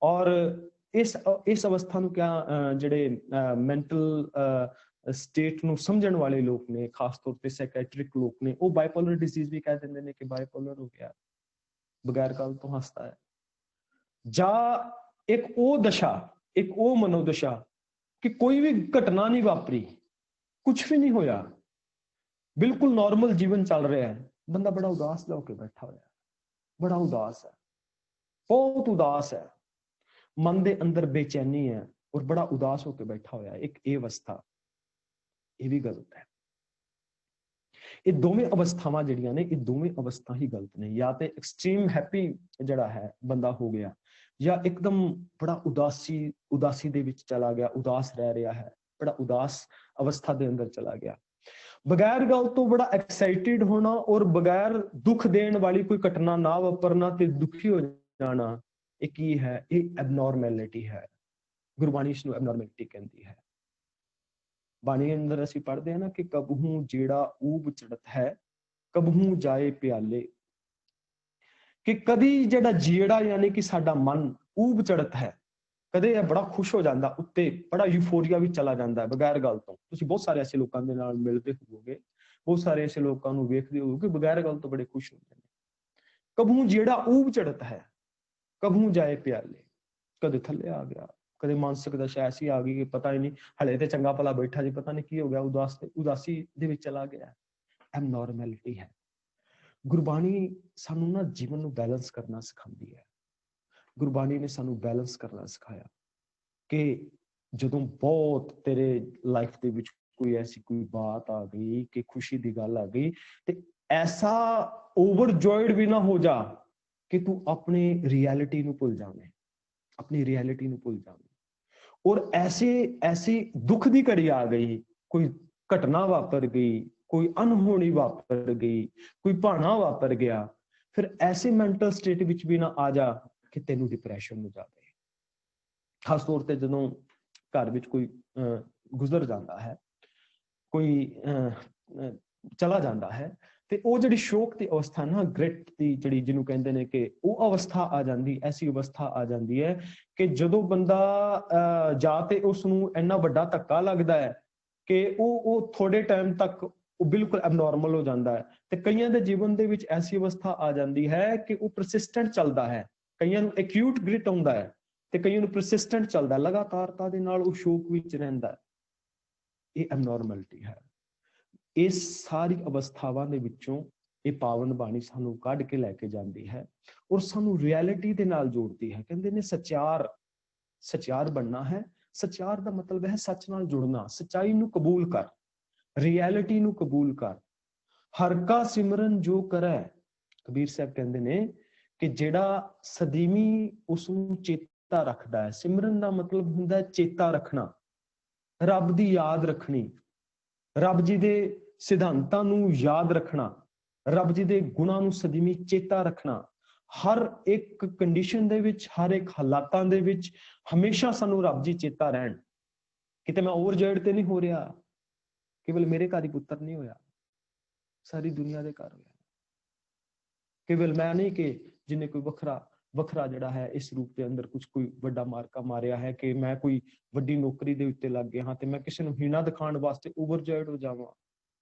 ਔਰ ਇਸ ਅਵਸਥਾ ਨੂੰ ਕਿਹਾ, ਜਿਹੜੇ ਮੈਂਟਲ ਸਟੇਟ ਨੂੰ ਸਮਝਣ ਵਾਲੇ ਲੋਕ ਨੇ, ਖਾਸ ਤੌਰ ਤੇ ਸਾਈਕੈਟ੍ਰਿਕ ਲੋਕ ਨੇ, ਉਹ ਬਾਈਪੋਲਰ ਡਿਜ਼ੀਜ਼ ਵੀ ਕਹਿ ਦਿੰਦੇ ਨੇ ਕਿ ਬਾਈਪੋਲਰ ਹੋ ਗਿਆ, ਬਗੈਰ ਗੱਲ ਤੋਂ ਹੱਸਦਾ ਹੈ। ਜਾਂ ਇੱਕ ਉਹ ਦਸ਼ਾ, ਇੱਕ ਉਹ ਮਨੋਦਸ਼ਾ ਕਿ ਕੋਈ ਵੀ ਘਟਨਾ ਨਹੀਂ ਵਾਪਰੀ, ਕੁਝ ਵੀ ਨਹੀਂ ਹੋਇਆ, ਬਿਲਕੁਲ ਨਾਰਮਲ ਜੀਵਨ ਚੱਲ ਰਿਹਾ ਹੈ, ਬੰਦਾ ਬੜਾ ਉਦਾਸ ਹੋ ਕੇ ਬੈਠਾ ਹੋਇਆ, ਬੜਾ ਉਦਾਸ ਹੈ, ਬਹੁਤ ਉਦਾਸ ਹੈ, ਮਨ ਦੇ ਅੰਦਰ ਬੇਚੈਨੀ ਹੈ ਔਰ ਬੜਾ ਉਦਾਸ ਹੋ ਕੇ ਬੈਠਾ ਹੋਇਆ। ਇੱਕ ਇਹ ਅਵਸਥਾ, ਇਹ ਵੀ ਗਲਤ ਹੈ। ਇਹ ਦੋਵੇਂ ਅਵਸਥਾਵਾਂ ਜਿਹੜੀਆਂ ਨੇ, ਇਹ ਦੋਵੇਂ ਅਵਸਥਾ ਹੀ ਗਲਤ ਨੇ। ਜਾਂ ਤੇ ਐਕਸਟ੍ਰੀਮ ਹੈਪੀ ਜਿਹੜਾ ਹੈ ਬੰਦਾ ਹੋ ਗਿਆ, ਜਾਂ ਇੱਕਦਮ ਬੜਾ ਉਦਾਸੀ ਦੇ ਵਿੱਚ ਚਲਾ ਗਿਆ, ਉਦਾਸ ਰਹਿ ਰਿਹਾ ਹੈ, ਬੜਾ ਉਦਾਸ ਅਵਸਥਾ ਦੇ ਅੰਦਰ ਚਲਾ ਗਿਆ। ਬਗੈਰ ਗੱਲ ਤੋਂ ਬੜਾ ਐਕਸਾਈਟਿਡ ਹੋਣਾ ਔਰ ਬਗੈਰ ਦੁੱਖ ਦੇਣ ਵਾਲੀ ਕੋਈ ਘਟਨਾ ਨਾ ਵਾਪਰਨਾ ਤੇ ਦੁਖੀ ਹੋ ਜਾਣਾ, ਇਹ ਕੀ ਹੈ? ਇਹ ਐਬਨੋਰਮੈਲਿਟੀ ਹੈ। ਗੁਰਬਾਣੀ ਇਸ ਨੂੰ ਐਬਨੋਰਮੈਲਿਟੀ ਕਹਿੰਦੀ ਹੈ। ਬਾਣੀ ਅੰਦਰ ਅਸੀਂ ਪੜ੍ਹਦੇ ਹਾਂ ਨਾ ਕਿ ਕਬਹੂ ਜਿਹੜਾ ਊਬ ਚੜਤ ਹੈ, ਕਬਹੂ ਜਾਏ ਪਿਆਲੇ। ਕਿ ਕਦੀ ਜਿਹੜਾ ਜੀੜਾ ਯਾਨੀ ਕਿ ਸਾਡਾ ਮਨ ਊਬ ਚੜਤ ਹੈ, ਕਦੇ ਇਹ ਬੜਾ ਖੁਸ਼ ਹੋ ਜਾਂਦਾ, ਉੱਤੇ ਬੜਾ ਯੂਫੋਰੀਆ ਵੀ ਚਲਾ ਜਾਂਦਾ ਹੈ ਬਗੈਰ ਗੱਲ ਤੋਂ। ਤੁਸੀਂ ਬਹੁਤ ਸਾਰੇ ਐਸੇ ਲੋਕਾਂ ਦੇ ਨਾਲ ਮਿਲਦੇ ਹੋਵੋਗੇ, ਬਹੁਤ ਸਾਰੇ ਐਸੇ ਲੋਕਾਂ ਨੂੰ ਵੇਖਦੇ ਹੋਵੋਗੇ ਬਗੈਰ ਗੱਲ ਤੋਂ ਬੜੇ ਖੁਸ਼ ਹੁੰਦੇ ਨੇ। ਕਬਹੂ ਜਿਹੜਾ ਊਬ ਚੜਤ ਹੈ, ਕਬਹੂ ਜਾਏ ਪਿਆਲੇ। ਕਦੇ ਥੱਲੇ ਆ ਗਿਆ, ਕਦੇ ਮਾਨਸਿਕ ਦਸ਼ਾ ਐਸੀ ਆ ਗਈ ਕਿ ਪਤਾ ਹੀ ਨਹੀਂ, ਹਲੇ ਤੇ ਚੰਗਾ ਭਲਾ ਬੈਠਾ ਜੀ, ਪਤਾ ਨਹੀਂ ਕੀ ਹੋ ਗਿਆ, ਉਦਾਸੀ ਦੇ ਵਿੱਚ ਚਲਾ ਗਿਆ। ਐਬਨੋਰਮੈਲਿਟੀ ਹੈ। ਗੁਰਬਾਣੀ ਸਾਨੂੰ ਨਾ ਜੀਵਨ ਨੂੰ ਬੈਲੈਂਸ ਕਰਨਾ ਸਿਖਾਉਂਦੀ ਹੈ। ਗੁਰਬਾਣੀ ਨੇ ਸਾਨੂੰ ਬੈਲੈਂਸ ਕਰਨਾ ਸਿਖਾਇਆ ਕਿ ਜਦੋਂ ਬਹੁਤ ਤੇਰੇ ਲਾਈਫ ਦੇ ਵਿੱਚ ਕੋਈ ਐਸੀ ਕੋਈ ਬਾਤ ਆ ਗਈ ਕਿ ਖੁਸ਼ੀ ਦੀ ਗੱਲ ਆ ਗਈ, ਤੇ ਐਸਾ ਓਵਰਜੋਇਡ ਵੀ ਨਾ ਹੋ ਜਾ ਕਿ ਤੂੰ ਆਪਣੀ ਰਿਐਲਿਟੀ ਨੂੰ ਭੁੱਲ ਜਾਵੇਂ, ਆਪਣੀ ਰਿਐਲਿਟੀ ਨੂੰ ਭੁੱਲ ਜਾਵੇਂ। ਔਰ ਐਸੀ ਦੁੱਖ ਦੀ ਘੜੀ ਆ ਗਈ, ਕੋਈ ਘਟਨਾ ਵਾਪਰ ਗਈ, ਕੋਈ ਅਨਹੋਣੀ ਵਾਪਰ ਗਈ, ਕੋਈ ਭਾਣਾ ਵਾਪਰ ਗਿਆ, ਫਿਰ ਐਸੇ ਮੈਂਟਲ ਸਟੇਟ ਵਿੱਚ ਵੀ ਨਾ ਆ ਜਾ ਕਿ ਤੈਨੂੰ ਡਿਪਰੈਸ਼ਨ ਹੋ ਜਾਵੇ। ਖਾਸ ਤੌਰ ਤੇ ਜਦੋਂ ਘਰ ਵਿੱਚ ਕੋਈ ਗੁਜ਼ਰ ਜਾਂਦਾ ਹੈ, ਕੋਈ ਚਲਾ ਜਾਂਦਾ ਹੈ, ਤੇ ਉਹ ਜਿਹੜੀ ਸ਼ੋਕ ਦੀ ਅਵਸਥਾ ਨਾ, ਗ੍ਰਿਟ ਦੀ ਜਿਹੜੀ ਜਿਹਨੂੰ ਕਹਿੰਦੇ ਨੇ, ਕਿ ਉਹ ਅਵਸਥਾ ਆ ਜਾਂਦੀ, ਐਸੀ ਅਵਸਥਾ ਆ ਜਾਂਦੀ ਹੈ ਕਿ ਜਦੋਂ ਬੰਦਾ ਜਾਂ ਤੇ ਉਸਨੂੰ ਇੰਨਾ ਵੱਡਾ ਧੱਕਾ ਲੱਗਦਾ ਹੈ ਕਿ ਉਹ ਥੋੜੇ ਟਾਈਮ ਤੱਕ ਉਹ ਬਿਲਕੁਲ ਐਬਨੋਰਮਲ ਹੋ ਜਾਂਦਾ ਹੈ। ਤੇ ਕਈਆਂ ਦੇ ਜੀਵਨ ਦੇ ਵਿੱਚ ਐਸੀ ਅਵਸਥਾ ਆ ਜਾਂਦੀ ਹੈ ਕਿ ਉਹ ਪਰਸਿਸਟੈਂਟ ਚੱਲਦਾ ਹੈ। ਕਈਆਂ ਨੂੰ ਐਕਿਊਟ ਗ੍ਰਿਟ ਆਉਂਦਾ ਹੈ, ਤੇ ਕਈਆਂ ਨੂੰ ਪਰਸਿਸਟੈਂਟ ਚੱਲਦਾ, ਲਗਾਤਾਰਤਾ ਦੇ ਨਾਲ ਉਹ ਸ਼ੌਕ ਵਿੱਚ ਰਹਿੰਦਾ। ਇਹ ਐਬਨੋਰਮੈਲਿਟੀ ਹੈ। ਇਸ ਸਾਰੀ ਅਵਸਥਾਵਾਂ ਦੇ ਵਿੱਚੋਂ ਇਹ ਪਾਵਨ ਬਾਣੀ ਸਾਨੂੰ ਕੱਢ ਕੇ ਲੈ ਕੇ ਜਾਂਦੀ ਹੈ ਔਰ ਸਾਨੂੰ ਰਿਐਲਿਟੀ ਦੇ ਨਾਲ ਜੋੜਦੀ ਹੈ। ਕਹਿੰਦੇ ਨੇ ਸਚਿਆਰ ਬਣਨਾ ਹੈ। ਸਚਿਆਰ ਦਾ ਮਤਲਬ ਹੈ ਸੱਚ ਨਾਲ ਜੁੜਨਾ, ਸਚਾਈ ਨੂੰ ਕਬੂਲ ਕਰ, ਰਿਐਲਿਟੀ ਨੂੰ ਕਬੂਲ ਕਰ। ਹਰ ਕਾ ਸਿਮਰਨ ਜੋ ਕਰੈ, ਕਬੀਰ ਸਾਹਿਬ ਕਹਿੰਦੇ ਨੇ ਕਿ ਜਿਹੜਾ ਸਦੀਵੀ ਉਸ ਨੂੰ ਚੇਤਾ ਰੱਖਦਾ ਹੈ। ਸਿਮਰਨ ਦਾ ਮਤਲਬ ਹੁੰਦਾ ਹੈ ਚੇਤਾ ਰੱਖਣਾ, ਰੱਬ ਦੀ ਯਾਦ ਰੱਖਣੀ, ਰੱਬ ਜੀ ਦੇ ਸਿਧਾਂਤਾਂ ਨੂੰ ਯਾਦ ਰੱਖਣਾ, ਰੱਬ ਜੀ ਦੇ ਗੁਣਾਂ ਨੂੰ ਸਦੀਵੀ ਚੇਤਾ ਰੱਖਣਾ। ਹਰ ਇੱਕ ਕੰਡੀਸ਼ਨ ਦੇ ਵਿੱਚ, ਹਰ ਇੱਕ ਹਾਲਾਤਾਂ ਦੇ ਵਿੱਚ ਹਮੇਸ਼ਾ ਸਾਨੂੰ ਰੱਬ ਜੀ ਚੇਤਾ ਰਹਿਣ। ਕਿਤੇ ਮੈਂ ਓਵਰਜੋਇਡ ਤੇ ਨਹੀਂ ਹੋ ਰਿਹਾ, ਕੇਵਲ ਮੇਰੇ ਘਰ ਹੀ ਪੁੱਤਰ ਨਹੀਂ ਹੋਇਆ, ਸਾਰੀ ਦੁਨੀਆ ਦੇ ਘਰ ਹੋਇਆ। ਕੇਵਲ ਮੈਂ ਨਹੀਂ ਕਿ ਜਿਹਨੇ ਕੋਈ ਵੱਖਰਾ ਜਿਹੜਾ ਹੈ ਇਸ ਰੂਪ ਦੇ ਅੰਦਰ ਕੁਝ ਕੋਈ ਵੱਡਾ ਮਾਰਕਾ ਮਾਰਿਆ ਹੈ ਕਿ ਮੈਂ ਕੋਈ ਵੱਡੀ ਨੌਕਰੀ ਦੇ ਉੱਤੇ ਲੱਗ ਗਿਆ ਹਾਂ ਤੇ ਮੈਂ ਕਿਸੇ ਨੂੰ ਹੀਣਾ ਦਿਖਾਉਣ ਵਾਸਤੇ ਓਵਰਜੋਇਡ ਹੋ ਜਾਵਾਂ,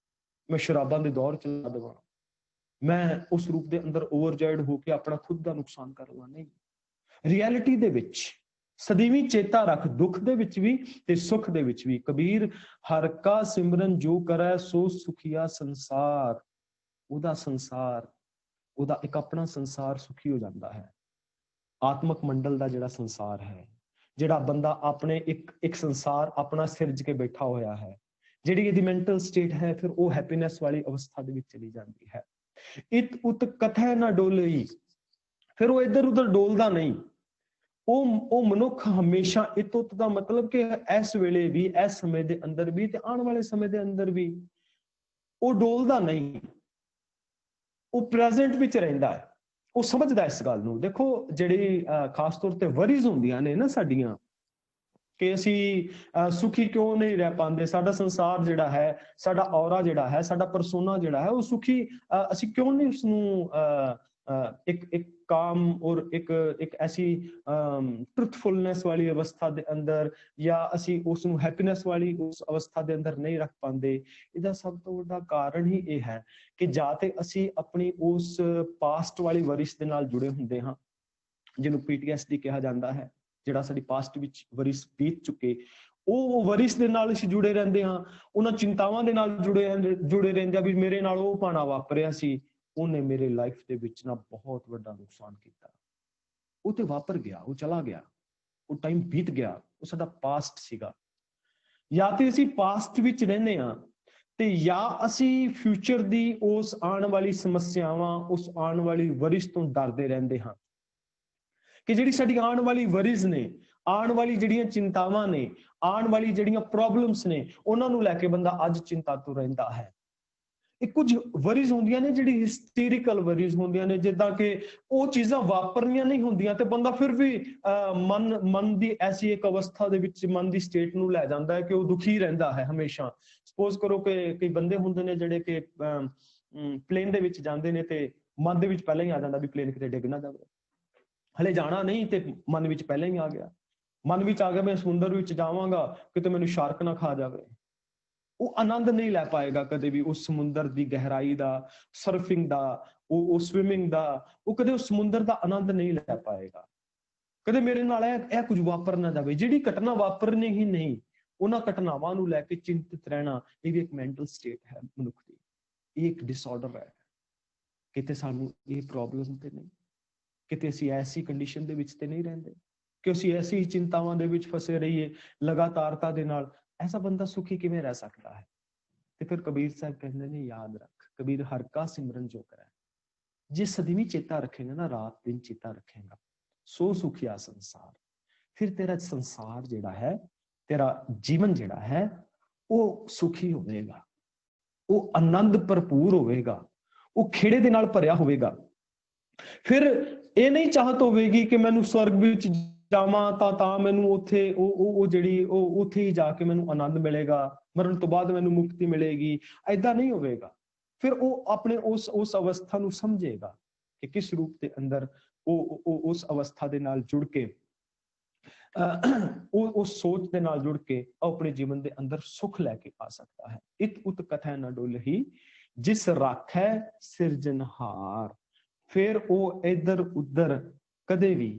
ਮੈਂ ਸ਼ਰਾਬਾਂ ਦੇ ਦੌਰ ਚਲਾ ਦੇਵਾਂ, ਮੈਂ ਉਸ ਰੂਪ ਦੇ ਅੰਦਰ ਓਵਰਜੋਇਡ ਹੋ ਕੇ ਆਪਣਾ ਖੁਦ ਦਾ ਨੁਕਸਾਨ ਕਰ ਲਵਾਂ। ਨਹੀਂ, ਰਿਐਲਿਟੀ ਦੇ ਵਿੱਚ ਸਦੀਵੀ ਚੇਤਾ ਰੱਖ, ਦੁੱਖ ਦੇ ਵਿੱਚ ਵੀ ਤੇ ਸੁੱਖ ਦੇ ਵਿੱਚ ਵੀ। ਕਬੀਰ ਹਰ ਕਾ ਸਿਮਰਨ ਜੋ ਕਰੈ ਸੋ ਸੁਖੀਆ ਸੰਸਾਰ। ਉਹਦਾ ਸੰਸਾਰ, ਉਹਦਾ ਇੱਕ ਆਪਣਾ ਸੰਸਾਰ ਸੁਖੀ ਹੋ ਜਾਂਦਾ ਹੈ। ਆਤਮਕ ਮੰਡਲ ਦਾ ਜਿਹੜਾ ਸੰਸਾਰ ਹੈ, ਜਿਹੜਾ ਬੰਦਾ ਆਪਣੇ ਇੱਕ ਸੰਸਾਰ ਆਪਣਾ ਸਿਰਜ ਕੇ ਬੈਠਾ ਹੋਇਆ ਹੈ, ਜਿਹੜੀ ਇਹਦੀ ਮੈਂਟਲ ਸਟੇਟ ਹੈ, ਫਿਰ ਉਹ ਹੈਪੀਨੈਸ ਵਾਲੀ ਅਵਸਥਾ ਦੇ ਵਿੱਚ ਚਲੀ ਜਾਂਦੀ ਹੈ। ਇਤ ਉਤ ਕਥੈ ਨਾ ਡੋਲਈ, ਫਿਰ ਉਹ ਇੱਧਰ ਉਧਰ ਡੋਲਦਾ ਨਹੀਂ। ਉਹ ਮਨੁੱਖ ਹਮੇਸ਼ਾ, ਇਤ ਉਤ ਦਾ ਮਤਲਬ ਕਿ ਇਸ ਵੇਲੇ ਵੀ, ਇਸ ਸਮੇਂ ਦੇ ਅੰਦਰ ਵੀ ਤੇ ਆਉਣ ਵਾਲੇ ਸਮੇਂ ਦੇ ਅੰਦਰ ਵੀ ਉਹ ਡੋਲਦਾ ਨਹੀਂ, ਉਹ ਪ੍ਰੈਜ਼ੈਂਟ ਵਿੱਚ ਰਹਿੰਦਾ ਹੈ। ਉਹ ਸਮਝਦਾ ਇਸ ਗੱਲ ਨੂੰ। ਦੇਖੋ ਜਿਹੜੀ ਖਾਸ ਤੌਰ ਤੇ ਵਰੀਜ਼ ਹੁੰਦੀਆਂ ਨੇ ਨਾ ਸਾਡੀਆਂ, ਕਿ ਅਸੀਂ ਸੁਖੀ ਕਿਉਂ ਨਹੀਂ ਰਹਿ ਪਾਉਂਦੇ, ਸਾਡਾ ਸੰਸਾਰ ਜਿਹੜਾ ਹੈ, ਸਾਡਾ ਔਰਾ ਜਿਹੜਾ ਹੈ, ਸਾਡਾ ਪਰਸੋਨਾ ਜਿਹੜਾ ਹੈ, ਉਹ ਸੁਖੀ ਅਸੀਂ ਕਿਉਂ ਨਹੀਂ ਉਸਨੂੰ ਇੱਕ ਕਾਮ ਔਰ ਇੱਕ ਐਸੀ ਟਰੂਥਫੁਲਨੈਸ ਵਾਲੀ ਅਵਸਥਾ ਦੇ ਅੰਦਰ, ਜਾਂ ਅਸੀਂ ਉਸ ਨੂੰ ਹੈਪੀਨੈਸ ਵਾਲੀ ਉਸ ਅਵਸਥਾ ਦੇ ਅੰਦਰ ਨਹੀਂ ਰੱਖ ਪਾਉਂਦੇ। ਇਹਦਾ ਸਭ ਤੋਂ ਵੱਡਾ ਕਾਰਨ ਹੀ ਇਹ ਹੈ ਕਿ ਜਾਂ ਤੇ ਅਸੀਂ ਆਪਣੀ ਉਸ ਪਾਸਟ ਵਾਲੀ ਵਰਿਸ਼ ਦੇ ਨਾਲ ਜੁੜੇ ਹੁੰਦੇ ਹਾਂ, ਜਿਹਨੂੰ PTSD ਕਿਹਾ ਜਾਂਦਾ ਹੈ, ਜਿਹੜਾ ਸਾਡੀ ਪਾਸਟ ਵਿੱਚ ਵਰਿਸ਼ ਬੀਤ ਚੁੱਕੇ, ਉਹ ਵਰਿਸ਼ ਦੇ ਨਾਲ ਅਸੀਂ ਜੁੜੇ ਰਹਿੰਦੇ ਹਾਂ, ਉਹਨਾਂ ਚਿੰਤਾਵਾਂ ਦੇ ਨਾਲ ਜੁੜੇ ਰਹਿੰਦੇ ਆ ਵੀ ਮੇਰੇ ਨਾਲ ਉਹ ਭਾਣਾ ਵਾਪਰਿਆ ਸੀ, ਉਹਨੇ ਮੇਰੇ ਲਾਈਫ ਦੇ ਵਿੱਚ ਨਾ ਬਹੁਤ ਵੱਡਾ ਨੁਕਸਾਨ ਕੀਤਾ। ਉਹ ਤੇ ਵਾਪਰ ਗਿਆ, ਉਹ ਚਲਾ ਗਿਆ, ਉਹ ਟਾਈਮ ਬੀਤ ਗਿਆ, ਉਹ ਸਾਡਾ ਪਾਸਟ ਸੀਗਾ। ਜਾਂ ਤੇ ਅਸੀਂ ਪਾਸਟ ਵਿੱਚ ਰਹਿੰਦੇ ਹਾਂ ਤੇ ਜਾਂ ਅਸੀਂ ਫਿਊਚਰ ਦੀ ਉਸ ਆਉਣ ਵਾਲੀ ਸਮੱਸਿਆਵਾਂ, ਉਸ ਆਉਣ ਵਾਲੀ ਵਰਿਸ਼ ਤੋਂ ਡਰਦੇ ਰਹਿੰਦੇ ਹਾਂ ਕਿ ਜਿਹੜੀ ਸਾਡੀ ਆਉਣ ਵਾਲੀ ਵਰਿਸ਼ ਨੇ, ਆਉਣ ਵਾਲੀ ਜਿਹੜੀਆਂ ਚਿੰਤਾਵਾਂ ਨੇ, ਆਉਣ ਵਾਲੀ ਜਿਹੜੀਆਂ ਪ੍ਰੋਬਲਮਸ ਨੇ, ਉਹਨਾਂ ਨੂੰ ਲੈ ਕੇ ਬੰਦਾ ਅੱਜ ਚਿੰਤਾ ਤੋਂ ਰਹਿੰਦਾ ਹੈ। ਇਹ ਕੁਝ ਵਰੀਜ਼ ਹੁੰਦੀਆਂ ਨੇ ਜਿਹੜੀ ਹਿਸਟੀਰੀਕਲ ਵਰੀਜ਼ ਹੁੰਦੀਆਂ ਨੇ, ਜਿੱਦਾਂ ਕਿ ਉਹ ਚੀਜ਼ਾਂ ਵਾਪਰਨੀਆਂ ਨਹੀਂ ਹੁੰਦੀਆਂ ਤੇ ਬੰਦਾ ਫਿਰ ਵੀ ਮਨ ਦੀ ਐਸੀ ਇੱਕ ਅਵਸਥਾ ਦੇ ਵਿੱਚ ਮਨ ਦੀ ਸਟੇਟ ਨੂੰ ਲੈ ਜਾਂਦਾ ਹੈ ਕਿ ਉਹ ਦੁਖੀ ਰਹਿੰਦਾ ਹੈ ਹਮੇਸ਼ਾ। ਸਪੋਜ਼ ਕਰੋ ਕਿ ਕਈ ਬੰਦੇ ਹੁੰਦੇ ਨੇ ਜਿਹੜੇ ਕਿ ਪਲੇਨ ਦੇ ਵਿੱਚ ਜਾਂਦੇ ਨੇ ਤੇ ਮਨ ਦੇ ਵਿੱਚ ਪਹਿਲਾਂ ਹੀ ਆ ਜਾਂਦਾ ਵੀ ਪਲੇਨ ਕਿਤੇ ਡਿੱਗ ਨਾ ਜਾਵੇ, ਹਲੇ ਜਾਣਾ ਨਹੀਂ ਤੇ ਮਨ ਵਿੱਚ ਪਹਿਲਾਂ ਹੀ ਆ ਗਿਆ, ਮਨ ਵਿੱਚ ਆ ਗਿਆ ਮੈਂ ਸਮੁੰਦਰ ਵਿੱਚ ਜਾਵਾਂਗਾ ਕਿਤੇ ਮੈਨੂੰ ਸ਼ਾਰਕ ਨਾ ਖਾ ਜਾਵੇ। ਉਹ ਆਨੰਦ ਨਹੀਂ ਲੈ ਪਾਏਗਾ ਕਦੇ ਵੀ ਉਸ ਸਮੁੰਦਰ ਦੀ ਗਹਿਰਾਈ ਦਾ, ਸਰਫਿੰਗ ਦਾ, ਉਹ ਸਵਿਮਿੰਗ ਦਾ, ਉਹ ਕਦੇ ਉਸ ਸਮੁੰਦਰ ਦਾ ਆਨੰਦ ਨਹੀਂ ਲੈ ਪਾਏਗਾ। ਕਦੇ ਮੇਰੇ ਨਾਲ ਇਹ ਕੁਝ ਵਾਪਰ ਨਾ ਜਾਵੇ। ਜਿਹੜੀ ਘਟਨਾ ਵਾਪਰਨੀ ਹੀ ਨਹੀਂ, ਉਹਨਾਂ ਘਟਨਾਵਾਂ ਨੂੰ ਲੈ ਕੇ ਚਿੰਤਿਤ ਰਹਿਣਾ, ਇਹ ਵੀ ਇੱਕ ਮੈਂਟਲ ਸਟੇਟ ਹੈ ਮਨੁੱਖ ਦੀ, ਇਹ ਇੱਕ ਡਿਸਆਰਡਰ ਹੈ। ਕਿਤੇ ਸਾਨੂੰ ਇਹ ਪ੍ਰੋਬਲਮ ਤੇ ਨਹੀਂ, ਕਿਤੇ ਅਸੀਂ ਐਸੀ ਕੰਡੀਸ਼ਨ ਦੇ ਵਿੱਚ ਤੇ ਨਹੀਂ ਰਹਿੰਦੇ ਕਿ ਅਸੀਂ ਐਸੀ ਚਿੰਤਾਵਾਂ ਦੇ ਵਿੱਚ ਫਸੇ ਰਹੀਏ ਲਗਾਤਾਰਤਾ ਦੇ ਨਾਲ। ਐਸਾ ਬੰਦਾ ਸੁਖੀ ਕਿਵੇਂ ਰਹਿ ਸਕਦਾ ਹੈ? ਤੇ ਫਿਰ ਕਬੀਰ ਸਾਹਿਬ ਕਹਿੰਦੇ ਨੇ, ਯਾਦ ਰੱਖ ਕਬੀਰ ਹਰ ਕਾ ਸਿਮਰਨ ਜੋ ਕਰੇ। ਜੇ ਸਦੀਵੀ ਚੇਤਾ ਰੱਖੇਗਾ ਨਾ, ਰਾਤ ਦਿਨ ਚੇਤਾ ਰੱਖੇਗਾ, ਸੋ ਸੁਖਿਆ ਸੰਸਾਰ। ਫਿਰ ਤੇਰਾ ਸੰਸਾਰ ਜਿਹੜਾ ਹੈ, ਤੇਰਾ ਜੀਵਨ ਜਿਹੜਾ ਹੈ, ਉਹ ਸੁਖੀ ਹੋਵੇਗਾ, ਉਹ ਆਨੰਦ ਭਰਪੂਰ ਹੋਵੇਗਾ, ਉਹ ਖੇੜੇ ਦੇ ਨਾਲ ਭਰਿਆ ਹੋਵੇਗਾ। ਫਿਰ ਇਹ ਨਹੀਂ ਚਾਹਤ ਹੋਵੇਗੀ ਕਿ ਮੈਨੂੰ ਸਵਰਗ ਵਿੱਚ ਜਾਵਾਂ ਤਾਂ ਮੈਨੂੰ ਉੱਥੇ ਉਹ ਜਿਹੜੀ ਉਹ ਉੱਥੇ ਹੀ ਜਾ ਕੇ ਮੈਨੂੰ ਆਨੰਦ ਮਿਲੇਗਾ, ਮਰਨ ਤੋਂ ਬਾਅਦ ਮੈਨੂੰ ਮੁਕਤੀ ਮਿਲੇਗੀ। ਏਦਾਂ ਨਹੀਂ ਹੋਵੇਗਾ। ਫਿਰ ਉਹ ਆਪਣੇ ਉਸ ਅਵਸਥਾ ਨੂੰ ਸਮਝੇਗਾ ਕਿ ਕਿਸ ਰੂਪ ਦੇ ਅੰਦਰ ਉਹ ਉਸ ਅਵਸਥਾ ਦੇ ਨਾਲ ਜੁੜ ਕੇ, ਉਹ ਸੋਚ ਦੇ ਨਾਲ ਜੁੜ ਕੇ ਆਪਣੇ ਜੀਵਨ ਦੇ ਅੰਦਰ ਸੁੱਖ ਲੈ ਕੇ ਆ ਸਕਦਾ ਹੈ। ਇਤ ਉਤ ਕਥੈ ਨ ਡੋਲਹੀ ਜਿਸ ਰਾਖੈ ਸਿਰਜਨਹਾਰ। ਫਿਰ ਉਹ ਇੱਧਰ ਉੱਧਰ ਕਦੇ ਵੀ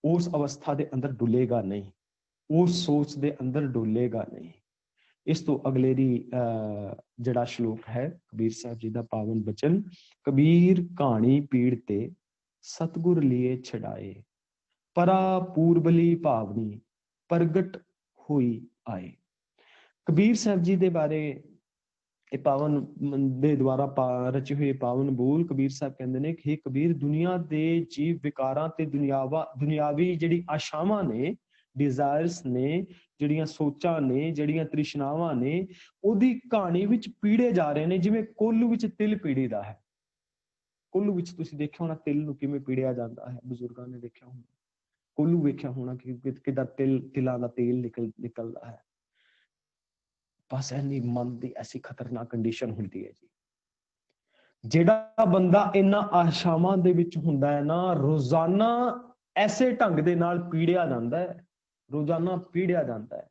उस अवस्था के अंदर डुलेगा नहीं, उस सोच के अंदर डुलेगा नहीं। इस तो अगले दी जड़ा श्लोक है कबीर साहब जी का पावन बचन, कबीर कहानी पीड़ ते सतगुर लिए छड़ाए, परा पूर्बली भावनी प्रगट हुई आए। कबीर साहब जी के बारे पावन दे द्वारा रचे हुए पावन बोल कबीर साहब कहते हैं कि कबीर दुनिया दे जीव विकारां ते दुनियावी जिहड़ी आशावां ने, डिजायर्स ने, जिहड़ियां सोचां ने, जिहड़ियां तृष्णावां ने, ओदी कहानी विच पीड़े जा रहे ने जिवें कोल्लू विच तिल पीड़ीदा है। कोल्लू विच तुसीं देखिया होना तिल नूं किवें पीड़िया जांदा है, बजुर्गां ने देखिया होना, कोल्लू वेखिया होना कि किदां तिलां दा तेल निकलदा है। बस इन्नी मन की ऐसी खतरनाक कंडीशन होती है जी। जेड़ा बंदा इन्ना आशावां दे विच हुंदा है ना, रोजाना ऐसे ढंग दे नाल पीड़िया जांदा है, रोजाना पीड़िया जांदा है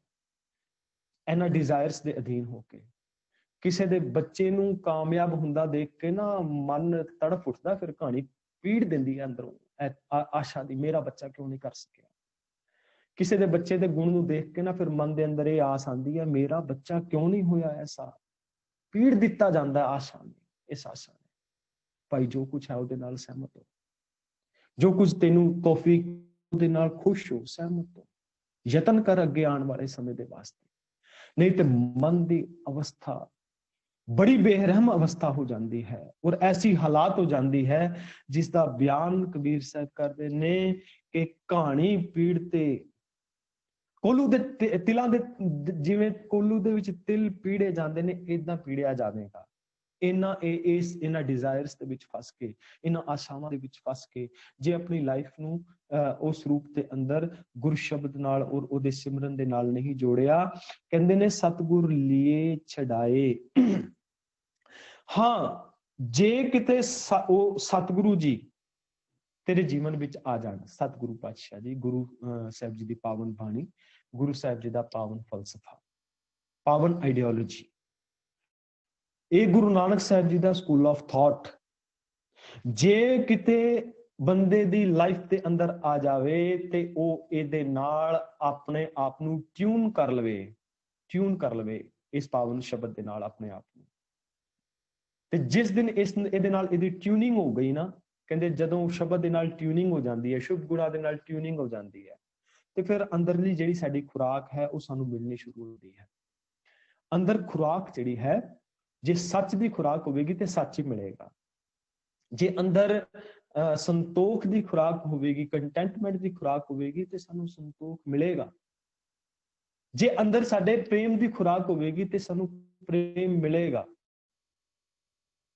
इन्ना डिजायर्स दे अधीन होके। किसी दे बच्चे नूं कामयाब हुंदा देख के ना मन तड़फ उठदा, फिर कहानी पीड़ दिंदी है अंदरों आशा दी, मेरा बच्चा क्यों नहीं कर सकिया। किसी दे बच्चे दे गुण नूं देख के ना फिर मन दे अंदर ये आस आंदी है, मेरा बच्चा क्यों नहीं होया ऐसा। पीड़ दिता जांदा आशा ने, इस आशा ने। भाई जो कुछ है उहदे नाल सहमत हो, जो कुछ तेनू तौफीक उहदे नाल खुश हो, सहमत हो, यतन कर अगे आने वाले समय दे वास्ते। नहीं तो मन की अवस्था बड़ी बेरहम अवस्था हो जाती है और ऐसी हालात हो जाती है जिसका बयान कबीर साहब करते ने कि कहानी पीड़ ते कोलू दे तिलां दे जिवें कोलू दे विच तिल पीड़े जांदे ने, इदां पीड़िया जावेगा। इन्हां डिजायर्स दे विच फस के, इन्हां आशावां दे विच फस के जे अपनी लाइफ नूं उस रूप दे अंदर गुर शब्द नाल और ओदे सिमरन दे नाल नहीं जोड़िया, कहंदे ने सतगुर लिए छड़ाए। हाँ, जे किते सतगुरु जी तेरे जीवन विच आ जाण, सतगुरु पातशाह जी, गुरु साहब जी दी पावन बाणी, गुरु साहब जी दा पावन फलसफा, पावन आइडियोलॉजी, ये गुरु नानक साहब जी दा स्कूल ऑफ थॉट जे किते बंदे दी लाइफ दे अंदर आ जावे ते ओ इहदे नाल अपने आप नूं ट्यून कर लवे इस पावन शब्द दे नाल अपने आप नूं। ते जिस दिन इस इहदे नाल इहदी ट्यूनिंग हो गई ना, कहंदे जदों शब्द दे नाल ट्यूनिंग हो जाती है, शुभ गुणा दे नाल ट्यूनिंग हो जाती है, ते फिर अंदरली जिहड़ी साडी खुराक है वो सानू मिलनी शुरू होती है। अंदर खुराक जिहड़ी है, जे सच दी खुराक होवेगी ते सच ही मिलेगा। जे अंदर संतोख दी खुराक होवेगी, कंटेंटमेंट दी खुराक होवेगी ते सानू संतोख मिलेगा। जे अंदर साडे प्रेम दी खुराक होवेगी ते सानू प्रेम मिलेगा।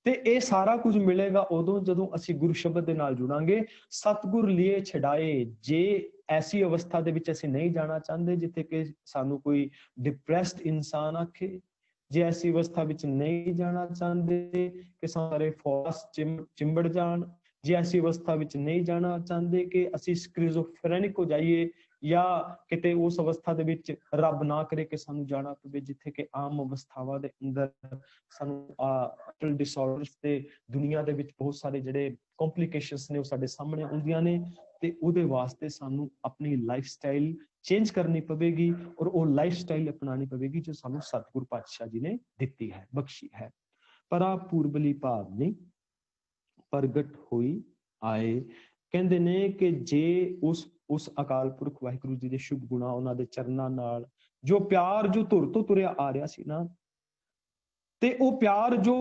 ते ये सारा कुछ मिलेगा उदों जदों असीं गुरु शब्द दे नाल जुड़ांगे। सतगुर लिए छड़ाए, जे ऐसी अवस्था दे विच असीं नहीं जाना चाहते जिथे कि सानू कोई डिप्रैस्ड इंसान आखे, जे ऐसी अवस्था विच नहीं जाना चाहते कि सारे फॉस चिंबड़ जान, जे ऐसी अवस्था विच नहीं जाना चाहते कि असीं स्किज़ोफ्रेनिक हो जाइए या किते उस अवस्था दे विच रब ना करे कि सानू जाना पवे जिथे कि आम अवस्थावां दे अंदर सानू डिसऑर्डर्स ते दुनिया दे विच बहुत सारे जिहड़े कॉम्प्लिकेशंस ने वो साडे सामने आउंदियां ने, ते उहदे वास्ते सानू अपनी लाइफस्टाइल चेंज करनी पवेगी और वो लाइफस्टाइल अपनानी पवेगी जो सानू सतगुरु पातशाह जी ने दिती है, बख्शी है। परा पूर्बली भावनी प्रगट होई आए, कहंदे ने कि जे उस अकाल पुरख वाहिगुरु जी दे शुभ गुणा उन्हां दे चरनां नाल जो प्यार जो धुर तो तुरिया आ रहा सी ना, ते वो प्यार जो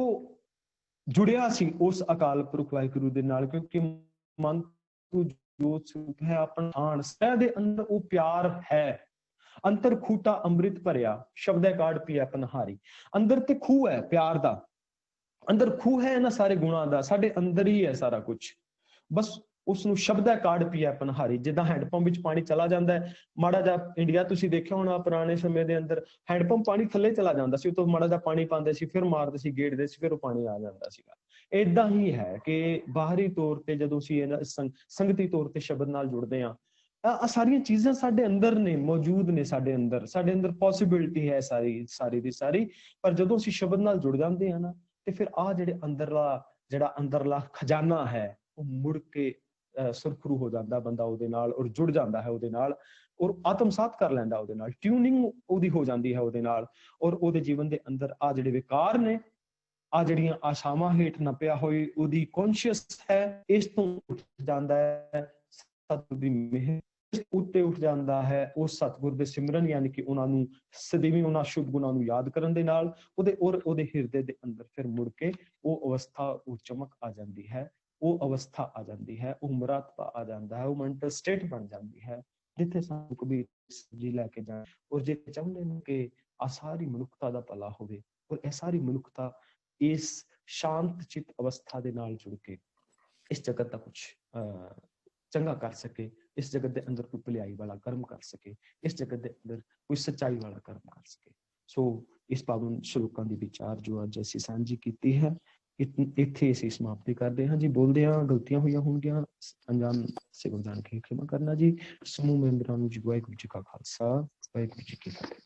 जुड़िया सी उस अकाल पुरख वाहिगुरु दे नाल, क्योंकि मन तू जोत स्वरूप है अपन आण सह दे अंदर वो प्यार है। अंतर खूटा अमृत भरिया शब्द काढ़ पिया पनहारी, अंदर ते खूह है प्यार दा, अंदर खूह है ना सारे गुणा दा, साडे अंदर ही है सारा कुछ, बस उसनू शब्द काढ़ पिया पनहारी। जिद्दां हैंडपंप विच पानी चला जांदा है, माड़ा जा इंडिया तुसीं देखिया होना पुराने समय दे अंदर हैंडपंप पानी थल्ले चला जांदा सी, उतों माड़ा जा पानी पांदे सी, फिर मारदे सी, गेड़दे सी, फिर वो पानी आ जांदा सीगा। इदां ही है कि बाहरी तौर ते जदों असीं संगती तौर ते शब्द नाल जुड़दे हां, सारियां चीज़ां साडे अंदर ने, मौजूद ने साडे अंदर पॉसिबिलिटी है सारी दी सारी, पर जदों असीं शब्द नाल जुड़ जांदे हां ना, ते फिर जिहड़ा अंदरला खजाना है वो मुड़ के ਸੁਰਖਰੂ ਹੋ ਜਾਂਦਾ ਬੰਦਾ ਉਹਦੇ ਨਾਲ, ਔਰ ਜੁੜ ਜਾਂਦਾ ਹੈ ਉਹਦੇ ਨਾਲ, ਔਰ ਆਤਮਸਾਤ ਕਰ ਲੈਂਦਾ ਉਹਦੇ ਨਾਲ, ਟਿਊਨਿੰਗ ਉਹਦੀ ਹੋ ਜਾਂਦੀ ਹੈ ਉਹਦੇ ਨਾਲ, ਔਰ ਉਹਦੇ ਜੀਵਨ ਦੇ ਅੰਦਰ ਆ ਜਿਹੜੇ ਵਿਕਾਰ ਨੇ, ਆ ਜਿਹੜੀਆਂ ਆਸ਼ਾਵਾਂ ਹੇਠ ਨੱਪਿਆ ਹੋਈ ਉਹਦੀ ਕੌਨਸ਼ੀਅਸ ਹੈ, ਇਸ ਤੋਂ ਉੱਠ ਜਾਂਦਾ ਹੈ, ਸਤਿਗੁਰ ਦੀ ਮਿਹਰ ਉੱਤੇ ਉੱਠ ਜਾਂਦਾ ਹੈ। ਉਸ ਸਤਿਗੁਰ ਦੇ ਸਿਮਰਨ ਯਾਨੀ ਕਿ ਉਹਨਾਂ ਨੂੰ ਸਦੀਵੀ ਉਹਨਾਂ ਸ਼ੁਭ ਗੁਣਾਂ ਨੂੰ ਯਾਦ ਕਰਨ ਦੇ ਨਾਲ ਉਹਦੇ ਹਿਰਦੇ ਦੇ ਅੰਦਰ ਫਿਰ ਮੁੜ ਕੇ ਉਹ ਅਵਸਥਾ, ਉਹ ਚਮਕ ਆ ਜਾਂਦੀ ਹੈ, ਉਹ ਅਵਸਥਾ ਆ ਜਾਂਦੀ ਹੈ, ਉਹ ਮਰਾਤਬਾ ਆ ਜਾਂਦਾ ਹੈ, ਉਹ ਮੈਂਟਲ ਸਟੇਟ ਬਣ ਜਾਂਦੀ ਹੈ, ਜਿੱਥੇ ਸਾਨੂੰ ਕਬੀਰ ਜੀ ਲੈ ਕੇ ਜਾਣ, ਔਰ ਜੇ ਚਾਹੁੰਦੇ ਨੇ ਕਿ ਆ ਸਾਰੀ ਮਨੁੱਖਤਾ ਦਾ ਭਲਾ ਹੋਵੇ, ਔਰ ਇਹ ਸਾਰੀ ਮਨੁੱਖਤਾ ਇਸ ਸ਼ਾਂਤ ਚਿੱਤ ਅਵਸਥਾ ਦੇ ਨਾਲ ਜੁੜ ਕੇ ਇਸ ਜਗਤ ਦਾ ਕੁਛ ਚੰਗਾ ਕਰ ਸਕੇ, ਇਸ ਜਗਤ ਦੇ ਅੰਦਰ ਕੋਈ ਭਲਾਈ ਵਾਲਾ ਕਰਮ ਕਰ ਸਕੇ, ਇਸ ਜਗਤ ਦੇ ਅੰਦਰ ਕੋਈ ਸੱਚਾਈ ਵਾਲਾ ਕਰਮ ਕਰ ਸਕੇ। ਸੋ ਇਸ ਪਾਵਨ ਸ਼ਲੋਕਾਂ ਦੀ ਵਿਚਾਰ ਜੋ ਅੱਜ ਅਸੀਂ ਸਾਂਝੀ ਕੀਤੀ ਹੈ, ਇੱਥੇ ਅਸੀਂ ਸਮਾਪਤੀ ਕਰਦੇ ਹਾਂ ਜੀ। ਬੋਲਦੇ ਹਾਂ ਗਲਤੀਆਂ ਹੋਈਆਂ ਹੋਣਗੀਆਂ, ਅਣਜਾਣ ਸੇ ਜਾਣ ਕੇ ਖਿਮਾ ਕਰਨਾ ਜੀ। ਸਮੂਹ ਮੈਂਬਰਾਂ ਨੂੰ ਜੀ ਵਾਹਿਗੁਰੂ ਜੀ ਕਾ ਖਾਲਸਾ, ਵਾਹਿਗੁਰੂ ਜੀ ਕੀ ਫਤਿਹ।